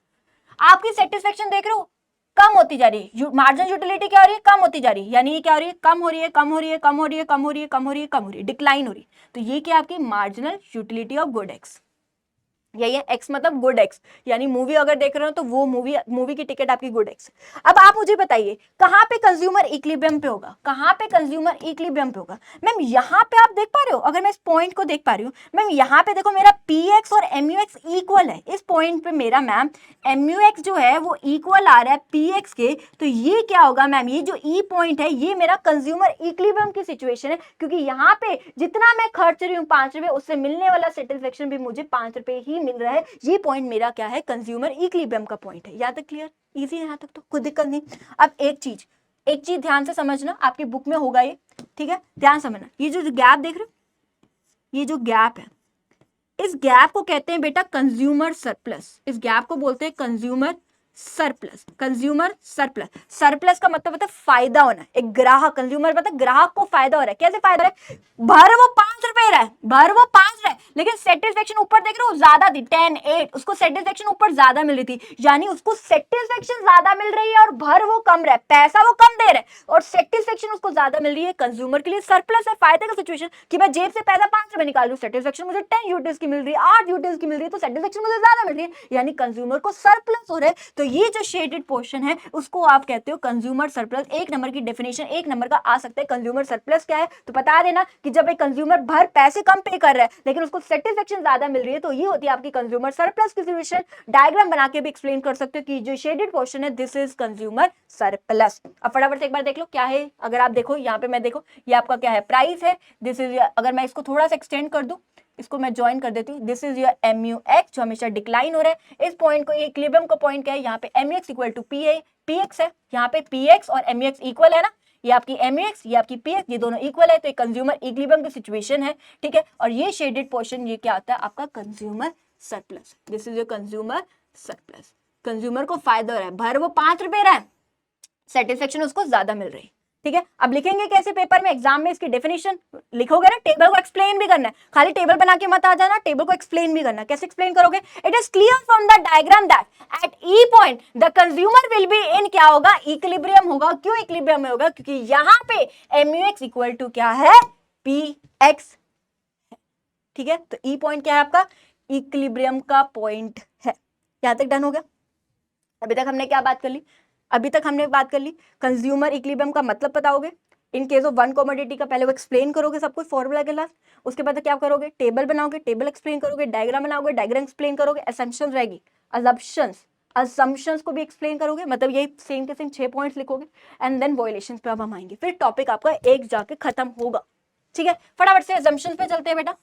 आपकी सेटिस्फेक्शन देख रहे हो कम होती जा रही है, मार्जिन यूटिलिटी क्या हो रही है, कम होती जा रही है, यानी ये क्या हो रही है, कम हो रही है, कम हो रही है, कम हो रही है, कम हो रही है, कम हो रही है, कम हो रही है, डिक्लाइन हो रही है। तो ये क्या आपकी marginal utility of good x, यही है। एक्स मतलब गुड एक्स, यानी मूवी अगर देख रहे हो तो वो मूवी की टिकट आपकी गुड एक्स। अब आप मुझे बताइए कहां पे कंज्यूमर इक्विलिब्रियम पे होगा, कहां पे कंज्यूमर इक्विलिब्रियम पे होगा मैम, यहां पे आप देख पा रहे हो, अगर मैं इस पॉइंट को देख पा रही हूँ मैम, यहां पे देखो मेरा PX और MUX इक्वल है, इस पॉइंट पे मेरा मैम MUX जो है वो इक्वल आ रहा है PX के, तो ये क्या होगा मैम, ये जो ई पॉइंट है ये मेरा कंज्यूमर इक्विलिब्रियम की सिचुएशन है, क्योंकि यहाँ पे जितना मैं खर्च रही हूँ 5 रुपए, उससे मिलने वाला सेटिस्फेक्शन भी मुझे 5 रुपए ही मिल रहा है। ये पॉइंट मेरा क्या है, कंज्यूमर इक्विलिब्रियम का पॉइंट है। यहाँ तक क्लियर, इजी है यहाँ तक तो कोई दिक्कत नहीं। अब एक चीज ध्यान से समझना, आपकी बुक में होगा ये, ठीक है, ध्यान समझना। ये जो गैप देख रहे हो, ये जो गैप है, इस गैप को कहते हैं बेटा कंज्यूमर सरप्लस, इस गैप को बोलते हैं consumer surplus. Consumer surplus, surplus का मतलब होता है फायदा होना। एक ग्राहक, कंज्यूमर मतलब ग्राहक को फायदा हो रहा है। कैसे फायदा हो रहा है, भर वो 5 रुपए रहा है, भर वो 5 रहा है, लेकिन सेटिस्फेक्शन ऊपर देख रहे हो ज्यादा थी, 10 8, उसको सेटिस्फेक्शन ऊपर ज्यादा मिल रही थी, यानी उसको सेटिस्फेक्शन ज्यादा मिल रही है और भर वो कम रहा है, पैसा वो कम दे रहा है और सेटिस्फेक्शन उसको ज्यादा मिल रही है। कंज्यूमर के लिए सरप्लस है, फायदे का सिचुएशन, कि मैं जेब से पैसा 5 रुपए निकाल रही हूँ, सेटिस्फेक्शन मुझे 10 यूटिस की मिल रही है, 8 यूटिस की मिल रही है, तो सेटिस्फेक्शन मुझे ज्यादा मिल रही है, यानी कंज्यूमर को सरप्लस हो रहा है। तो ये जो शेडेड पोर्शन है उसको आप कहते हो कंज्यूमर सरप्लस। एक नंबर की डेफिनेशन, एक नंबर का आ सकता है। कंज्यूमर सरप्लस क्या है तो बता देना कि जब एक कंज्यूमर भर पैसे कम पे कर रहा है लेकिन उसको सेटिस्फेक्शन ज्यादा मिल रही है, तो ये होती है आपकी कंज्यूमर सरप्लस की सिचुएशन। डायग्राम बना के भी एक्सप्लेन कर सकते हो कि जो शेडेड पोर्शन है दिस इज कंज्यूमर सरप्लस। अब फटाफट से एक बार देख लो क्या है, अगर आप देखो यहाँ पे, मैं देखो ये आपका क्या है, प्राइस है, दिस इज, अगर मैं इसको थोड़ा सा एक्सटेंड कर दूं, इसको मैं ज्वाइन कर देती हूँ, दिस इज योर MUX जो हमेशा डिक्लाइन हो रहा है। इस पॉइंट को, ये इक्विलिब्रियम का पॉइंट क्या है, यहाँ पे MUX इक्वल टू PX है, यहाँ पे PX और MUX इक्वल है ना, ये आपकी MUX, ये आपकी PX, ये दोनों इक्वल है, तो एक कंज्यूमर इक्विलिब्रियम की सिचुएशन है, ठीक है। और ये शेडेड पोर्शन ये क्या होता है आपका consumer surplus, this is your consumer surplus. Consumer को फायदा हो रहा है, भर वो 5 रुपए रहा है, सेटिस्फेक्शन उसको ज्यादा मिल रही है, ठीक है। अब लिखेंगे कैसे पेपर में, एग्जाम में इसकी डेफिनेशन लिखोगे ना, टेबल को एक्सप्लेन भी करना है, खाली टेबल बना के मत आ जाना, टेबल को एक्सप्लेन भी करना है। कैसे एक्सप्लेन करोगे, it is clear from the diagram that at E point the consumer will be in क्या होगा, इक्विलिब्रियम होगा। क्यों इक्विलिब्रियम में होगा, क्योंकि यहां पे MUX इक्वल टू क्या है, PX, ठीक है। तो ई पॉइंट क्या है आपका, इक्विलिब्रियम का पॉइंट है। यहां तक डन हो गया। अभी तक हमने क्या बात कर ली, अभी तक हमने बात कर ली कंज्यूमर इक्विलिब्रियम का मतलब बताओगे, इन केस ऑफ वन कमोडिटी का पहले वो एक्सप्लेन करोगे सब कुछ फॉर्मूला के लास्ट, उसके बाद क्या करोगे, टेबल बनाओगे, टेबल एक्सप्लेन करोगे, डायग्राम बनाओगे, डायग्राम एक्सप्लेन करोगे, असम्पशन रहेगी, असम्पशंस को भी एक्सप्लेन करोगे, मतलब यही सेम के सेम 6 पॉइंट्स लिखोगे एंड देन वॉयलेशंस पे अब हम आएंगे, फिर टॉपिक आपका एक जाके खत्म होगा, ठीक है। फटाफट से असम्पशंस पे चलते हैं बेटा।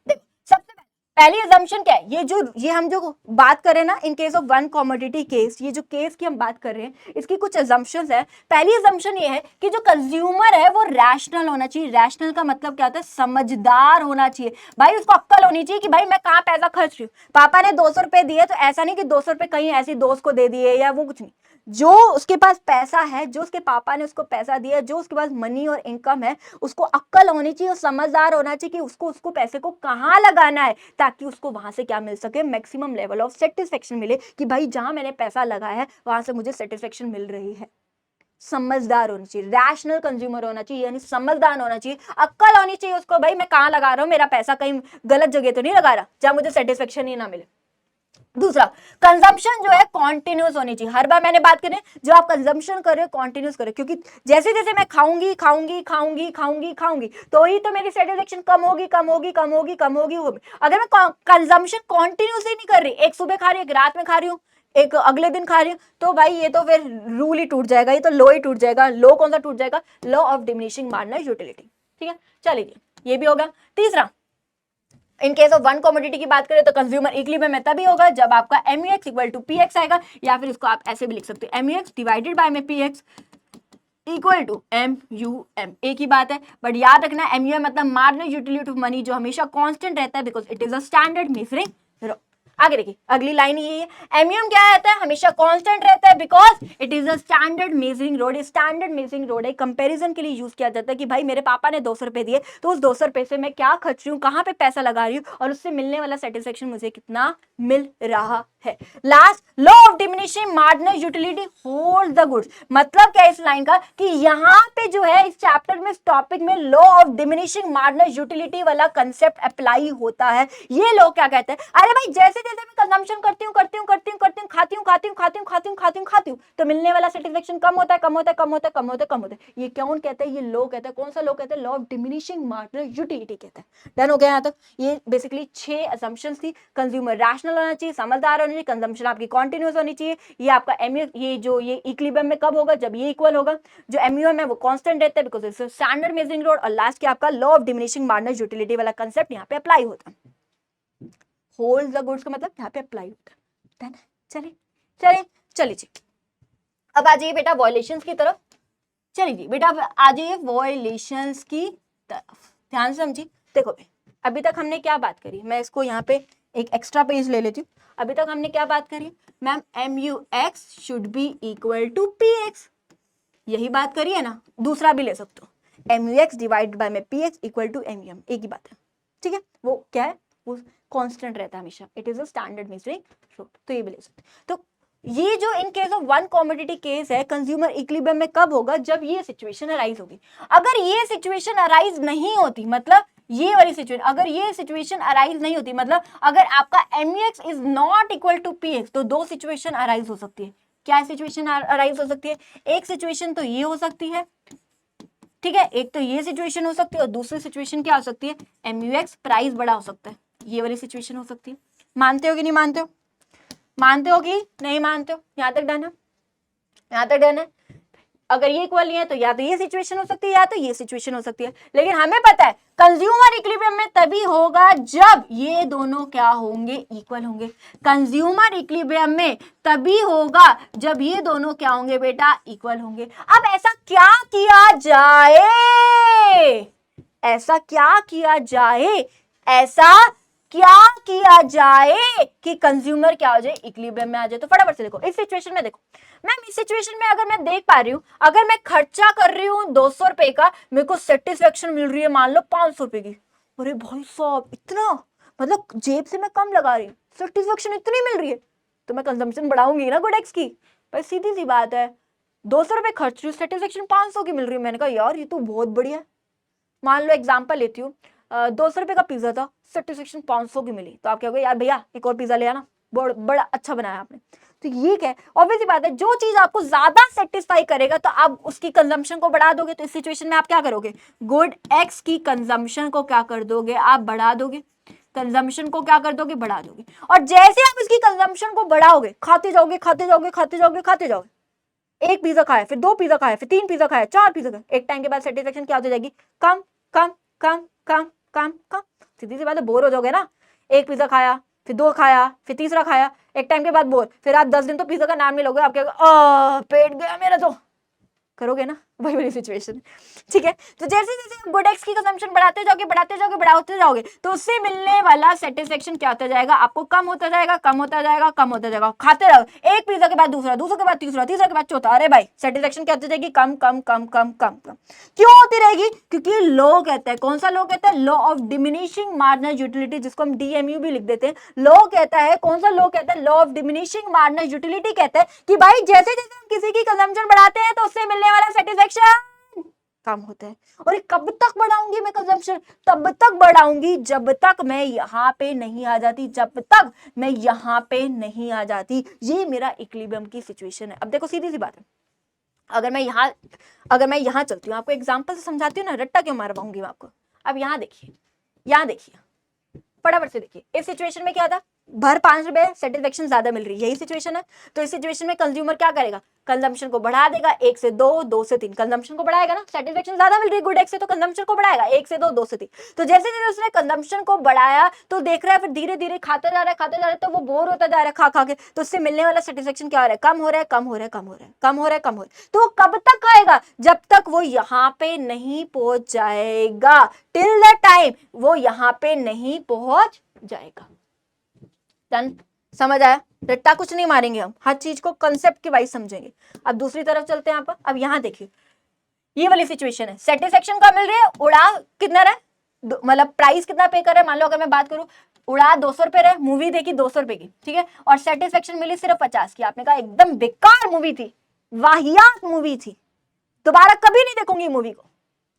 देखो सबसे पहली अजम्पशन क्या है, ये हम जो बात कर रहे हैं ना, इन case of one commodity case, ये जो केस की हम बात कर रहे हैं इसकी कुछ अजम्पशंस है। पहली अजम्पशन ये है कि जो कंज्यूमर है वो रैशनल होना चाहिए। रैशनल का मतलब क्या होता है, समझदार होना चाहिए। भाई उसको अक्ल होनी चाहिए कि भाई मैं कहाँ पैसा खर्च रही हूँ, पापा ने 200 रुपए दिए तो ऐसा नहीं कि 200 रुपए कहीं ऐसी दोस्त को दे दिए या वो कुछ नहीं, जो उसके पास पैसा है, जो उसके पापा ने उसको पैसा दिया, जो उसके पास मनी और इनकम है, उसको अक्ल होनी चाहिए और समझदार होना चाहिए कि उसको पैसे को कहाँ लगाना है, ताकि उसको वहां से क्या मिल सके, मैक्सिमम लेवल ऑफ सेटिस्फेक्शन मिले, कि भाई जहां मैंने पैसा लगाया है वहां से मुझे सेटिस्फेक्शन मिल रही है। समझदार होनी चाहिए, रैशनल कंज्यूमर होना चाहिए, यानी समझदार होना चाहिए, अक्ल होनी चाहिए उसको, भाई मैं कहाँ लगा रहा हूँ, मेरा पैसा कहीं गलत जगह तो नहीं लगा रहा जहां मुझे सेटिस्फेक्शन ही ना मिले। दूसरा, कंजम्पशन जो है कॉन्टिन्यूस होनी चाहिए। हर बार मैंने बात करें, जो आप कंजम्पशन कर रहे हो कॉन्टिन्यूस करें, क्योंकि जैसे जैसे मैं खाऊंगी खाऊंगी खाऊंगी खाऊंगी खाऊंगी तो ही तो मेरी सेटिस्फेक्शन कम होगी कम होगी कम होगी कम होगी। अगर मैं कंजम्पशन कॉन्टिन्यूस ही नहीं कर रही, एक सुबह खा रही, एक रात में खा रही हूँ, एक अगले दिन खा रही हूँ, तो भाई ये तो फिर रूल ही टूट जाएगा, ये तो लॉ ही टूट जाएगा। लॉ कौन सा टूट जाएगा? Law of diminishing marginal utility. ठीक है, चलिए ये भी होगा। तीसरा, इन केस ऑफ वन कमोडिटी की बात करें तो कंज्यूमर इक्विलिब्रियम में तभी होगा जब आपका MUX इक्वल टू PX आएगा, या फिर इसको आप ऐसे भी लिख सकते हो, MUX डिवाइडेड बाय में PX इक्वल टू MUM। एक ही बात है, बट याद रखना MUM मतलब मार्जिनल यूटिलिटी ऑफ मनी, जो हमेशा कांस्टेंट रहता है because it is a standard measuring. आगे देखिए, अगली लाइन ये है, MUM क्या रहता है? हमेशा कांस्टेंट रहता है because it is a standard measuring rod. Standard measuring road है, कंपैरिजन के लिए यूज किया जाता है कि भाई मेरे पापा ने 200 रुपए दिए, तो उस 200 रुपए से मैं क्या खर्च रही हूँ, कहाँ पे पैसा लगा रही हूँ, और उससे मिलने वाला सेटिस्फेक्शन मुझे कितना मिल रहा है। Last, law of diminishing marginal utility hold the goods. मतलब क्या इस लाइन का, कि यहाँ पे जो है इस चैप्टर में, इस टॉपिक में law of diminishing marginal utility वाला कंसेप्ट अप्लाई होता है। ये लॉ क्या कहते हैं? अरे भाई जैसे जैसे मैं कंजम्पशन करती हूँ खाती हूँ, तो मिलने वाला सेटिस्फेक्शन कम होता है कम होता है कम होता है कम होता है कम होता है। ये कौन कहता है? ये लॉ कहता है। कौन सा लॉ कहता है? Law of diminishing marginal utility कहता है। डन हो गया यहाँ तक? ये बेसिकली 6 असम्पशंस थी। कंज्यूमर रैशनल होना चाहिए, समझदार होना चाहिए, कंजम्पशन आपकी कॉन्टिन्यूस होनी चाहिए, ये आपका MUM, ये इक्विलिब्रियम में कब होगा? जब ये इक्वल होगा। जो MUM है वो कांस्टेंट रहता है because it's standard measuring road. और लास्ट क्या आपका law of diminishing marginal utility वाला कंसेप्ट यहाँ पे अप्लाई होता है। होल्ड द गुड्स का मतलब यहाँ पे अप्लाई होता है। चलिए जी, अब आ जाइए बेटा वॉयलेशंस की तरफ। चलिए जी बेटा, आ जाइए वॉयलेशंस की तरफ, ध्यान से समझिए। देखो भाई, अभी तक हमने क्या बात करी, मैं इसको यहाँ पे एक एक्स्ट्रा पेज ले लेती हूँ। अभी तक हमने क्या बात करी ma'am? MUX should be equal to PX, यही बात करी है ना। दूसरा भी ले सकते हो, MUX डिवाइड बाय में PX इक्वल टू MUM, एक ही बात है। ठीक है, वो क्या है? वो कांस्टेंट रहता है हमेशा, it is a standard measuring rod, तो ये भी ले सकते। तो ये जो इन case of one commodity case है, कंज्यूमर इक्विलिब्रियम में कब होगा? जब ये सिचुएशन अराइज होगी। अगर ये सिचुएशन अराइज नहीं होती, मतलब ये वाली सिचुएशन, अगर ये सिचुएशन अराइज नहीं होती, मतलब अगर आपका MUX is not equal to PX, तो दो सिचुएशन अराइज हो सकती है। क्या सिचुएशन अराइज हो सकती है? एक सिचुएशन तो ये हो सकती है, ठीक है, एक तो ये सिचुएशन हो सकती है, और दूसरी सिचुएशन क्या हो सकती है? MUX प्राइस बड़ा हो सकता है, ये वाली सिचुएशन हो सकती है। मानते हो कि नहीं मानते हो? मानते हो कि नहीं मानते हो? यहां तक डन है? यहां तक डन है? अगर ये इक्वल नहीं है तो या तो ये सिचुएशन हो सकती है या तो ये सिचुएशन हो सकती है। लेकिन हमें पता है कंज्यूमर इक्विलिब्रियम में तभी होगा जब ये दोनों क्या होंगे? इक्वल होंगे। कंज्यूमर इक्विलिब्रियम में तभी होगा जब ये दोनों क्या होंगे बेटा? इक्वल होंगे। अब ऐसा क्या किया जाए? ऐसा क्या किया जाए? ऐसा क्या किया जाए कि कंज्यूमर क्या हो जाए? इक्विलिब्रियम में आ जाए। तो फटाफट से देखो, इस सिचुएशन में देखो मैम, इस सिचुएशन में अगर मैं देख पा रही हूँ, अगर मैं खर्चा कर रही हूँ 200 रुपए का, मेरे को सेटिस्फेक्शन मिल रही है मान लो 500 रुपए की। अरे भाई साहब, इतना मतलब जेब से मैं कम लगा रही हूँ, सेटिस्फेक्शन इतनी मिल रही है, तो मैं कंजम्पशन बढ़ाऊंगी ना गुडेक्स की। भाई सीधी सी बात है, 200 रुपए खर्च रही हूँ, सेटिस्फेक्शन 500 की मिल रही है। मैंने कहा यार ये तो बहुत बढ़िया है। मान लो एग्जाम्पल लेती हूँ, 200 रुपए का पिज्जा था, सेटिस्फेक्शन 500 की मिली, तो आप क्या कहोगे? यार भैया एक और पिज्जा ले आना, बड़ा अच्छा बनाया आपने। तो ये क्या है? ऑब्वियस बात है, जो चीज आपको ज्यादा सेटिस्फाई करेगा तो आप उसकी कंजम्पशन को बढ़ा दोगे। तो इस सिचुएशन में आप क्या करोगे? गुड एक्स की कंजम्पशन को क्या कर दोगे? आप बढ़ा दोगे। कंजम्पशन को क्या कर दोगे? बढ़ा दोगे। और जैसे आप इसकी कंजम्पशन को बढ़ाओगे, खाते जाओगे खाते जाओगे खाते जाओगे खाते जाओगे, एक पिज्जा खाया, फिर 2 पिज्जा खाया, फिर 3 पिज्जा खाया, 4 पिज्जा खाया, एक टाइम के बाद सेटिस्फेक्शन क्या होती जाएगी? कम कम कम कम कम कम। सीधी सी बात है, बोर हो जाओगे ना। एक पिज्जा खाया, फिर 2 खाया, फिर तीसरा खाया, एक टाइम के बाद बोर, फिर आप 10 दिन तो पिज्जा का नाम नहीं लोगे, आप क्या पेट गया मेरा तो करोगे ना? वही वाली सिचुएशन, ठीक है। तो जैसे जैसे आप गुड एक्स की कंजम्पशन बढ़ाते जाओगे तो उससे मिलने वाला सेटिस्फेक्शन क्या होता जाएगा, आपको कम होता जाएगा, खाते रहो, एक पिज्जा के बाद दूसरा, दूसरे के बाद तीसरा, तीसरे के बाद चौथा, अरे भाई सेटिस्फेक्शन क्या होती जाएगी, कम कम कम कम कम कम। क्यों होती रहेगी, क्योंकि लॉ कहता है, कौन सा लॉ कहता है, law of diminishing marginal utility, जिसको हम डीएमयू भी लिख देते हैं। लॉ कहता है, कौन सा लॉ कहता है, law of diminishing marginal utility कहता है कि भाई जैसे जैसे हम किसी की कंजम्पशन बढ़ाते हैं तो उससे मिलने वाला सेटिस्फेक्शन कम होता है। और कब तक बढ़ाऊंगी मैं कंजम्पशन, तब तक बढ़ाऊंगी जब तक मैं यहाँ पे नहीं आ जाती, ये मेरा इक्विलिब्रियम की सिचुएशन है। अब देखो सीधी सी बात है, अगर मैं यहाँ चलती हूँ, आपको एग्जांपल से समझाती हूँ ना, रट्टा क्यों मारवाऊंगी मैं आपको। अब यहाँ देखिए फटाफट से देखिए, इस सिचुएशन में क्या था, भर 5 रुपए, सेटिस्फेक्शन ज्यादा मिल रही है, यही सिचुएशन है। तो इस सिचुएशन में कंज्यूमर क्या करेगा, कंजम्पशन को बढ़ा देगा, 1 से 2, 2 से 3, कंजम्पशन को बढ़ाएगा ना, सेटिस्फेक्शन ज्यादा मिल रही है गुड एक्स से, तो कंजम्पशन को बढ़ाएगा, 1 से 2, 2 से 3। तो जैसे जैसे उसने कंजम्पशन को बढ़ाया तो देख रहा है, फिर धीरे धीरे खाता जा रहा है, तो वो बोर होता जा रहा है खा के, तो उससे मिलने वाला सेटिस्फेक्शन क्या हो रहा है, कम हो रहा है। तो कब तक आएगा, जब तक वो यहाँ पे नहीं पहुंच जाएगा, टिल द टाइम वो यहाँ पे नहीं पहुंच जाएगा। डन, समझ आया, रट्टा कुछ नहीं मारेंगे हम, हर चीज को कंसेप्ट के वाइज समझेंगे। अब दूसरी तरफ चलते हैं यहाँ पर। अब यहाँ देखिए, ये वाली सिचुएशन है, सेटिस्फेक्शन का मिल रही है, उड़ा कितना रहा, मतलब प्राइस कितना पे कर रहा है, मान लो अगर मैं बात करूं, उड़ा 200 रुपए रहे, मूवी देखी 200 रुपए की, ठीक है, और सेटिस्फेक्शन मिली सिर्फ 50 की। आपने कहा एकदम बेकार मूवी थी, वाहियात मूवी थी, दोबारा कभी नहीं देखूंगी मूवी को,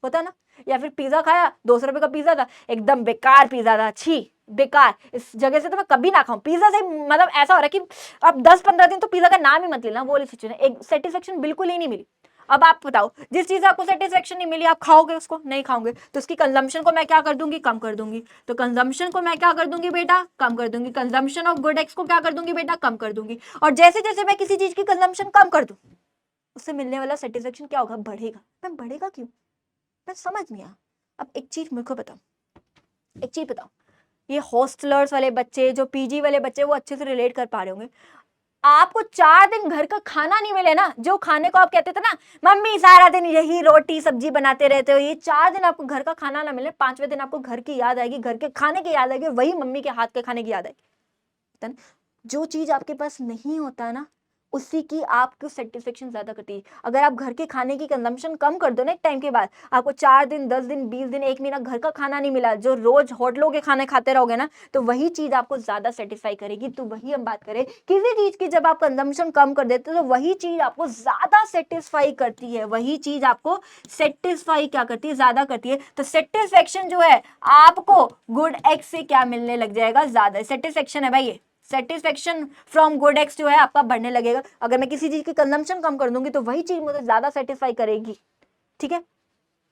होता ना। या फिर पिज्जा खाया, 200 रुपए का पिज्जा था, एकदम बेकार पिज्जा था, छी बेकार, इस जगह से तो मैं कभी ना खाऊं पिज्जा से, मतलब ऐसा हो रहा है कि अब 10-15 दिन तो पिज्जा का नाम ही मत लेना, वो वाली सिचुएशन, एक सेटिस्फेक्शन बिल्कुल ही नहीं मिली। अब आप बताओ, जिस चीज आपको सेटिस्फेक्शन नहीं मिली, आप खाओगे उसको, नहीं खाओगे, तो उसकी कंजम्पशन को मैं क्या कर दूंगी, कम कर दूंगी। तो कंजम्पशन को मैं क्या कर दूंगी बेटा, कम कर दूंगी। कंजम्पशन ऑफ गुड एक्स को क्या कर दूंगी बेटा, कम कर दूंगी। और जैसे जैसे मैं किसी चीज की कंजम्पशन कम कर दूं, उससे मिलने वाला सेटिस्फेक्शन क्या होगा, बढ़ेगा। मैम बढ़ेगा क्यों, मैं समझ नहीं आया। अब एक चीज मेरे को बताओ, ये हॉस्टलर्स वाले बच्चे, जो पीजी वाले बच्चे, वो अच्छे से रिलेट कर पा रहे होंगे। आपको 4 दिन घर का खाना नहीं मिले ना, जो खाने को आप कहते थे ना, मम्मी सारा दिन यही रोटी सब्जी बनाते रहते हो, ये 4 दिन आपको घर का खाना ना मिले, 5वें दिन आपको घर की याद आएगी, घर के खाने की याद आएगी, वही मम्मी के हाथ के खाने की याद आएगी। जो चीज आपके पास नहीं होता ना, उसी की आपको सेटिस्फेक्शन ज्यादा करती है। अगर आप घर के खाने की कंजम्पशन कम कर दो ना, एक टाइम के बाद आपको 4 दिन, 10 दिन, 20 दिन, 1 महीना घर का खाना नहीं मिला, जो रोज होटलों के खाने खाते रहोगे ना, तो वही चीज आपको ज्यादा सेटिस्फाई करेगी। तो वही हम बात करें, किसी चीज की जब आप कंजम्पशन कम कर देते हो तो वही चीज आपको ज्यादा सेटिस्फाई करती है, क्या करती है, ज्यादा करती है। तो सेटिस्फेक्शन जो है आपको गुड एक्स से क्या मिलने लग जाएगा, ज्यादा सेटिस्फेक्शन है भाई, ये सेटिस्फेक्शन फ्रॉम गुड एक्स जो है आपका बढ़ने लगेगा। अगर मैं किसी चीज की कंजम्पशन कम कर दूंगी तो वही चीज मुझे ज्यादा सेटिस्फाई करेगी, ठीक है,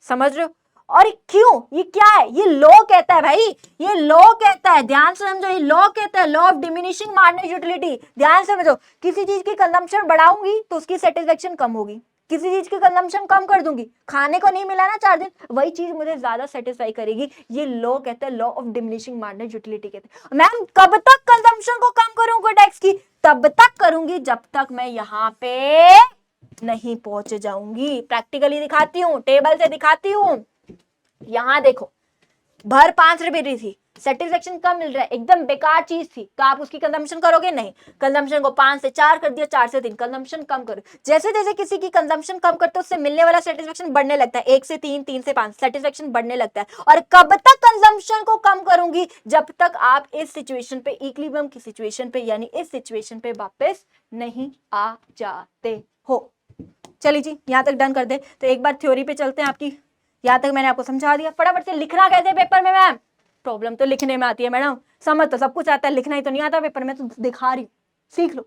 समझ रहे हो। और क्यों, ये क्या है, ये लॉ कहता है भाई, ये लॉ कहता है, ध्यान से समझो, ये लॉ कहता है, law of diminishing marginal utility. ध्यान से समझो, किसी चीज की कंजम्पशन बढ़ाऊंगी तो उसकी सेटिस्फेक्शन कम होगी, किसी चीज की कंजम्पशन कम कर दूंगी, खाने को नहीं मिला ना 4 दिन, वही चीज मुझे ज्यादा सेटिस्फाई करेगी। ये लॉ कहता है, law of diminishing marginal utility कहते हैं। मैम कब तक कंजम्पशन को कम करूं गुड एक्स की, तब तक करूंगी जब तक मैं यहाँ पे नहीं पहुंच जाऊंगी। प्रैक्टिकली दिखाती हूँ, टेबल से दिखाती हूँ। यहां देखो, भर 5 रुपए की थी, सेटिस्फेक्शन कम मिल रहा है, एकदम बेकार चीज थी, तो आप उसकी कंजम्पशन करोगे नहीं, कंजम्पशन को 5 से 4 कर दिया, 4 से 3, कंजम्पशन कम करो। जैसे जैसे किसी की कंजम्पशन कम करते हो उससे मिलने वाला सेटिस्फेक्शन बढ़ने लगता है, 1 से 3, 3 से 5, सेटिस्फेक्शन बढ़ने लगता है। और कब तक कंजम्पशन को कम करूंगी, जब तक आप इस सिचुएशन पे, इक्विलिब्रियम की सिचुएशन पे, यानी इस सिचुएशन पे वापस नहीं आ जाते हो। चलिए जी, यहां तक डन कर दे। तो एक बार थ्योरी पे चलते हैं आपकी, यहां तक मैंने आपको समझा दिया। फटाफट से लिखना कैसे पेपर में मैम, प्रॉब्लम तो लिखने में आती है मैडम, समझ तो सब कुछ आता है, लिखना ही तो नहीं आता पेपर में, तो दिखा रही, सीख लो।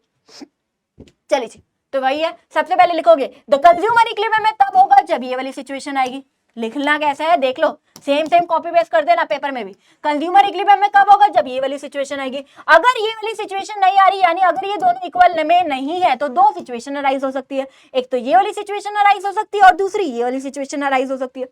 चलिए जी, तो वही है, सबसे पहले लिखोगे द कंज्यूमर इक्विलिब्रियम में तब होगा जब ये वाली सिचुएशन आएगी। लिखना कैसा है देख लो, सेम कॉपी पेस्ट कर देना पेपर में भी। कंज्यूमर इक्विलिब्रियम में कब होगा, जब ये वाली सिचुएशन आएगी। अगर ये वाली सिचुएशन नहीं आ रही, यानी अगर ये दोनों इक्वल में नहीं है, तो 2 सिचुएशन अराइज हो सकती है। एक तो ये वाली सिचुएशन अराइज हो सकती है और दूसरी ये वाली सिचुएशन अराइज हो सकती है।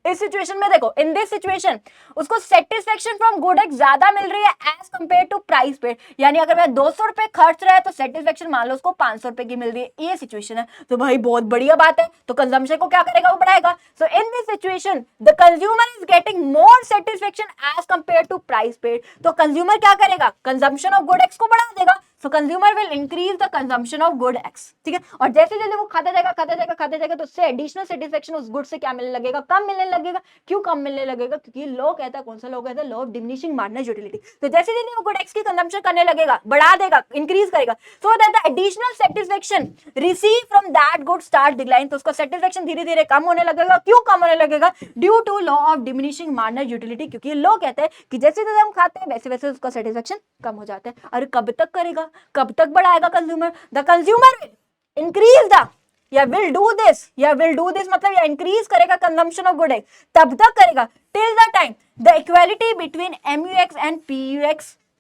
इस सिचुएशन में देखो, इन दिस सिचुएशन उसको सेटिस्फेक्शन फ्रॉम गुड एक्स ज्यादा मिल रही है as compare to price paid, यानी अगर मैं 200 रुपए खर्च रहा है तो सेटिस्फेक्शन मान लो उसको 500 रुपए की मिल रही है, ये सिचुएशन है। तो भाई बहुत बढ़िया बात है, तो कंजम्पशन को क्या करेगा, वो बढ़ाएगा। So in this situation the consumer is getting more satisfaction as compare to price paid, तो कंज्यूमर क्या करेगा, कंजम्पशन ऑफ गुड एक्स को बढ़ा देगा। So consumer will increase the consumption of good X, ठीक है। और जैसे जैसे वो खाता जाएगा तो उससे एडिशनल सेटिस्फेक्शन उस गुड से क्या मिलने लगेगा, कम मिलने लगेगा। क्यों कम मिलने लगेगा, क्योंकि लॉ कहता है, कौन सा लॉ कहता है, law of diminishing marginal utility. तो जैसे जैसे वो गुड एक्स की कंजम्पशन करने लगेगा, बढ़ा देगा, इंक्रीज करेगा, सो that the additional satisfaction receive from that good start decline, तो उसका सेटिस्फेक्शन धीरे धीरे कम होने लगेगा। क्यों कम होने लगेगा, due to law of diminishing marginal utility, क्योंकि लॉ कहता है कि जैसे जैसे हम खाते हैं वैसे वैसे उसका सेटिस्फेक्शन कम हो जाता है। और कब तक करेगा, कब तक बढ़ाएगा consumer, the consumer will increase the या विल डू दिस मतलब या इंक्रीज करेगा कंजम्पशन ऑफ गुड एक्स, तब तक करेगा till the time the equality between MUX and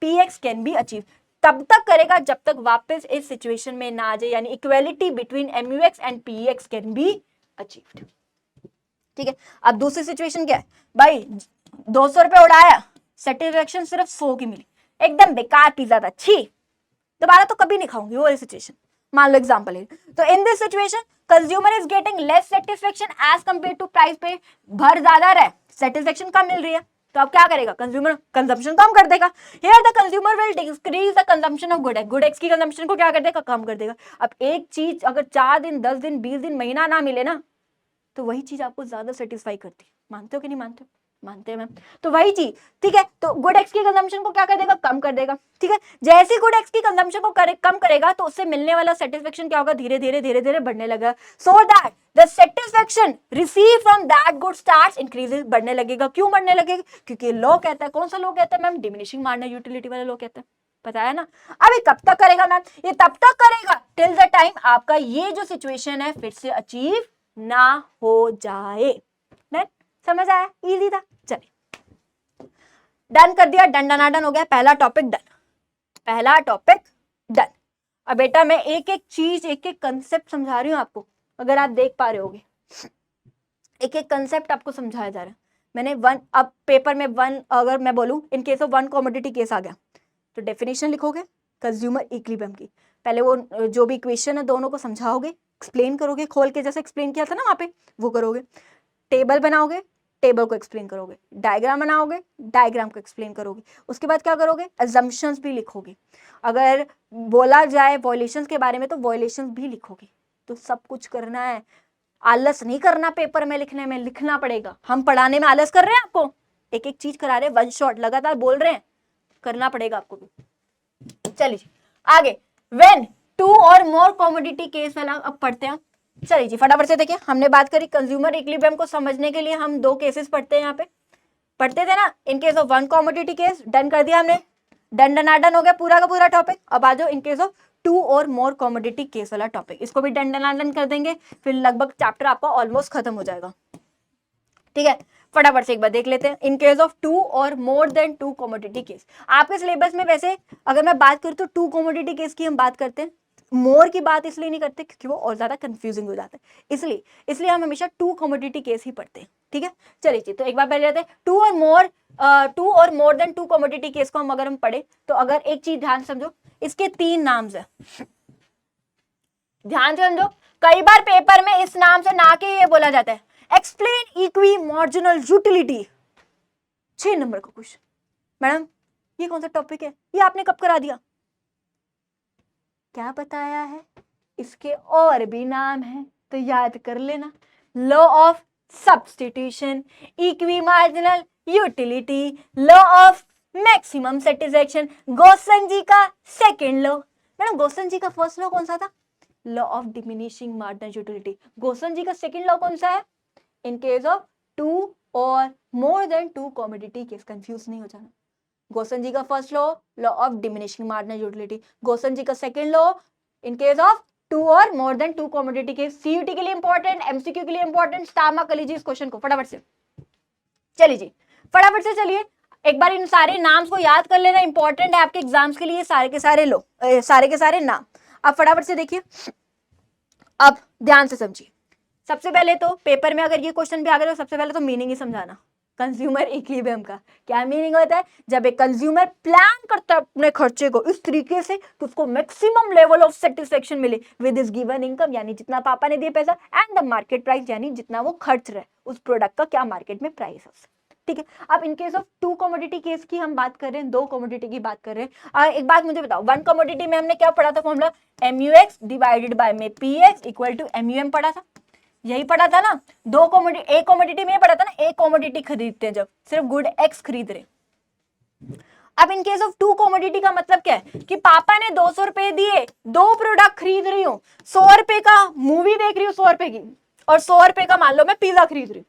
PX can be achieve, तब तक करेगा जब तक वापस इस सिचुएशन में ना आ जाए, यानी equality between MUX and PX can be achieved, ठीक है। अब दूसरी सिचुएशन क्या है, भाई 200 रुपए उड़ाया, सेटिस्फेक्शन सिर्फ 100 की मिली, एकदम बेकार पिज्जा था, छी, दोबारा तो कभी नहीं खाऊंगी, वो सिचुएशन मान लो एग्जांपल है। तो in this situation consumer is getting less satisfaction as compare to price pay, भर ज्यादा रहे, सेटिस्फेक्शन कम मिल रही है, तो अब क्या करेगा, कंज्यूमर कंजम्पशन कम कर देगा। Here the consumer will decrease the consumption of good x की कंजम्पशन को क्या कर देगा, कम कर देगा। अब एक चीज अगर 4 दिन 10 दिन 20 दिन महीना ना मिले ना, तो वही चीज आपको ज्यादा सेटिस्फाई करती है, मानते हो कि नहीं मानते हो, मानते हैं मैम। तो वही चीज, ठीक है, तो गुड एक्स की कंजम्पशन को क्या कर देगा, कम कर देगा, ठीक है। जैसे गुड एक्स की कंजम्पशन को कम करेगा तो उससे मिलने वाला सेटिस्फेक्शन क्या होगा, धीरे धीरे बढ़ने लगेगा, सो that the satisfaction receive from that good starts increases, बढ़ने लगेगा। क्यों बढ़ने लगेगा, क्योंकि लॉ कहता है, कौन सा लॉ कहता है मैम, डिमिनिशिंग मार्जिनल यूटिलिटी वाला लॉ कहता है, पता है ना। अभी कब तक करेगा मैम, ये तब तक करेगा टिल द टाइम आपका ये जो सिचुएशन है फिर से अचीव ना हो जाए। समझ आया, इजी था, चलिए डन कर दिया, डन डनाडन हो गया, पहला टॉपिक डन। अब बेटा मैं एक एक चीज एक एक कंसेप्ट समझा रही हूं आपको, अगर आप देख पा रहे होगे एक एक कंसेप्ट आपको समझाया जा रहा है। मैंने अब पेपर में अगर मैं बोलूं in case of 1 commodity case आ गया तो डेफिनेशन लिखोगे कंज्यूमर इक्विलिब्रियम की, पहले वो जो भी इक्वेशन है दोनों को समझाओगे, एक्सप्लेन करोगे, खोल के जैसे एक्सप्लेन किया था ना वहां पे, वो करोगे, टेबल बनाओगे, टेबल को एक्सप्लेन करोगे, डायग्राम बनाओगे, डायग्राम को एक्सप्लेन करोगे, उसके बाद क्या करोगे, अजम्पशंस भी लिखोगे, अगर बोला जाए वॉयलेशंस के बारे में तो वॉयलेशंस भी लिखोगे। तो सब कुछ करना है, आलस नहीं करना, पेपर में लिखने में लिखना पड़ेगा। हम पढ़ाने में आलस कर रहे हैं, आपको एक एक चीज करा रहे हैं, 1 शॉट लगातार बोल रहे हैं, करना पड़ेगा आपको भी। चलिए आगे, व्हेन 2 और मोर कमोडिटी केस वाला अब पढ़ते हैं। चलिए जी फटाफट से देखिए, हमने बात करी कंज्यूमर इक्विलिब्रियम को समझने के लिए हम 2 केसेस पढ़ते हैं, यहाँ पे पढ़ते थे ना, इन case of 1 commodity case done कर दिया हमने, डन डनाडन हो गया पूरा का पूरा टॉपिक। अब आ जाओ इन केस ऑफ 2 और मोर कमोडिटी केस वाला टॉपिक, इसको भी डन डनाडन कर देंगे, फिर लगभग चैप्टर आपका ऑलमोस्ट खत्म हो जाएगा, ठीक है। फटाफट से एक बार देख लेते हैं, इन केस ऑफ 2 और मोर देन 2 कमोडिटी केस। आपके सिलेबस में वैसे अगर मैं बात करूं तो 2 कमोडिटी केस की हम बात करते हैं, मोर की बात इसलिए नहीं करते क्योंकि वो और ज्यादा कंफ्यूजिंग हो जाता है, इसलिए हम हमेशा 2 कमोडिटी केस ही पढ़ते हैं, ठीक है। चलिए जी, तो एक बार पढ़ लेते हैं 2 और मोर देन 2 कमोडिटी केस को हम अगर हम पढ़े तो अगर एक चीज ध्यान समझो, इसके 3 नाम्स है, ध्यान से समझो, कई बार पेपर में इस नाम से ना के ये बोला जाता है, explain equi marginal utility, 6 number का क्वेश्चन। मैडम ये कौन सा टॉपिक है, ये आपने कब करा दिया, क्या बताया है, इसके और भी नाम है तो याद कर लेना, law of substitution, equimarginal utility, law of maximum satisfaction, Gossen ji का second law. Madam Gossen ji का फर्स्ट लॉ कौन सा था, law of diminishing marginal utility. Gossen ji का सेकंड लॉ कौन सा है, इन केस ऑफ 2 और more than 2 commodity case, confuse नहीं हो जाना। गोसन जी का first law, law of diminishing marginal utility, Gossen ji का second law in case of 2 और more than 2 commodity case. CUET के लिए इंपॉर्टेंट, एमसीक्यू के लिए इंपॉर्टेंट, स्टारमा कर लीजिए इस क्वेश्चन को फटाफट से। चलिए जी फटाफट से, चलिए एक बार इन सारे नाम्स को याद कर लेना, इंपॉर्टेंट है आपके एग्जाम्स के लिए, सारे के सारे नाम। अब फटाफट से देखिए, अब ध्यान से समझिए, सबसे पहले तो पेपर में अगर ये क्वेश्चन भी आ गया तो सबसे पहले तो मीनिंग ही समझाना कंज्यूमर इक्विलिब्रियम का। क्या मीनिंग होता है? जब एक कंज्यूमर प्लान करता है अपने खर्चे को इस तरीके से कि उसको मैक्सिमम लेवल ऑफ सेटिस्फेक्शन मिले विद इज गिवन इनकम, यानी जितना पापा ने दिया पैसा, एंड द मार्केट प्राइस, यानी जितना वो खर्च रहा है उस प्रोडक्ट का क्या मार्केट में प्राइस है। ठीक है, अब इन केस ऑफ 2 कमोडिटी केस की हम बात कर रहे हैं, 2 कमोडिटी की बात कर रहे हैं। एक बात मुझे बताओ, 1 कमोडिटी में हमने क्या पढ़ा था फॉर्मूला? MUX डिवाइडेड बाय में PX इक्वल टू MUM पढ़ा था, यही पढ़ा था ना। 2 कमोडिटी, एक कमोडिटी में पढ़ा था ना, एक कमोडिटी खरीदते हैं जब सिर्फ गुड X खरीद रहे। अब इन केस ऑफ 2 कमोडिटी का मतलब क्या है कि पापा ने 200 रुपए दिए, 2 प्रोडक्ट खरीद रही हूँ, 100 रुपए का मूवी देख रही हूँ 100 रुपए की, और 100 रुपए का मान लो मैं पिज्जा खरीद रही हूँ।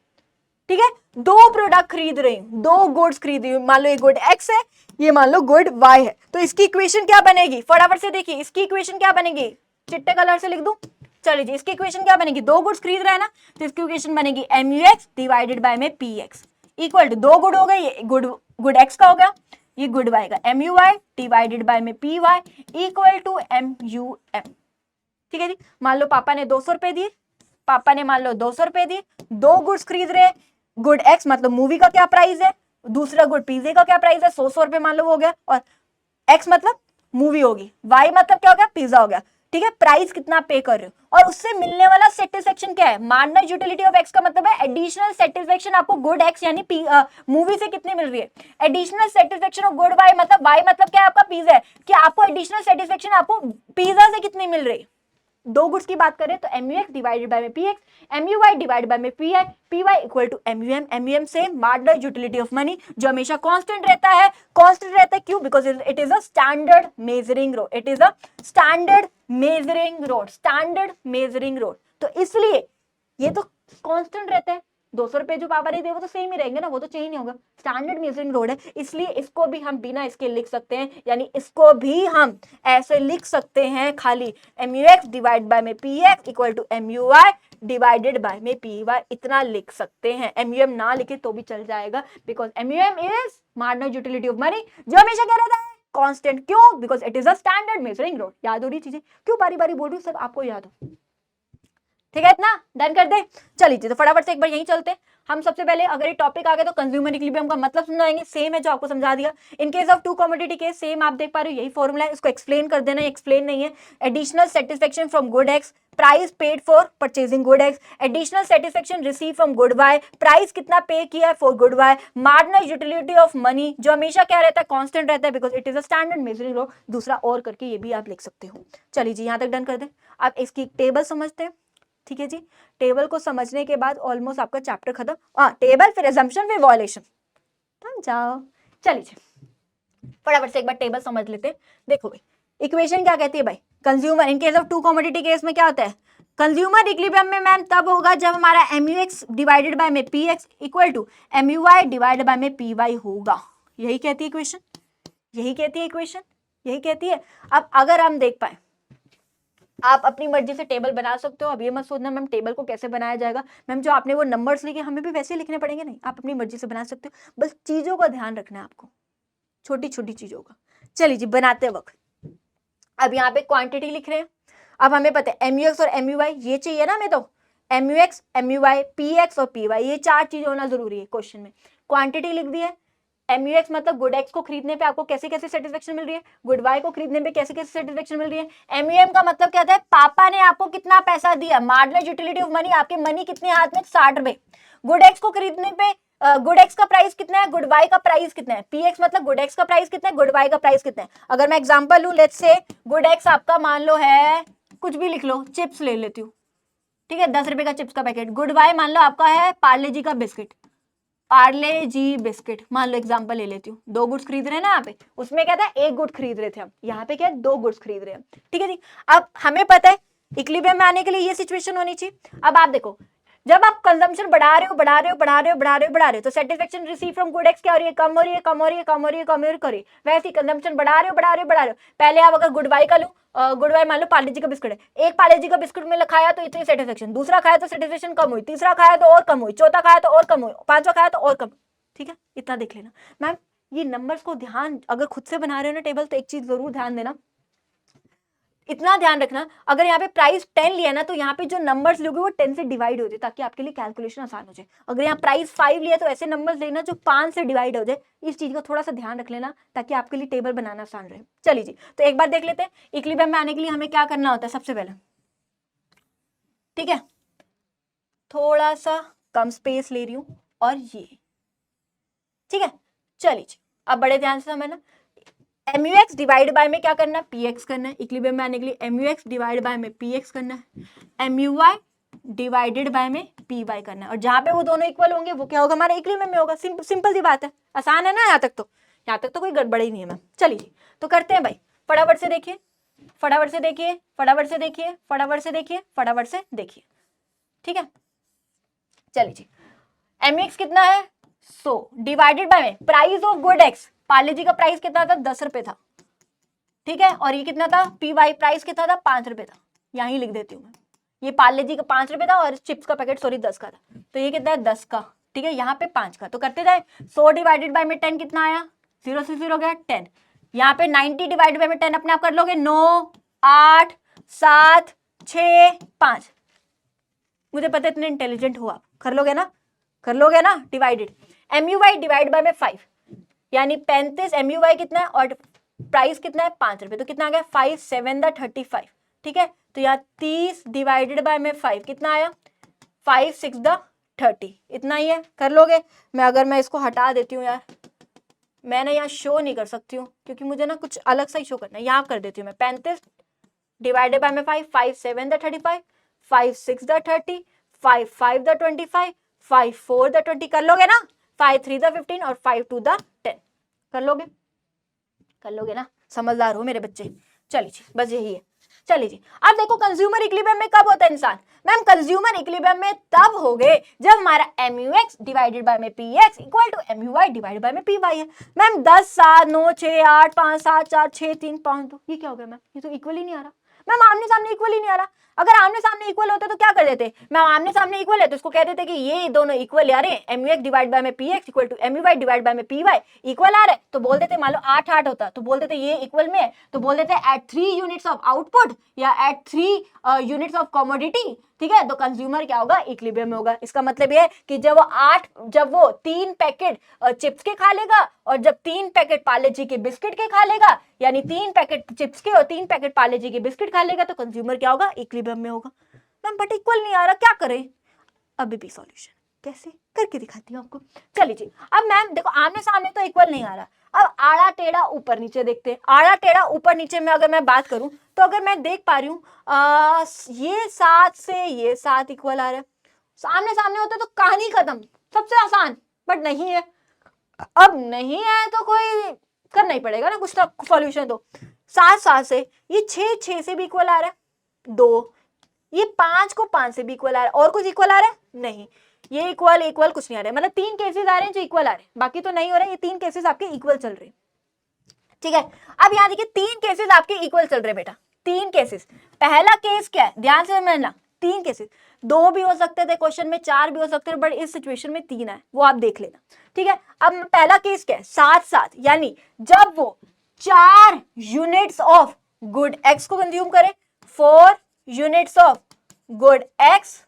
ठीक है, 2 प्रोडक्ट खरीद रही हूँ, 2 गुड्स खरीद रही हूँ, मान लो ये गुड X है, ये मान लो गुड Y है, तो इसकी इक्वेशन क्या बनेगी? फटाफट से देखिए इसकी इक्वेशन क्या बनेगी, चिट्टे कलर से लिख दूं। चलिए जी, इसकी इक्वेशन क्या बनेगी? 2 गुड्स खरीद रहा है ना, तो इसकी इक्वेशन बनेगी MUX डिवाइडेड बाय में PX इक्वल टू 2 गुड हो गए, ये गुड X का हो गया, ये गुड Y का, MUY डिवाइडेड बाय में PY इक्वल टू MUM। ठीक है जी, मान लो पापा ने 200 रुपए दिए, पापा ने मान लो 200 रुपए दिए, 2 गुड्स खरीद रहे हैं, गुड X मतलब मूवी का क्या प्राइस है, दूसरा गुड पिज्जे का क्या प्राइस है, 100 रुपए मान लो हो गया, और X मतलब मूवी होगी, Y मतलब क्या हो गया, पिज्जा हो गया। ठीक है, प्राइस कितना पे कर रहे हो, और उससे मिलने वाला सेटिस्फेक्शन क्या है? मार्जिनल यूटिलिटी ऑफ X का मतलब है एडिशनल सेटिस्फेक्शन आपको गुड X यानी मूवी से कितनी मिल रही है। Additional satisfaction of good Y मतलब Y मतलब क्या है आपका पिज्जा है, कि आपको एडिशनल सेटिस्फेक्शन आपको पिज्जा से कितनी मिल रही है। 2 गुड्स की बात करें तो MUX डिवाइडेड बाय में PX, MUY डिवाइडेड बाय में PI, PY equal to MUM। MUM से मार्जिनल यूटिलिटी ऑफ मनी जो हमेशा कांस्टेंट रहता है, कांस्टेंट रहता है क्यों? Because it is a standard measuring rod, it is a standard measuring rod, standard measuring rod, तो इसलिए ये तो कांस्टेंट रहता है। 200 रुपए जो पापा ने दिए वो तो सेम ही रहेंगे ना, वो तो चेंज नहीं होगा, स्टैंडर्ड मेजरिंग रोड है, इसलिए इसको भी हम बिना इसके लिख सकते हैं, यानी इसको भी हम ऐसे लिख सकते हैं खाली MUX डिवाइड बाय में PX equal to MUY divided by में PY, इतना लिख सकते हैं। MUM ना लिखे तो भी चल जाएगा, because MUM is marginal utility of money जो हमेशा क्या रहता है, कांस्टेंट। क्यों? Because it is a standard measuring road. याद हो रही चीजें? क्यों बारी बारी बोल रही हूँ, सब आपको याद हो। ठीक है, इतना डन कर दे। चलिए तो फटाफट से एक बार यहीं चलते हैं। हम सबसे पहले अगर ये टॉपिक आ गया तो कंज्यूमर इक्विलिब्रियम का मतलब समझाएंगे, सेम है जो आपको समझा दिया। इन case of 2 commodity case same आप देख पा रहे हो, यही फॉर्मूला है, इसको एक्सप्लेन कर देना, एक्सप्लेन नहीं है। Additional satisfaction from good X, price paid for purchasing good X, additional satisfaction receive from good Y, price कितना पे किया है for good Y, marginal utility of money जो हमेशा क्या रहता है, कांस्टेंट रहता है, because it is a standard measuring road. दूसरा और करके ये भी आप लिख सकते हो। चलिए जी, यहाँ तक डन कर दे। आप इसकी टेबल समझते हैं। ठीक है जी, टेबल को समझने के बाद ऑलमोस्ट आपका चैप्टर खत्म। टेबल फिर assumption फिर वॉयलेशन, जाओ। चलिए फटाफट से एक बार टेबल समझ लेते हैं। देखो भाई, इक्वेशन क्या कहती है भाई, consumer in case of 2 commodity case में क्या होता है, कंज्यूमर इक्विलिब्रियम में मैम तब होगा जब हमारा MUX डिवाइडेड बाय में PX equal to MUY divided by में PY होगा। यही कहती है इक्वेशन, यही कहती है इक्वेशन, यही कहती है। अब अगर हम देख पाए, आप अपनी मर्जी से टेबल बना सकते हो। अब ये मत सोचना मैम टेबल को कैसे बनाया जाएगा, मैम जो आपने वो नंबर्स लिखे हमें भी वैसे लिखने पड़ेंगे, नहीं, आप अपनी मर्जी से बना सकते हो, बस चीजों का ध्यान रखना है आपको, छोटी छोटी चीजों का। चलिए जी, बनाते वक्त अब यहाँ पे क्वांटिटी लिख रहे हैं। अब हमें पता है MUX और MUY ये चाहिए ना हमें, तो MUX MUY PX और PY ये 4 चीज होना जरूरी है क्वेश्चन में। क्वांटिटी लिख दी है। MUX मतलब गुड X को खरीदने पे आपको कैसे कैसे सेटिस्फेक्शन मिल रही है, गुड Y को खरीदने पे कैसे कैसे सेटिस्फेक्शन मिल रही है। MUM का मतलब क्या होता है, पापा ने आपको कितना पैसा दिया, मार्जिनल यूटिलिटी ऑफ मनी, आपके मनी कितने हाथ में, 60 रुपए। गुड X को खरीदने पे गुड X का प्राइस कितना है, गुड Y का प्राइस कितना है। PX मतलब गुड X का प्राइस कितना है, गुड Y का प्राइस कितना है। अगर मैं एग्जांपल लूं, लेट्स से गुड X आपका मान लो है, कुछ भी लिख लो, चिप्स ले लेती हूँ, ठीक है, 10 रुपए का चिप्स का पैकेट। गुड Y मान लो आपका है पार्ले जी का बिस्किट, पार्ले जी बिस्किट मान लो, एग्जांपल ले लेती हूँ। 2 गुड्स खरीद रहे हैं ना यहाँ पे, उसमें क्या था, 1 गुड खरीद रहे थे हम, यहाँ पे क्या है, 2 गुड्स खरीद रहे हैं। ठीक है जी, अब हमें पता है इक्विलिब्रियम में आने के लिए ये सिचुएशन होनी चाहिए। अब आप देखो, जब आप कंजम्पशन बढ़ा रहे हो तो satisfaction receive from good X क्या हो रही है, कम हो रही है, कम हो रही है, कम हो रही है, कम हो रही है। वैसे ही कंजम्पशन बढ़ा रहे हो। पहले आप अगर गुड Y का लो, गुड Y मान लो पार्ले जी का बिस्किट है, एक पार्ले जी का बिस्किट में खाया तो इतनी सेटिस्फेक्शन, दूसरा खाया तो सेटिस्फेक्शन कम हुई, तीसरा खाया तो और कम हुई, चौथा खाया तो और कम हुई, पांचवा खाया तो और कम। ठीक है, इतना देख लेना। मैम ये नंबर्स को ध्यान, अगर खुद से बना रहे हो ना टेबल, तो एक चीज जरूर ध्यान देना, इतना ध्यान रखना, अगर यहाँ पे प्राइस 10 लिया ना तो यहाँ पे जो नंबर्स लोगे वो 10 से डिवाइड हो जाए ताकि आपके लिए कैलकुलेशन आसान हो जाए। अगर यहाँ प्राइस 5 लिया तो ऐसे नंबर्स लेना जो 5 से डिवाइड हो जाए। इस चीज का थोड़ा सा ध्यान रख लेना ताकि आपके लिए टेबल बनाना आसान रहे। चलिए जी, तो एक बार देख लेते हैं इक्विलिब्रियम में आने के लिए हमें क्या करना होता है सबसे पहले। ठीक है, थोड़ा सा कम स्पेस ले रही हूं और ये ठीक है। चलिए जी, अब बड़े ध्यान से समझना, MUX डिवाइड बाय में क्या करना है, PX करना है। इक्विलिब्रियम में आने के लिए MUX डिवाइड बाय में PX करना है, MUY डिवाइडेड बाय में PY करना है। और जहां पे वो दोनों इक्वल होंगे वो क्या होगा, हमारे इक्विलिब्रियम में होगा। सिंपल सी बात है, आसान है ना। यहाँ तक तो कोई गड़बड़ ही नहीं है मैम। चलिए तो करते हैं भाई, फटाफट से देखिए, फटाफट से देखिए, फटाफट से देखिए, फटाफट से देखिए, फटाफट से देखिए। ठीक है, चलिए जी, MUX कितना है 100 डिवाइडेड बाय में price of good X, Parle G का प्राइस कितना था 10 रुपए था। ठीक है, और ये कितना था PY प्राइस कितना था 5 रुपए था। यहीं लिख देती हूँ मैं, ये पार्ले जी का 5 रुपए था और चिप्स का पैकेट 10 का था, तो ये कितना है 10 का। ठीक है, यहाँ पे 5 का। तो करते जाए, 100 डिवाइडेड बाय में 10 कितना आया, 0 से 0 गया 10। यहाँ पे 90 डिवाइडेड बाय में 10 अपने आप कर लोगे, 9 8 7 6 5। मुझे पता है इतने इंटेलिजेंट हो आप, कर लोगे ना, कर लोगे ना। डिवाइडेड MUY डिवाइड बाय में 5, यानी 35 MUY कितना है और प्राइस कितना है 5 रुपए, तो कितना आ गया 5 7 35। ठीक है, तो यहाँ 30 डिवाइडेड बाय में 5 कितना आया 5 6 30, इतना ही है। कर लोगे। मैं इसको हटा देती हूँ यार, मैं ना यहाँ शो नहीं कर सकती हूँ क्योंकि मुझे ना कुछ अलग सा ही शो करना है। यहाँ कर देती हूँ मैं, 35 डिवाइडेड बाय में 5, 5 7 35, 5 6 30, 5 5 25, 5 4 20। कर लोगे ना, 5 3 15 और 5 2 10। कर लोगे, कर लोगे ना, समझदार हो मेरे बच्चे। चलिए जी, बस यही है। चलिए जी, अब देखो कंज्यूमर इक्विलिब्रियम में कब होता है इंसान, मैम कंज्यूमर इक्विलिब्रियम में तब हो गए जब हमारा MUX डिवाइडेड बाय में PX equal to MUY divided by में PY है। मैम 10 7 9 6 8 5 7 4 6 3 5 2, ये क्या हो गया मैम, ये तो इक्वल ही नहीं आ रहा। मैम आमने सामने इक्वल ही नहीं आ रहा। अगर आमने सामने इक्वल होते तो क्या कर देते, मैम आमने सामने इक्वल है तो इसको कह देते कि ये दोनों इक्वल आ रहे हैं, MUX डिवाइड बाय में PX equal to MUY divide by में PY इक्वल आ रहा है, तो बोल देते, मान लो 8 8 होता तो बोल देते ये इक्वल में है, तो बोल देते एट 3 यूनिट्स ऑफ आउटपुट या एट 3 यूनिट्स ऑफ कमोडिटी। ठीक है, तो कंज्यूमर क्या होगा, इक्विलिब्रियम में होगा। इसका मतलब ये है कि जब वो 3 पैकेट चिप्स के खा लेगा और जब 3 पैकेट पार्ले जी के बिस्किट के खा लेगा, यानी 3 पैकेट चिप्स के और 3 पैकेट पार्ले जी के बिस्किट खा लेगा, तो कंज्यूमर क्या होगा, इक्विलिब्रियम में होगा। मैम बट इक्वल नहीं आ रहा, क्या करें, अभी भी सॉल्यूशन कैसे करके दिखाती हूँ आपको। चलिए जी, अब मैम देखो आमने सामने तो इक्वल नहीं आ रहा, अब आड़ा टेढ़ा ऊपर नीचे देखते हैं। आड़ा टेढ़ा ऊपर नीचे में अगर मैं बात करूं तो अगर मैं देख पा रही हूँ ये 7 से ये 7 इक्वल आ रहा है, सामने सामने होता तो कहानी खत्म, सबसे आसान। बट नहीं है, अब नहीं है तो कोई करना ही पड़ेगा ना कुछ तो सॉल्यूशन। तो 7 7 से ये 6 6 से भी इक्वल आ रहा है, 2 ये 5 को 5 से भी इक्वल आ रहा है, और कुछ इक्वल आ रहा है नहीं, ये इक्वल कुछ नहीं आ रहा है। मतलब 3 केसेस आ रहे हैं जो इक्वल आ रहे हैं, बाकी तो नहीं हो रहे। ये 3 केसेस आपके इक्वल चल रहे हैं। ठीक है, अब यहाँ देखिए 3 केसेस आपके इक्वल चल रहे हैं बेटा, 3 केसेस। पहला केस क्या है, ध्यान से समझना, 3 केसेस, 2 भी हो सकते थे क्वेश्चन में, 4 भी हो सकते थे, बट इस सिचुएशन में 3 है, वो आप देख लेना। ठीक है, अब पहला केस क्या है, 7 7, यानी जब वो 4 यूनिट्स ऑफ गुड एक्स को कंज्यूम करे, 4 units of good X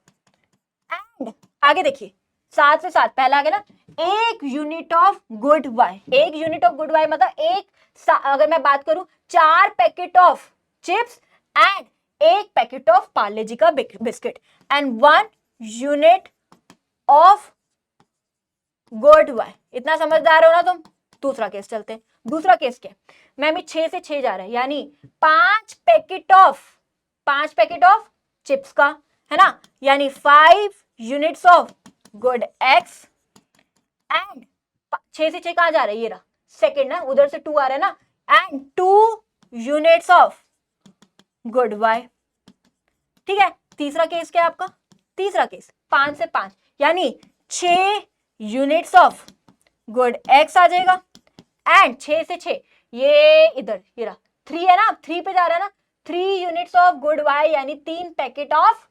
and आगे देखिए 7 से 7 पहला आ गया ना, 1 unit of good Y. 1 unit of good Y मतलब अगर मैं बात करूं 4 packet of chips and 1 packet of Parle G का biscuit and 1 unit of good Y. इतना समझदार हो ना तुम। दूसरा केस चलते हैं। दूसरा केस क्या है, मैम 6 से 6 जा रहा है, यानी 5 पैकेट ऑफ चिप्स का, है ना, यानी 5 units of good X and 6 से 6 कहां जा रहा है, ये रहा सेकंड ना, उधर से 2 आ रहा है ना, and 2 units of good Y. ठीक है, तीसरा केस क्या है आपका, तीसरा केस 5 से 5, यानी 6 यूनिट्स ऑफ गुड एक्स आ जाएगा एंड 6 से 6 ये इधर ये रहा 3 है ना, 3 पे जा रहा है ना, 3 यूनिट्स ऑफ गुड वाई, यानी 3 packet of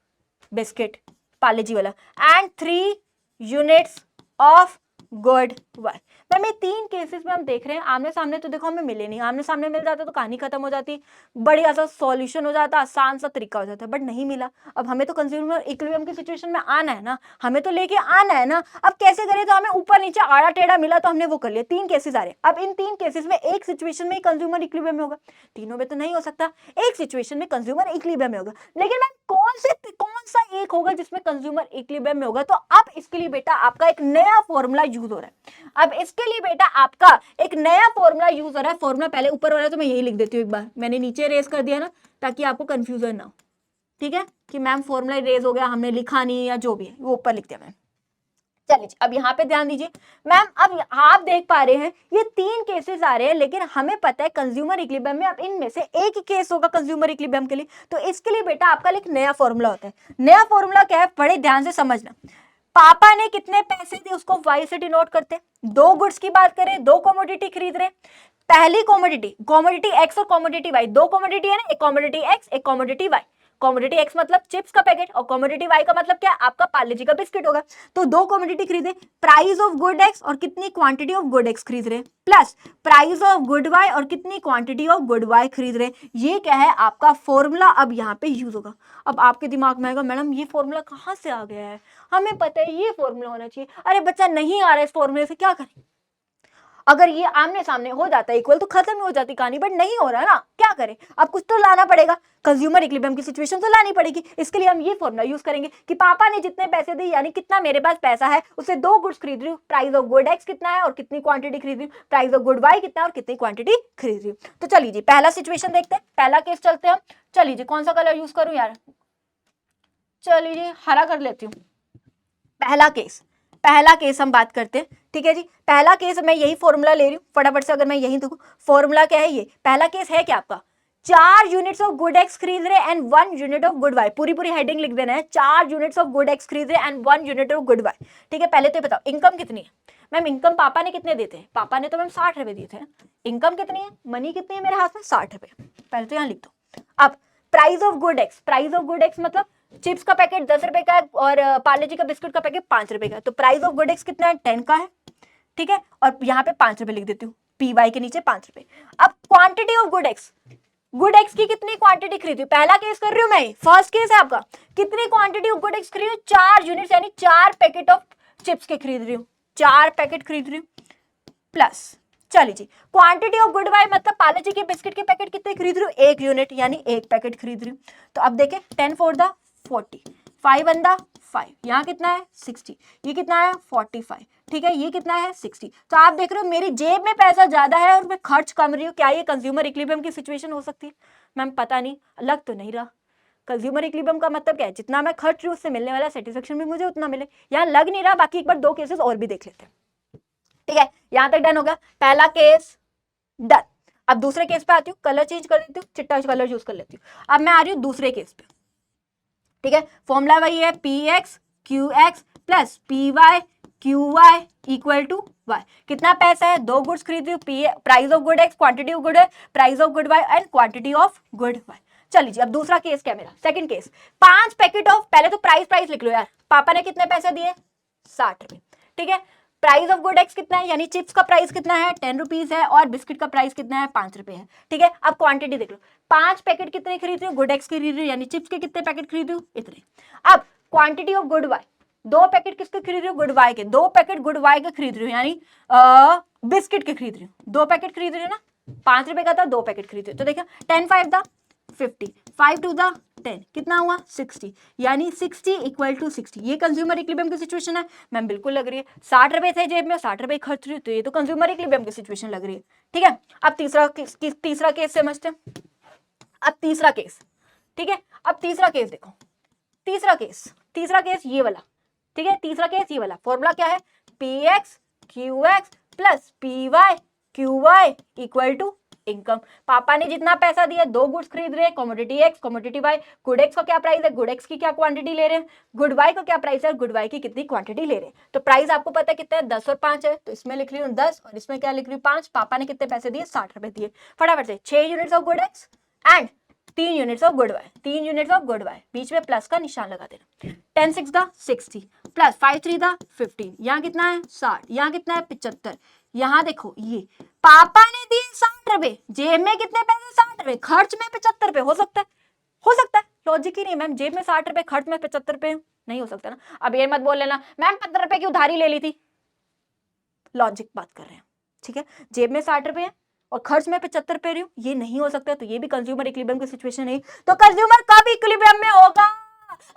biscuit Parle G वाला and 3 units of good Y. Ma'am ये 3 केसेस में हम देख रहे हैं आमने सामने तो देखो हमें मिले नहीं, आमने सामने मिल जाता तो कहानी खत्म हो जाती, बढ़िया सा सॉल्यूशन हो जाता, आसान सा तरीका हो जाता, बट नहीं मिला। अब हमें तो कंज्यूमर इक्विलिब्रियम की सिचुएशन में आना है ना, हमें तो लेके आना है ना। अब कैसे करें, तो हमें ऊपर नीचे आड़ा टेढ़ा मिला तो हमने वो कर लिया। 3 केसेस आ रहे हैं, अब इन 3 केसेस में एक सिचुएशन में कंज्यूमर इक्विलिब्रियम में होगा, तीनों में तो नहीं हो सकता, एक सिचुएशन में कंज्यूमर इक्विलिब्रियम में होगा। लेकिन मैम कौन सा एक होगा जिसमें कंज्यूमर इक्विलिब्रियम में होगा, तो अब इसके लिए बेटा आपका एक नया फॉर्मूला यूज हो रहा है। अब इसके लिए बेटा आपका एक नया फॉर्मूला यूज हो रहा है। फॉर्मूला पहले ऊपर वाला तो मैं यही लिख देती हूँ, एक बार मैंने नीचे रेज कर दिया ना ताकि आपको कंफ्यूजन ना हो, ठीक है, कि मैम फॉर्मूला रेज हो गया हमने लिखा नहीं या जो भी है वो ऊपर लिख दिया मैम। चलिए अब यहाँ पे ध्यान दीजिए मैम, अब आप देख पा रहे हैं ये 3 केसेस आ रहे हैं, लेकिन हमें पता है कंज्यूमर इक्विलिब्रियम में अब इनमें से एक ही केस होगा कंज्यूमर इक्विलिब्रियम के लिए। तो इसके लिए बेटा आपका एक नया फॉर्मूला होता है। नया फॉर्मूला क्या है, बड़े ध्यान से समझना। पापा ने कितने पैसे दिए उसको वाई से डिनोट करते हैं। 2 गुड्स की बात करें, 2 कमोडिटी खरीद रहे, पहली कमोडिटी एक्स और कमोडिटी वाई, 2 कमोडिटी है ना, एक कमोडिटी एक्स एक कमोडिटी वाई। कमोडिटी एक्स मतलब चिप्स का पैकेट और कमोडिटी वाई का मतलब क्या, आपका पार्ले जी का बिस्किट होगा। तो 2 कमोडिटी खरीदे, प्राइस ऑफ गुड एक्स और कितनी क्वांटिटी ऑफ गुड एक्स खरीद रहे, plus price of good Y और कितनी क्वांटिटी ऑफ गुड वाई खरीद रहे। ये क्या है आपका फॉर्मूला, अब यहाँ पे यूज होगा। अब आपके दिमाग में आएगा मैडम ये फॉर्मूला कहाँ से आ गया है, हमें पता है ये फॉर्मूला होना चाहिए। अरे बच्चा नहीं आ रहा है इस फॉर्मूले से, क्या करें। अगर ये आमने सामने हो जाता है इक्वल तो खत्म हो जाती कहानी, बट नहीं हो रहा ना, क्या करें। अब कुछ तो लाना पड़ेगा, कंज्यूमर इक्विलिब्रियम की सिचुएशन तो लानी पड़ेगी। इसके लिए हम ये फॉर्मूला यूज करेंगे कि पापा ने जितने पैसे दिए यानी कितना मेरे पास पैसा है उससे 2 गुड्स खरीद रही हूँ, प्राइस ऑफ गुड एक्स कितना है और कितनी क्वांटिटी खरीद रही हूँ, प्राइस ऑफ गुड वाई कितना है और कितनी क्वांटिटी खरीद रही हूँ। तो चलिए जी पहला सिचुएशन देखते हैं, पहला केस चलते हैं हम। चलिए जी कौन सा कलर यूज करूँ यार, चलिए जी हरा कर लेती हूँ। पहला केस हम बात करते हैं, ठीक है जी। पहला केस मैं यही फॉर्मूला ले रही हूँ, फटाफट से अगर मैं यही देखूँ फॉर्मूला क्या है, ये पहला केस है क्या आपका, 4 यूनिट्स ऑफ गुड एक्स खरीद रहे and 1 unit of good Y. पूरी हेडिंग लिख देना है, 4 यूनिट्स ऑफ गुड एक्स खरीद रहे and 1 unit of good Y. ठीक है, पहले तो बताओ इनकम कितनी है। मैम इनकम पापा ने कितने देते हैं, पापा ने तो मैम 60 रुपए दिए थे। इनकम कितनी है, मनी कितनी है मेरे हाथ में 60 रुपए, पहले तो यहाँ लिख दो। अब प्राइस ऑफ गुड एक्स मतलब चिप्स का पैकेट 10 रुपए का है और पार्ले जी का बिस्कुट का पैकेट 5 रुपए का है। तो प्राइस ऑफ गुड एक्स कितना है, 10 का है, ठीक है, और यहाँ पे 5 रुपए लिख देती हूँ, पी वाई के नीचे 5 रुपए। अब क्वांटिटी ऑफ गुड एक्स की कितनी क्वांटिटी खरीदी हूँ, पहला केस कर रही हूँ मैं, फर्स्ट केस है आपका। कितनी क्वांटिटी ऑफ गुड एक्स खरीदी हूँ, 4 यूनिट्स यानी 4 पैकेट ऑफ चिप्स के खरीद रही हूँ, 4 पैकेट खरीद रही हूँ, प्लस चलिए जी क्वांटिटी ऑफ गुड वाई मतलब पार्ले जी के बिस्किट के पैकेट कितने खरीद रही हूँ, 1 यूनिट यानी 1 पैकेट खरीद रही हूँ। तो अब देखें 10 4 द 40, 5 1 द 5, यहाँ कितना है 60, ये कितना है 45, ठीक है, ये कितना है 60। तो आप देख रहे हो मेरी जेब में पैसा ज्यादा है और मैं खर्च कम रही हूँ। क्या ये कंज्यूमर इक्विलिब्रियम की सिचुएशन हो सकती है, मैम पता नहीं, लग तो नहीं रहा। कंज्यूमर इक्विलिब्रियम का मतलब क्या है, जितना मैं खर्च रही हूँ उससे मिलने वाला सेटिस्फेक्शन भी मुझे उतना मिले, यहाँ लग नहीं रहा। बाकी एक बार 2 केसेस और भी देख लेते हैं, ठीक है, यहां तक डन हो गया, पहला केस डन। अब दूसरे केस पे आती हूँ, कलर चेंज कर लेती हूँ, चिट्टा कलर यूज कर लेती हूँ। अब मैं आ रही हूँ दूसरे केस पे, ठीक है, फॉर्मूला वही है P X Q X plus P Y Q Y equal to Y. कितना पैसा है, 2 गुड्स खरीद रही हूँ, price of good X, quantity of good है, price of good Y and quantity of good Y. चलिए अब दूसरा केस क्या मेरा, सेकंड केस, 5 पैकेट ऑफ, पहले तो प्राइस लिख लो यार, पापा ने कितने पैसे दिए 60 रुपए, ठीक है, प्राइस ऑफ गुड एक्स कितना है यानी चिप्स का प्राइस कितना है 10 रुपीज है और बिस्किट का प्राइस कितना है 5 रुपए है, ठीक है। अब क्वांटिटी देख लो, 5 पैकेट कितने खरीद रही हूँ, गुड एक्स खरीद रही हूँ यानी चिप्स के कितने पैकेट खरीद रही हूँ, इतने। अब quantity of good Y, 2 packet किसके खरीद रही हूँ, गुड वाई के, 2 पैकेट गुड वाई के खरीद रही हूँ यानी बिस्किट के खरीद रही हूँ, 2 पैकेट खरीद रही हूँ ना, 5 रुपए का था, 2 पैकेट खरीद रही हूँ। तो देखा 10 5 द 50, 5 2 द 10, कितना हुआ 60, यानी 60 इक्वल टू 60। ये कंज्यूमर इक्विलिब्रियम की सिचुएशन है मैम, बिल्कुल लग रही है। 60 रुपए थे जेब में, 60 रुपए खर्च रही, तो ये तो कंज्यूमर इक्विलिब्रियम की सिचुएशन लग रही है, ठीक है। अब तीसरा केस समझते हैं। अब तीसरा केस, ठीक है, अब तीसरा केस देखो, तीसरा केस ये वाला, ठीक है, तीसरा केस ये वाला। फॉर्मूला क्या है, P X Q X plus P Y Q Y equal to income. पापा ने जितना पैसा दिया, 2 गुड्स खरीद रहे हैं, commodity X commodity Y, good X का क्या प्राइस है, गुड एक्स की क्या क्वांटिटी ले रहे हैं, गुड वाई का क्या प्राइस है, गुड वाई की कितनी क्वांटिटी ले रहे हैं। तो प्राइस आपको पता है कितना है, 10 और 5 है, तो इसमें लिख रही हूँ 10 और इसमें क्या लिख रही हूँ 5। पापा ने कितने पैसे दिए 60 रुपए दिए। फटाफट से 6 units of good X and 3 units of good Y, 3 units of good Y, बीच में प्लस का निशान लगा देना। 10 6 द 60 प्लस 5 3 द 15, यहाँ कितना है 60, यहाँ कितना है 75, यहाँ देखो, ये पापा ने दिए 60 रुपए, जेब में कितने पैसे 60 रुपए, खर्च में 75 रुपए, हो सकता है? हो सकता है, लॉजिक ही नहीं मैम, जेब में 60 रुपए खर्च में 75 रुपए नहीं हो सकता ना। अब ये मत बोल लेना मैम 15 रुपए की उधारी ले ली थी, लॉजिक बात कर रहे हैं, ठीक है? जेब में 60 रुपए है और खर्च में 75 रुपए रही हूँ, ये नहीं हो सकता, तो ये भी कंज्यूमर इक्विलिब्रियम की सिचुएशन नहीं। तो कंज्यूमर कब इक्विलिब्रियम में होगा?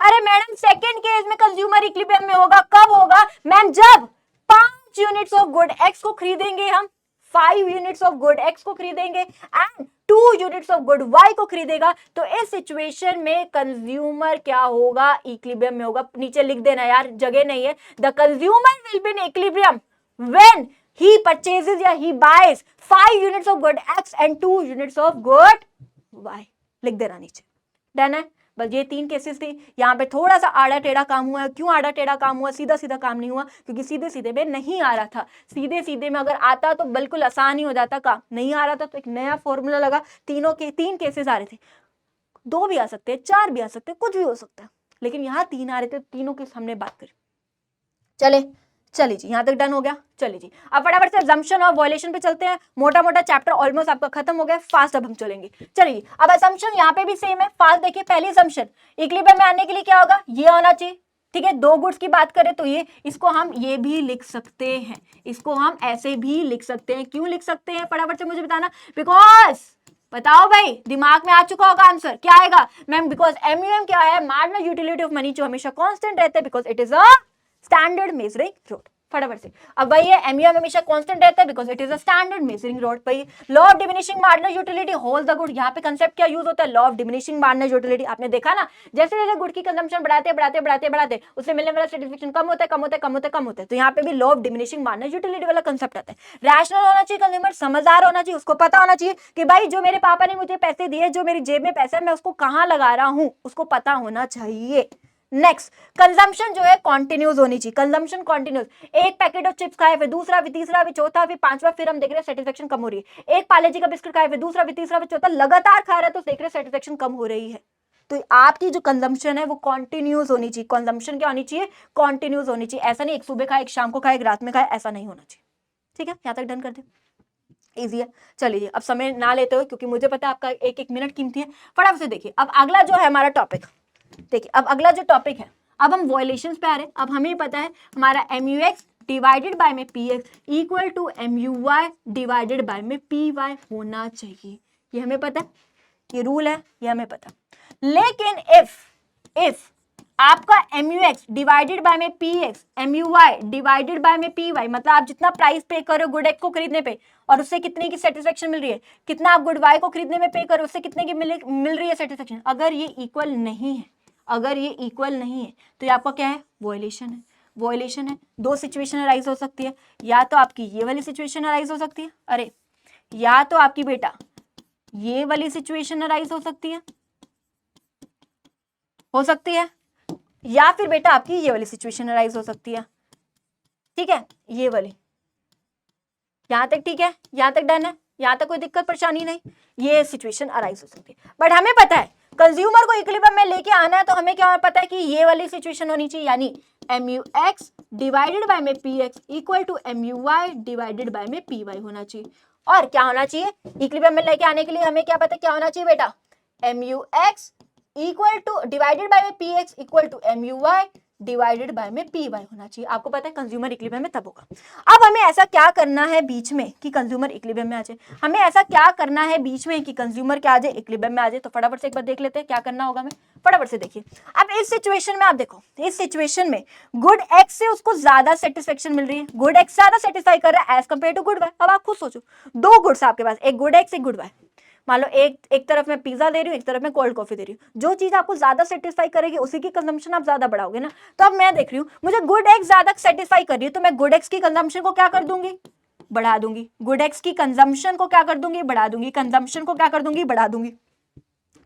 अरे मैडम सेकंड केस में कंज्यूमर इक्विलिब्रियम में होगा। कब होगा मैम? जब 5 यूनिट्स ऑफ गुड एक्स को खरीदेंगे हम, 5 यूनिट्स ऑफ गुड एक्स को खरीदेंगे and 2 units of good Y को खरीदेगा, तो इस सिचुएशन में कंज्यूमर क्या होगा? इक्विलिब्रियम में होगा। नीचे लिख देना यार, जगह नहीं है। The consumer will be in equilibrium when he purchases या he buys 5 units of good X and 2 units of good Y, लिख देना नीचे। डन है? बस ये 3 केसेस थी। यहाँ पे थोड़ा सा आड़ा टेढ़ा काम हुआ है। क्यों आड़ा टेढ़ा काम हुआ? सीधा सीधा काम नहीं हुआ, क्योंकि सीधे सीधे में नहीं आ रहा था। सीधे सीधे में अगर आता तो बिल्कुल आसान ही हो जाता काम, नहीं आ रहा था तो एक नया फॉर्मूला लगा। 3 केसेस आ रहे थे, 2 भी आ सकते हैं, 4 भी आ सकते हैं, कुछ भी हो सकता है, लेकिन यहाँ 3 आ रहे थे, तीनों की हमने बात करी। चलिए जी, यहां तक डन हो गया। चलिए जी, अब फटाफट से असम्पशन और वॉयलेशन पे चलते हैं। मोटा मोटा चैप्टर ऑलमोस्ट आपका खत्म हो गया, फास्ट अब हम चलेंगे। चलिए, अब असम्पशन यहाँ पे भी सेम है, फास्ट देखिए। पहली असम्पशन, इक्विलिब्रियम में आने के लिए क्या होगा? ये होना चाहिए, ठीक है? 2 गुड्स की बात करें तो ये, इसको हम ये भी लिख सकते हैं, इसको हम ऐसे भी लिख सकते हैं। क्यों लिख सकते हैं? फटाफट से मुझे बताना। बिकॉज बताओ भाई, दिमाग में आ चुका होगा आंसर, क्या आएगा मैम? बिकॉज एमयूएम क्या है? मार्जिनल यूटिलिटी ऑफ मनी, जो हमेशा कांस्टेंट रहता है, because it is a standard measuring rod. फटाफट से, अब भाई ये एमयूएम हमेशा कांस्टेंट रहता है, because it is a standard measuring rod. भाई law of diminishing marginal utility hold the good, यहाँ पे कंसेप्ट क्या यूज होता है? Law of diminishing marginal utility. आपने देखा ना, जैसे जैसे गुड की कंजम्पशन बढ़ाते उससे मिलने वाला सेटिस्फेक्शन कम होता है। तो यहाँ पे भी law of diminishing marginal utility वाला कंसेप्ट आता है। रैशनल होना चाहिए कंज्यूमर, समझदार होना चाहिए, उसको पता होना चाहिए कि भाई जो मेरे पापा ने मुझे पैसे दिए, जो मेरी जेब में पैसा है, मैं उसको कहाँ लगा रहा हूँ, उसको पता होना चाहिए। नेक्स्ट, कंजम्पशन जो है कॉन्टिन्यूस होनी चाहिए। कंजम्पशन कॉन्टिन्यूस, एक पैकेट ऑफ चिप्स खाए, फिर दूसरा, फिर तीसरा, फिर चौथा, फिर पांचवा, फिर हम देख रहे हैं सेटिस्फेक्शन कम हो रही है। एक पार्ले जी का बिस्किट खाए, फिर दूसरा, फिर तीसरा, फिर चौथा, लगातार खा रहा है तो देख रहे हैं सेटिस्फेक्शन कम हो रही है। तो आपकी जो कंजम्पशन है वो कॉन्टिन्यूस होनी चाहिए। कंजम्पशन क्या होनी चाहिए? कॉन्टिन्यूस होनी चाहिए। ऐसा नहीं एक सुबह खाए, एक शाम को खाए, एक रात में खाए, ऐसा नहीं होना चाहिए। ठीक है, यहाँ तक डन कर दे, इजी है। चलिए, अब समय ना लेते हो, क्योंकि मुझे पता है आपका एक एक मिनट कीमती है। फटाफट से देखिए, अब अगला जो है हमारा टॉपिक, देखिए अब अगला जो टॉपिक है, अब हम वॉयलेशंस पे आ रहे हैं। अब हमें पता है हमारा MUX डिवाइडेड बाय में PX equal to MUY divided by में PY होना चाहिए। ये हमें पता है, ये रूल है, ये हमें पता। लेकिन इफ आपका MUX डिवाइडेड बाय में PX, MUY डिवाइडेड बाय में PY, मतलब आप जितना प्राइस पे करो गुड एक्स को खरीदने पे, और उससे कितने की सेटिस्फेक्शन मिल रही है, कितना आप गुड वाई को खरीदने में पे करो, उससे कितने की मिल रही है सेटिस्फेक्शन, अगर ये इक्वल नहीं है, अगर ये इक्वल नहीं है, तो ये आपका क्या है? वॉयलेशन है। वॉयलेशन है। 2 सिचुएशन अराइज हो सकती है, या तो आपकी ये वाली सिचुएशन अराइज हो सकती है, अरे या तो आपकी बेटा ये वाली सिचुएशन अराइज हो सकती है, या फिर बेटा आपकी ये वाली सिचुएशन अराइज हो सकती है। ठीक है, ये वाली। यहां तक ठीक है, यहां तक डन है, यहां तक कोई दिक्कत परेशानी नहीं, ये सिचुएशन अराइज हो सकती है। बट हमें पता है कंज्यूमर को इक्विलिब्रियम में लेके आना है, तो हमें क्या पता है कि ये वाली सिचुएशन होनी चाहिए, यानी MUX डिवाइडेड बाय में PX equal to MUY divided by में PY होना चाहिए। और क्या होना चाहिए? इक्विलिब्रियम में लेके आने के लिए हमें क्या पता है क्या होना चाहिए बेटा? MUX equal to divided by में PX equal to MUY divided by में PY होना चाहिए। आपको पता है कंज्यूमर इक्विलिब्रियम में तब होगा। अब हमें ऐसा क्या करना है बीच में कि कंज्यूमर इक्विलिब्रियम में आ जाए? हमें ऐसा क्या करना है बीच में कि कंज्यूमर क्या आ जाए? इक्विलिब्रियम में आ जाए। तो फटाफट से एक बार देख लेते हैं क्या करना होगा हमें। फटाफट से देखिए, अब इस सिचुएशन में आप देखो, इस सिचुएशन में गुड एक्स से उसको ज्यादा सेटिस्फेक्शन मिल रही है, गुड एक्स ज्यादा सेटिस्फाई कर रहा है as compare to good Y. अब आप खुद सोचो, 2 गुड्स आपके पास, एक गुड एक्स, एक गुड वाई। मान लो एक तरफ मैं पिज्जा दे रही हूँ, एक तरफ मैं कोल्ड कॉफी दे रही हूँ, जो चीज आपको ज्यादा सेटिस्फाई करेगी उसी की कंजम्पशन आप ज्यादा बढ़ाओगे ना। तो अब मैं देख रही हूँ मुझे गुड एक्स ज्यादा सेटिस्फाई कर रही है, तो मैं गुड एक्स की कंजम्पशन को क्या कर दूंगी? बढ़ा दूंगी। गुड एक्स की कंजम्पशन को क्या कर दूंगी? बढ़ा दूंगी। कंजम्पशन को क्या कर दूंगी? बढ़ा दूंगी।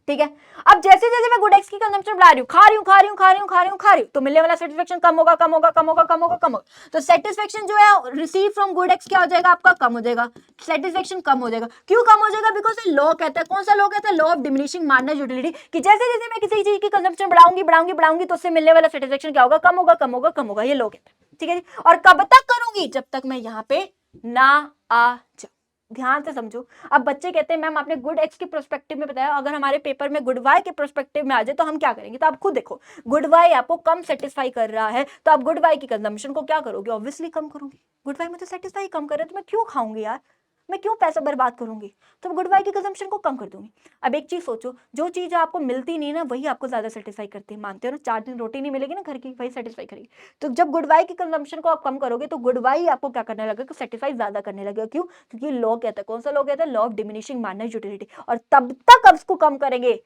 ठीक है, अब जैसे जैसे मैं गुड एक्स की कंजम्पशन बढ़ा रही हूँ, खा रही हूँ, तो मिलने वाला सेटिस्फेक्शन कम होगा। तो सेटिस्फेक्शन जो है रिसीव फ्रॉम गुड एक्स क्या हो जाएगा आपका? कम हो जाएगा। सेटिस्फेक्शन कम हो जाएगा। क्यों कम हो जाएगा? बिकॉज ये लॉ कहता है, कौन सा लॉ कहता है? Law of diminishing marginal utility, कि जैसे जैसे मैं किसी चीज की कंजम्पशन बढ़ाऊंगी तो उससे मिलने वाला सेटिस्फेक्शन क्या होगा? कम होगा। ये लॉ कहता है। ठीक है जी, और कब तक करूंगी? जब तक मैं यहाँ पे ना आ जाओ। ध्यान से समझो। अब बच्चे कहते हैं मैम आपने गुड एक्स के प्रोस्पेक्टिव में बताया, अगर हमारे पेपर में गुड वाई के प्रोस्पेक्टिव में आ जाए तो हम क्या करेंगे? तो आप खुद देखो, गुड वाई आपको कम सेटिस्फाई कर रहा है तो आप गुड वाई की कंजम्पशन को क्या करोगे? ऑब्वियसली कम करोगे। गुड वाई मुझे सेटिस्फाई कम कर रहा है तो मैं क्यों खाऊंगी यार, मैं क्यों पैसा बर्बाद करूंगी? तो गुड वाई की कंजम्पशन को कम कर दूंगी। अब एक चीज सोचो, जो चीज आपको मिलती नहीं ना वही आपको ज्यादा सेटिस्फाई करती है। मानते हो ना, 4 दिन रोटी नहीं मिलेगी ना घर की, वही सेटिस्फाई करेगी। तो जब गुड वाई की कंजम्पशन को आप कम करोगे तो गुड वाई आपको क्या करने लगेगा? सेटिस्फाई ज्यादा करने लगेगा। क्यों? क्योंकि लॉ कहता है, कौन सा लॉ कहता है? Law of diminishing minus utility. और तब तक आप उसको कम करेंगे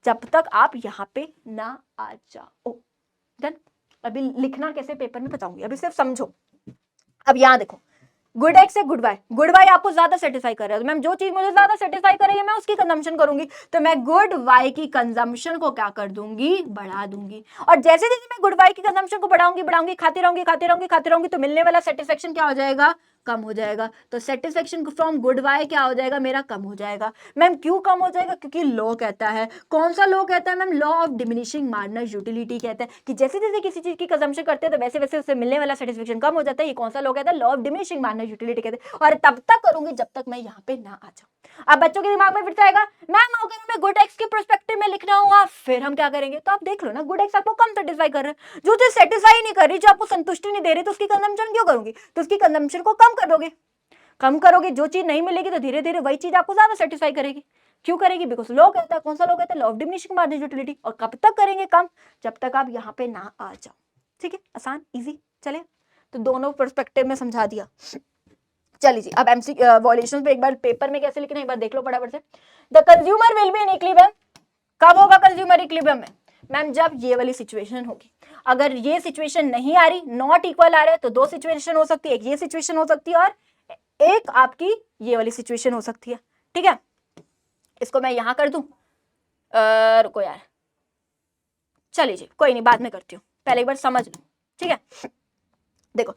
जब तक आप यहाँ पे ना आ जाओ। देन अभी लिखना कैसे पेपर में बताऊंगी, अभी सिर्फ समझो। अब यहाँ देखो, गुड एक्स है गुड वाई, गुड वाई आपको ज्यादा सेटिस्फाई कर रहा है तो मैम जो चीज मुझे ज्यादा सेटिस्फाई करेगी मैं उसकी कंजम्पशन करूंगी, तो मैं गुड वाई की कंजम्पशन को क्या कर दूंगी? बढ़ा दूंगी। और जैसे जैसे मैं गुड वाई की कंजम्पशन को बढ़ाऊंगी बढ़ाऊंगी, खाती रहूंगी खाती रहूंगी खाती रहूंगी, तो मिलने वाला सेटिस्फेक्शन क्या हो जाएगा? कम हो जाएगा। तो सेटिस्फेक्शन फ्रॉम गुड वाई क्या हो जाएगा मेरा? कम हो जाएगा। मैम क्यों कम हो जाएगा? क्योंकि लॉ कहता है, कौन सा लॉ कहता है ma'am? Law of diminishing minus utility कहता है कि जैसे जैसे किसी चीज की कंजम्पशन करते हैं तो वैसे वैसे उससे मिलने वाला सेटिस्फेक्शन कम हो जाता है। ये कौन सा लॉ कहता है? Law of diminishing minus utility कहते हैं। और तब तक करूंगी जब तक मैं यहाँ पे ना आ जाऊं। अब बच्चों के दिमाग में फिर से आएगा मैम अगर हमें गुड एक्स के पर्सपेक्टिव में लिखना हुआ फिर हम क्या करेंगे? तो आप देख लो ना, गुड एक्स आपको कम सेटिस्फाई कर रहे हैं, जो चीज सेटिस्फाई नहीं कर रही, जो आपको संतुष्टि नहीं दे रही, तो उसकी कंजम्पशन क्यों करूंगी? तो उसकी कंजम्पशन को कम कर दोगे। कम करोगे, जो चीज नहीं मिलेगी तो धीरे धीरे वही चीज आपको ज्यादा सेटिस्फाई करेगी। क्यों करेगी? बिकॉज लॉ कहता है, कौन सा लॉ कहता है? Law of diminishing marginal utility. और कब तक करेंगे कम? जब तक आप यहाँ पे ना आ जाओ। ठीक है, आसान इजी। चले, तो दोनों पर्सपेक्टिव में समझा दिया। चलिए जी, अब एमसी वॉल्यूशन पे एक बार पेपर में कैसे लिखना है एक बार देख लो फटाफट से। The consumer will be in equilibrium. कब होगा कंज्यूमर इक्विलिब्रियम में? मैम जब ये वाली सिचुएशन होगी। अगर ये सिचुएशन नहीं आ रही, नॉट इक्वल आ रहा है, तो दो सिचुएशन हो सकती है, एक ये सिचुएशन हो सकती है और एक आपकी ये वाली सिचुएशन हो सकती है। ठीक है, इसको मैं यहां कर दूं, रुको यार, चलिए जी कोई नहीं, बाद में करती हूँ, पहले एक बार समझ लो। ठीक है, देखो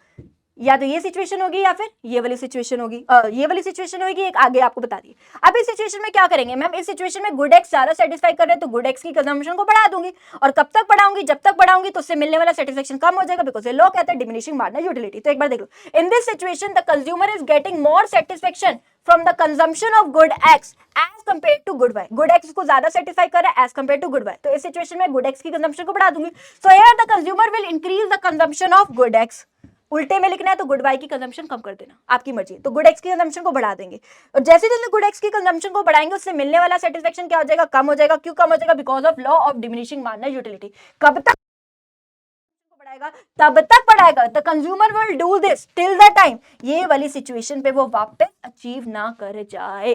या तो ये सिचुएशन होगी या फिर ये वाली सिचुएशन होगी, ये वाली सिचुएशन होगी, एक आगे आपको बता दी। अब इस सिचुएशन में क्या करेंगे मैम? इस सिचुएशन में गुड एक्स ज्यादा सेटिस्फाई कर रहे हैं तो गुड एक्स की कंजम्पशन को बढ़ा दूंगी। और कब तक बढ़ाऊंगी? जब तक बढ़ाऊंगी तो उससे मिलने वाला सेटिस्फेक्शन कम हो जाएगा, बिकॉज ये लॉ कहता है डिमिनिशिंग मार्जिनल यूटिलिटी। तो एक बार देख लो, in this situation the consumer is getting more satisfaction from the consumption of good X as compare to good Y. Good X को ज्यादा सेटिस्फाई कर रहा है as compare to good Y, तो इस सिचुएशन में गुड एक्स की consumption को बढ़ा दूंगी। So here the consumer will increase the consumption of good x. उल्टे में लिखना है तो गुड वाई की कंजम्पशन कम कर देना, आपकी मर्जी। तो गुड एक्स की कंजम्पशन को बढ़ा देंगे और जैसे जैसे गुड एक्स की कंजम्पशन को बढ़ाएंगे उससे मिलने वाला सेटिस्फेक्शन क्या हो जाएगा? कम हो जाएगा। क्यों कम हो जाएगा? Because of law of diminishing marginal utility. कब तक बढ़ाएगा? तब तक बढ़ाएगा। The consumer will do this till the time ये वाली सिचुएशन पे वो वापस अचीव ना कर जाए।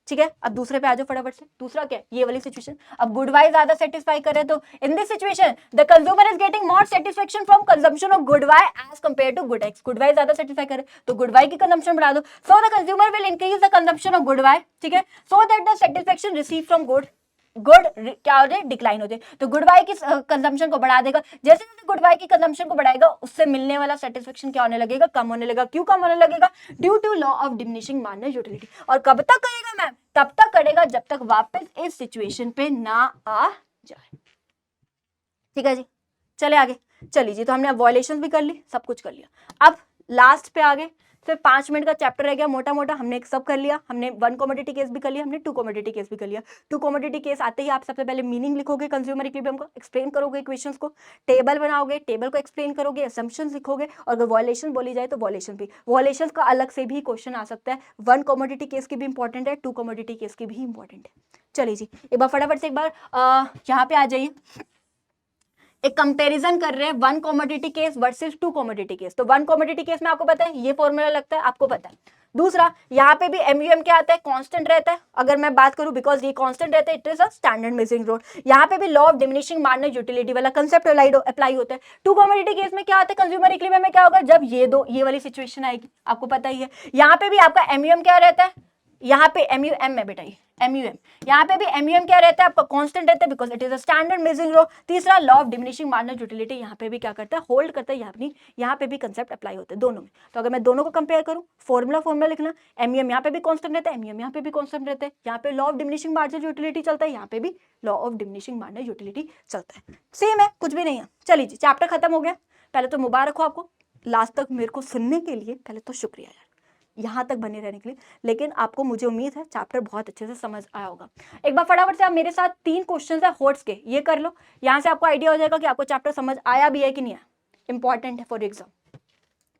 ठीक है, अब दूसरे पे आ जाओ फटाफट से। दूसरा क्या है? ये वाली सिचुएशन। अब गुड वाई ज्यादा सेटिस्फाई करे तो in this situation the consumer is getting more satisfaction from consumption of good Y as compare to good X. Good Y ज्यादा सेटिस्फाई करे तो गुड वाई की कंजम्पशन बढ़ा दो। So the consumer will increase the consumption of good Y. ठीक है, so that the satisfaction receive from good क्या हो जाए? डिक्लाइन हो जाए। तो गुड वाई की कंजम्पशन को बढ़ा देगा। जैसे जैसे गुड वाई की कंजम्पशन को बढ़ाएगा उससे मिलने वाला सेटिस्फेक्शन क्या होने लगेगा? कम होने लगेगा। क्यों कम होने लगेगा? Due to law of diminishing marginal utility. और कब तक करेगा मैम? तब तक करेगा जब तक वापस इस सिचुएशन पे ना आ जाए। ठीक है जी, चले आगे। चलिए जी, तो हमने अब वॉयलेशन भी कर ली, सब कुछ कर लिया। अब लास्ट पे आ गए, सिर्फ 5 मिनट का चैप्टर रह गया मोटा मोटा। हमने सब कर लिया, हमने 1 कमोडिटी केस भी कर लिया, हमने 2 कमोडिटी केस भी कर लिया। 2 कमोडिटी केस आते ही आप सबसे पहले मीनिंग लिखोगे कंज्यूमर इक्विलिब्रियम का, एक्सप्लेन करोगे इक्वेशंस को, टेबल बनाओगे, टेबल को एक्सप्लेन करोगे, असम्पशंस लिखोगे। और अगर वॉयलेशन बोली जाए तो वॉयलेशन भी, वॉयलेशन का अलग से भी क्वेश्चन आ सकता है। 1 कमोडिटी केस की भी इंपॉर्टेंट है, 2 कमोडिटी केस की भी इंपॉर्टेंट है। चलिए जी, एक बार फटाफट से एक बार यहाँ पे आ जाइए। एक कंपैरिजन कर रहे हैं 1 commodity case versus 2 commodity case. तो 1 कमोडिटी केस में आपको पता है ये फॉर्मूला लगता है, आपको पता है। दूसरा, यहाँ पे भी एमयूएम क्या आता है? कांस्टेंट रहता है। अगर मैं बात करूं, बिकॉज ये कांस्टेंट रहता है, it is a standard measuring road. यहाँ पे भी law of diminishing marginal utility वाला कंसेप्ट अप्लाई होता है। 2 कमोडिटी केस में क्या आता है? कंज्यूमर इक्विलिब्रियम में क्या होगा? जब ये वाली सिचुएशन आएगी, आपको पता ही है। यहाँ पे भी आपका एमयूएम क्या रहता है? यहाँ पे एमयूएम में बेटा एमयूएम, यहाँ पे भी एमयूएम क्या रहता है? आपका कांस्टेंट रहता है, because it is a standard measuring low. तीसरा, law of diminishing marginal utility यहाँ पे भी क्या करता है? होल्ड करता है। यहाँ पे भी कंसेप्ट अप्लाई होते हैं दोनों में। तो अगर मैं दोनों को कंपेयर करूँ, फॉर्मूला लिखना, एमयूएम यहाँ पे भी कांस्टेंट रहता है, एमयूएम यहाँ पे भी कांस्टेंट रहता है। यहाँ पे law of diminishing marginal utility चलता है, यहाँ पे भी law of diminishing marginal utility चलता है। सेम है, कुछ भी नहीं है। चलिए जी, चैप्टर खत्म हो गया। पहले तो मुबारक हो आपको, लास्ट तक मेरे को सुनने के लिए पहले तो शुक्रिया यार। यहाँ तक बने रहने के लिए। लेकिन आपको, मुझे उम्मीद है, चैप्टर बहुत अच्छे से समझ आया होगा। एक बार फटाफट से आप मेरे साथ 3 क्वेश्चन है होट्स के, ये कर लो। यहाँ से आपको आइडिया हो जाएगा कि आपको चैप्टर समझ आया भी है कि नहीं आया। इंपॉर्टेंट है फॉर एग्जाम।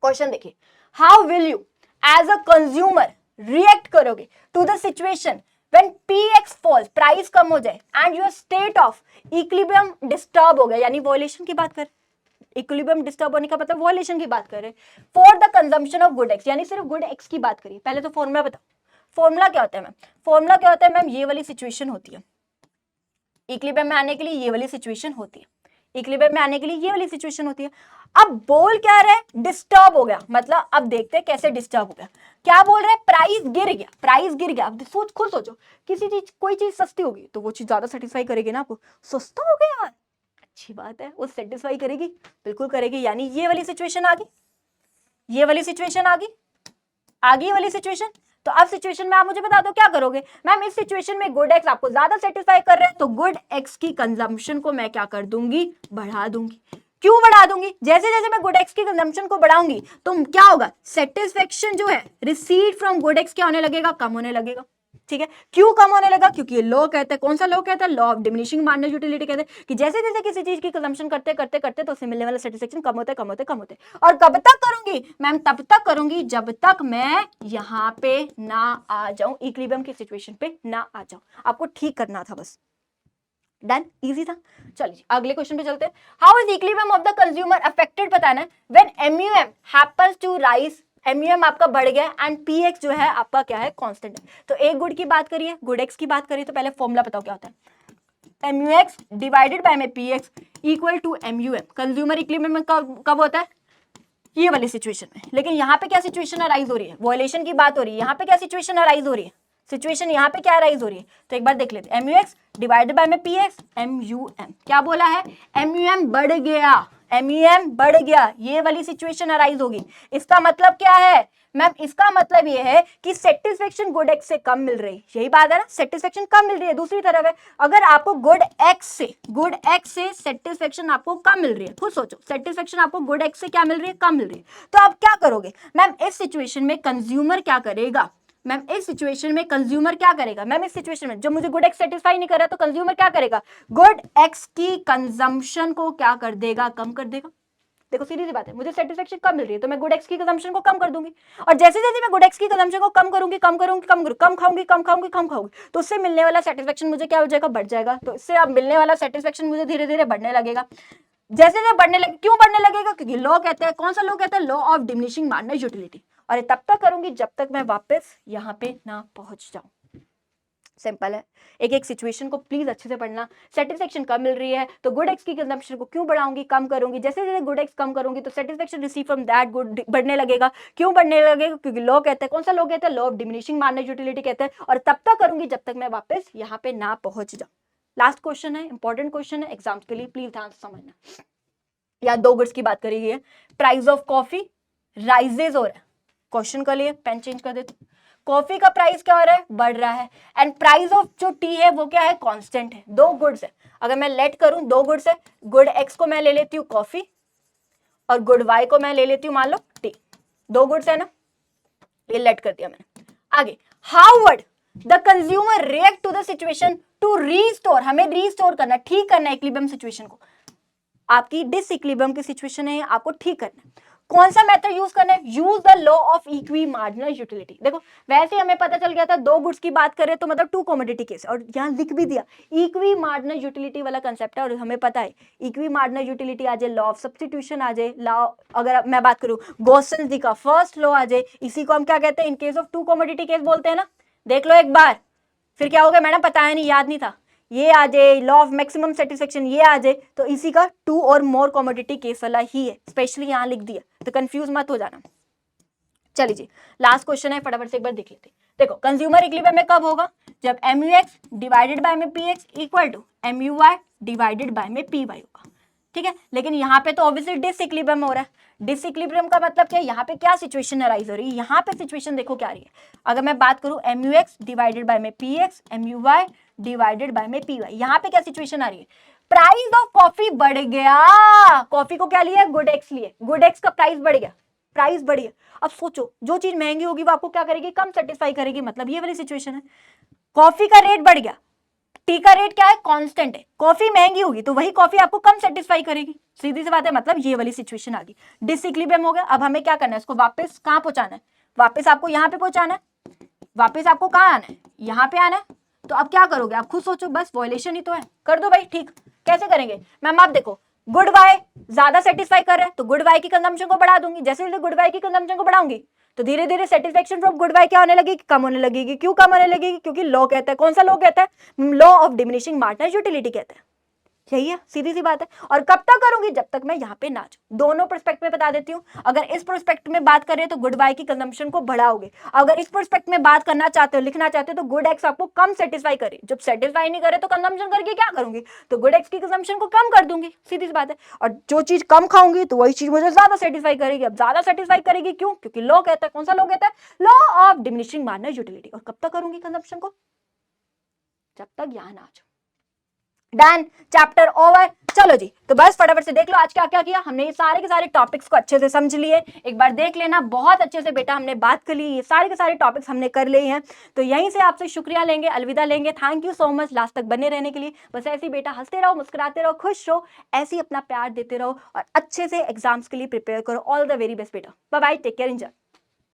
क्वेश्चन देखिए, how will you as a consumer react करोगे to the situation when px falls, price कम हो जाए and your state of equilibrium disturb हो गया, यानी वॉयलेशन की बात कर, इक्विलिब्रियम डिस्टर्ब होने का मतलब वॉयलेशन की बात कर रहे, for the consumption of good x, यानी सिर्फ गुड एक्स की बात करिए। पहले तो फॉर्मूला बताओ, फॉर्मूला क्या होता है मैम? फॉर्मूला क्या होता है मैम? ये वाली सिचुएशन होती है, इक्विलिब्रियम में आने के लिए ये वाली सिचुएशन होती है, इक्विलिब्रियम में आने के लिए ये वाली सिचुएशन होती है। अब बोल क्या रहे? डिस्टर्ब हो गया, मतलब अब देखते हैं कैसे डिस्टर्ब हो गया। क्या बोल रहे हैं? प्राइस गिर गया, प्राइस गिर गया। अब खुद सोचो, किसी चीज, कोई चीज सस्ती होगी तो वो चीज ज्यादा सेटिस्फाई करेगी ना आपको। सस्ता हो गया यार, अच्छी बात है, वो सेटिस्फाई करेगी, बिल्कुल करेगी। यानी ये वाली सिचुएशन आ गई, ये वाली सिचुएशन आ गई, आ गई वाली सिचुएशन। तो अब सिचुएशन में आप मुझे बता दो क्या करोगे? मैम इस सिचुएशन में गुड एक्स आपको ज्यादा सेटिस्फाई कर रहे हैं, तो गुड एक्स की कंजम्पशन को मैं क्या कर दूंगी? बढ़ा दूंगी। क्यों बढ़ा दूंगी? जैसे जैसे मैं गुड एक्स की कंजम्पशन को बढ़ाऊंगी तो क्या होगा? सेटिस्फेक्शन जो है रिसीव्ड फ्रॉम गुड एक्स क्या होने लगेगा? कम होने लगेगा। ठीक है, क्यों कम होने लगा? क्योंकि ये लॉ कहता है, कौन सा लॉ कहता है? Law of diminishing marginal utility कहते हैं कि जैसे जैसे किसी चीज की कंजम्पशन करते करते करते तो उससे मिलने वाला सेटिस्फेक्शन कम होते कम होते कम होते। और कब तक करूंगी मैम? तब तक करूंगी जब तक मैं यहाँ पे ना आ जाऊं, इक्विलिब्रियम की सिचुएशन पे ना आ जाऊं। आपको ठीक करना था बस, डन, इजी था। चलिए अगले क्वेश्चन पे चलते हैं। How is equilibrium of the consumer affected? बताना है when MUM happens to rise, MUM आपका बढ़ गया एंड पीएक्स जो है आपका क्या है? कांस्टेंट है। तो एक गुड की बात करिए, गुड एक्स की बात करिए, तो पहले फॉर्मूला बताओ क्या होता है? एमयूएक्स डिवाइडेड बाय में PX equal to MUM. Consumer equilibrium में कब होता है? ये वाली सिचुएशन में। लेकिन यहाँ पे क्या सिचुएशन अराइज हो रही है? वॉयलेशन की बात हो रही है। यहाँ पे क्या सिचुएशन अराइज हो रही है? सिचुएशन यहाँ पे क्या अराइज हो रही है? तो एक बार देख लेते हैं। एमयूएक्स डिवाइडेड बाय में पीएक्स, एमयूएम क्या बोला है? एमयूएम बढ़ गया, एमयूएम बढ़ गया, ये वाली सिचुएशन अराइज होगी। इसका मतलब क्या है मैम? इसका मतलब ये है कि सेटिस्फेक्शन गुड एक्स से कम मिल रही है, यही बात है ना, सेटिस्फेक्शन कम मिल रही है। दूसरी तरफ है, अगर आपको गुड एक्स से सेटिस्फेक्शन आपको कम मिल रही है, खुद सोचो, सेटिस्फेक्शन आपको गुड एक्स से क्या मिल रही है? कम मिल रही है। तो आप क्या करोगे मैम? इस सिचुएशन में कंज्यूमर क्या करेगा? मैम इस सिचुएशन में कंज्यूमर क्या करेगा? मैम इस सिचुएशन में जब मुझे गुड एक्स सेटिस्फाई नहीं कर रहा तो कंज्यूमर क्या करेगा? गुड एक्स की कंजम्पशन को क्या कर देगा? कम कर देगा। देखो सीधी सी बात है, मुझे सेटिस्फेक्शन कम मिल रही है तो मैं गुड एक्स की कंजम्पशन को कम कर दूंगी। और जैसे जैसे मैं गुड एक्स की कंजम्पशन को कम खाऊंगी, तो उससे मिलने वाला सेटिस्फेक्शन मुझे क्या हो जाएगा? बढ़ जाएगा। तो इससे अब मिलने वाला सेटिस्फेक्शन मुझे धीरे धीरे बढ़ने लगेगा। जैसे जैसे बढ़ने लगे, क्यों बढ़ने लगेगा? क्योंकि लॉ कहता है, कौन सा लॉ कहता है? Law of diminishing marginal utility. और ये तब तक करूंगी जब तक मैं वापस यहाँ पे ना पहुंच जाऊं। सिंपल है, एक एक सिचुएशन को प्लीज अच्छे से पढ़ना। सेटिस्फेक्शन कम मिल रही है तो गुड एक्स की कंजम्पशन को क्यों बढ़ाऊंगी? कम करूंगी। जैसे जैसे गुड एक्स कम करूंगी तो satisfaction receive from that good बढ़ने लगेगा। क्यों बढ़ने लगेगा? क्योंकि लॉ कहता है, कौन सा लॉ कहता है? Law of diminishing marginal utility कहता है। और तब तक करूंगी जब तक मैं वापस यहाँ पे ना पहुंच जाऊं। लास्ट क्वेश्चन है, इंपॉर्टेंट क्वेश्चन है एग्जाम के लिए, प्लीज ध्यान से समझना। या 2 गुड्स की बात करी गई है, प्राइस ऑफ कॉफी राइजेज हो रहा है। क्वेश्चन के लिए पेन चेंज कर देते, कॉफी का प्राइस क्या हो रहा है? बढ़ रहा है। एंड प्राइस ऑफ जो टी है वो क्या है? कांस्टेंट है। 2 गुड्स है, अगर मैं लेट करूं 2 गुड्स है, गुड एक्स को मैं ले लेती हूँ कॉफी और गुड वाई को मैं ले लेती हूँ मान लो टी। 2 गुड्स है ना, ये लेट कर दिया मैंने। आगे, how would the consumer react to the situation to restore? हमें रीस्टोर करना, ठीक करना इक्विलिब्रियम सिचुएशन को। आपकी डिसइक्विलिब्रियम की सिचुएशन है, आपको ठीक करना है। कौन सा मेथड यूज करना है? Use the law of equi marginal utility. देखो वैसे हमें पता चल गया था 2 गुड्स की बात करें तो मतलब 2 कमोडिटी केस, और यहाँ लिख भी दिया इक्वी मार्जिनल यूटिलिटी वाला कंसेप्ट है। और हमें पता है इक्वी मार्जिनल यूटिलिटी आ जाए, लॉ ऑफ सब्स्टिट्यूशन आ जाए, लॉ, अगर मैं बात करूं गॉसेंस का फर्स्ट लॉ आ जाए, इसी को हम क्या कहते हैं? इन केस ऑफ 2 कमोडिटी केस बोलते हैं ना। देख लो एक बार, फिर क्या हो गया मैडम? पता है नहीं, याद नहीं था। ये आ जाए लॉ ऑफ मैक्सिमम सेटिस्फेक्शन, ये आ जाए, तो इसी का 2 और मोर कमोडिटी केस वाला ही है, स्पेशली यहाँ लिख दिया, तो कंफ्यूज मत हो जाना। चलिए जी, लास्ट क्वेश्चन है, फटाफट से एक बार देख लेते हैं। देखो कंज्यूमर इक्विलिब्रियम में कब होगा? जब MUX डिवाइडेड बाय में PX equal to MUY divided by में PY होगा। ठीक है, लेकिन यहाँ पे तो ऑब्वियसली डिसइक्विलिब्रियम हो रहा है। डिसइक्विलिब्रियम का मतलब क्या है? यहाँ पे क्या सिचुएशन अराइज हो रही है? यहाँ पे सिचुएशन देखो क्या आ रही है। अगर मैं बात करूँ MUX डिवाइडेड बाय में PX, MUY डिवाइडेड बाय में PY, यहाँ पे क्या सिचुएशन आ रही है? प्राइस ऑफ कॉफी बढ़ गया। कॉफी को क्या लिया? गुड एक्स लिए, गुड एक्स का प्राइस बढ़ गया। प्राइस बढ़ी है। अब सोचो जो चीज महंगी होगी वो आपको क्या करेगी, कम सेटिस्फाई करेगी, मतलब ये वाली सिचुएशन है। कॉफी का रेट बढ़ गया, टी का रेट क्या है, कांस्टेंट है, कॉफी महंगी होगी तो वही कॉफी आपको कम सेटिस्फाई करेगी, सीधी सी बात है, मतलब ये वाली सिचुएशन आ गई, डिसइक्विलिब्रियम हो गया। अब हमें क्या करना है, इसको वापस कहां पहुंचाना है, वापस आपको यहां पे पहुंचाना है, वापस आपको कहां आना है, यहां पे आना है। तो अब क्या करोगे, आप खुद सोचो, बस वॉयलेशन ही तो है, कर दो भाई, ठीक। कैसे करेंगे मैम, आप देखो गुड वाई ज्यादा सेटिस्फाई कर रहे हैं तो गुड वाई की कंजम्पशन को बढ़ा दूंगी, जैसे गुड वाई की कंजम्पशन को बढ़ाऊंगी तो धीरे धीरे सेटिस्फेक्शन फ्रॉम गुड बाय क्या होने लगेगी, कम होने लगेगी। क्यों कम होने लगेगी, क्योंकि लॉ कहता है, कौन सा लॉ कहता है, law of diminishing marginal utility कहता है। यही है, सीधी सी बात है। और कब तक करूंगी, जब तक मैं यहाँ पे ना जाऊं। दोनों प्रोस्पेक्ट में बता देती हूँ, अगर इस प्रोस्पेक्ट में बात करें तो गुड बाय की कंजम्पशन को बढ़ाओगे, अगर इस प्रोस्पेक्ट में बात करना चाहते हो, लिखना चाहते हो तो गुड एक्स आपको कम सेटिस्फाई करे, जब सेटिस्फाई नहीं करे तो कंजम्पशन करके क्या करूंगी, तो गुड एक्स की कंजम्पशन को कम कर दूंगी, सीधी सी बात है। और जो चीज कम खाऊंगी तो वही चीज मुझे ज्यादा सेटिस्फाई करेगी। अब ज्यादा सेटिस्फाई करेगी क्यों, क्योंकि लॉ कहता है, कौन सा लॉ कहता है, law of diminishing marginal utility. और कब तक करूंगी कंजम्पशन को, जब तक यहां ना आ जाओ। Done, chapter over. चलो जी, तो बस फटाफट से देख लो आज क्या क्या किया हमने, ये सारे के सारे टॉपिक्स को अच्छे से समझ लिए, एक बार देख लेना, बहुत अच्छे से बेटा हमने बात कर ली, ये सारे के सारे टॉपिक्स हमने कर लिए हैं। तो यहीं से आपसे शुक्रिया लेंगे, अलविदा लेंगे, thank you so much last तक बने रहने के लिए। बस ऐसे ही बेटा हंसते रहो, मुस्कुराते रहो, खुश रहो, ऐसे ही अपना प्यार देते रहो और अच्छे से एग्जाम्स के लिए प्रिपेयर करो। ऑल द वेरी बेस्ट बेटा, bye bye, take care, enjoy.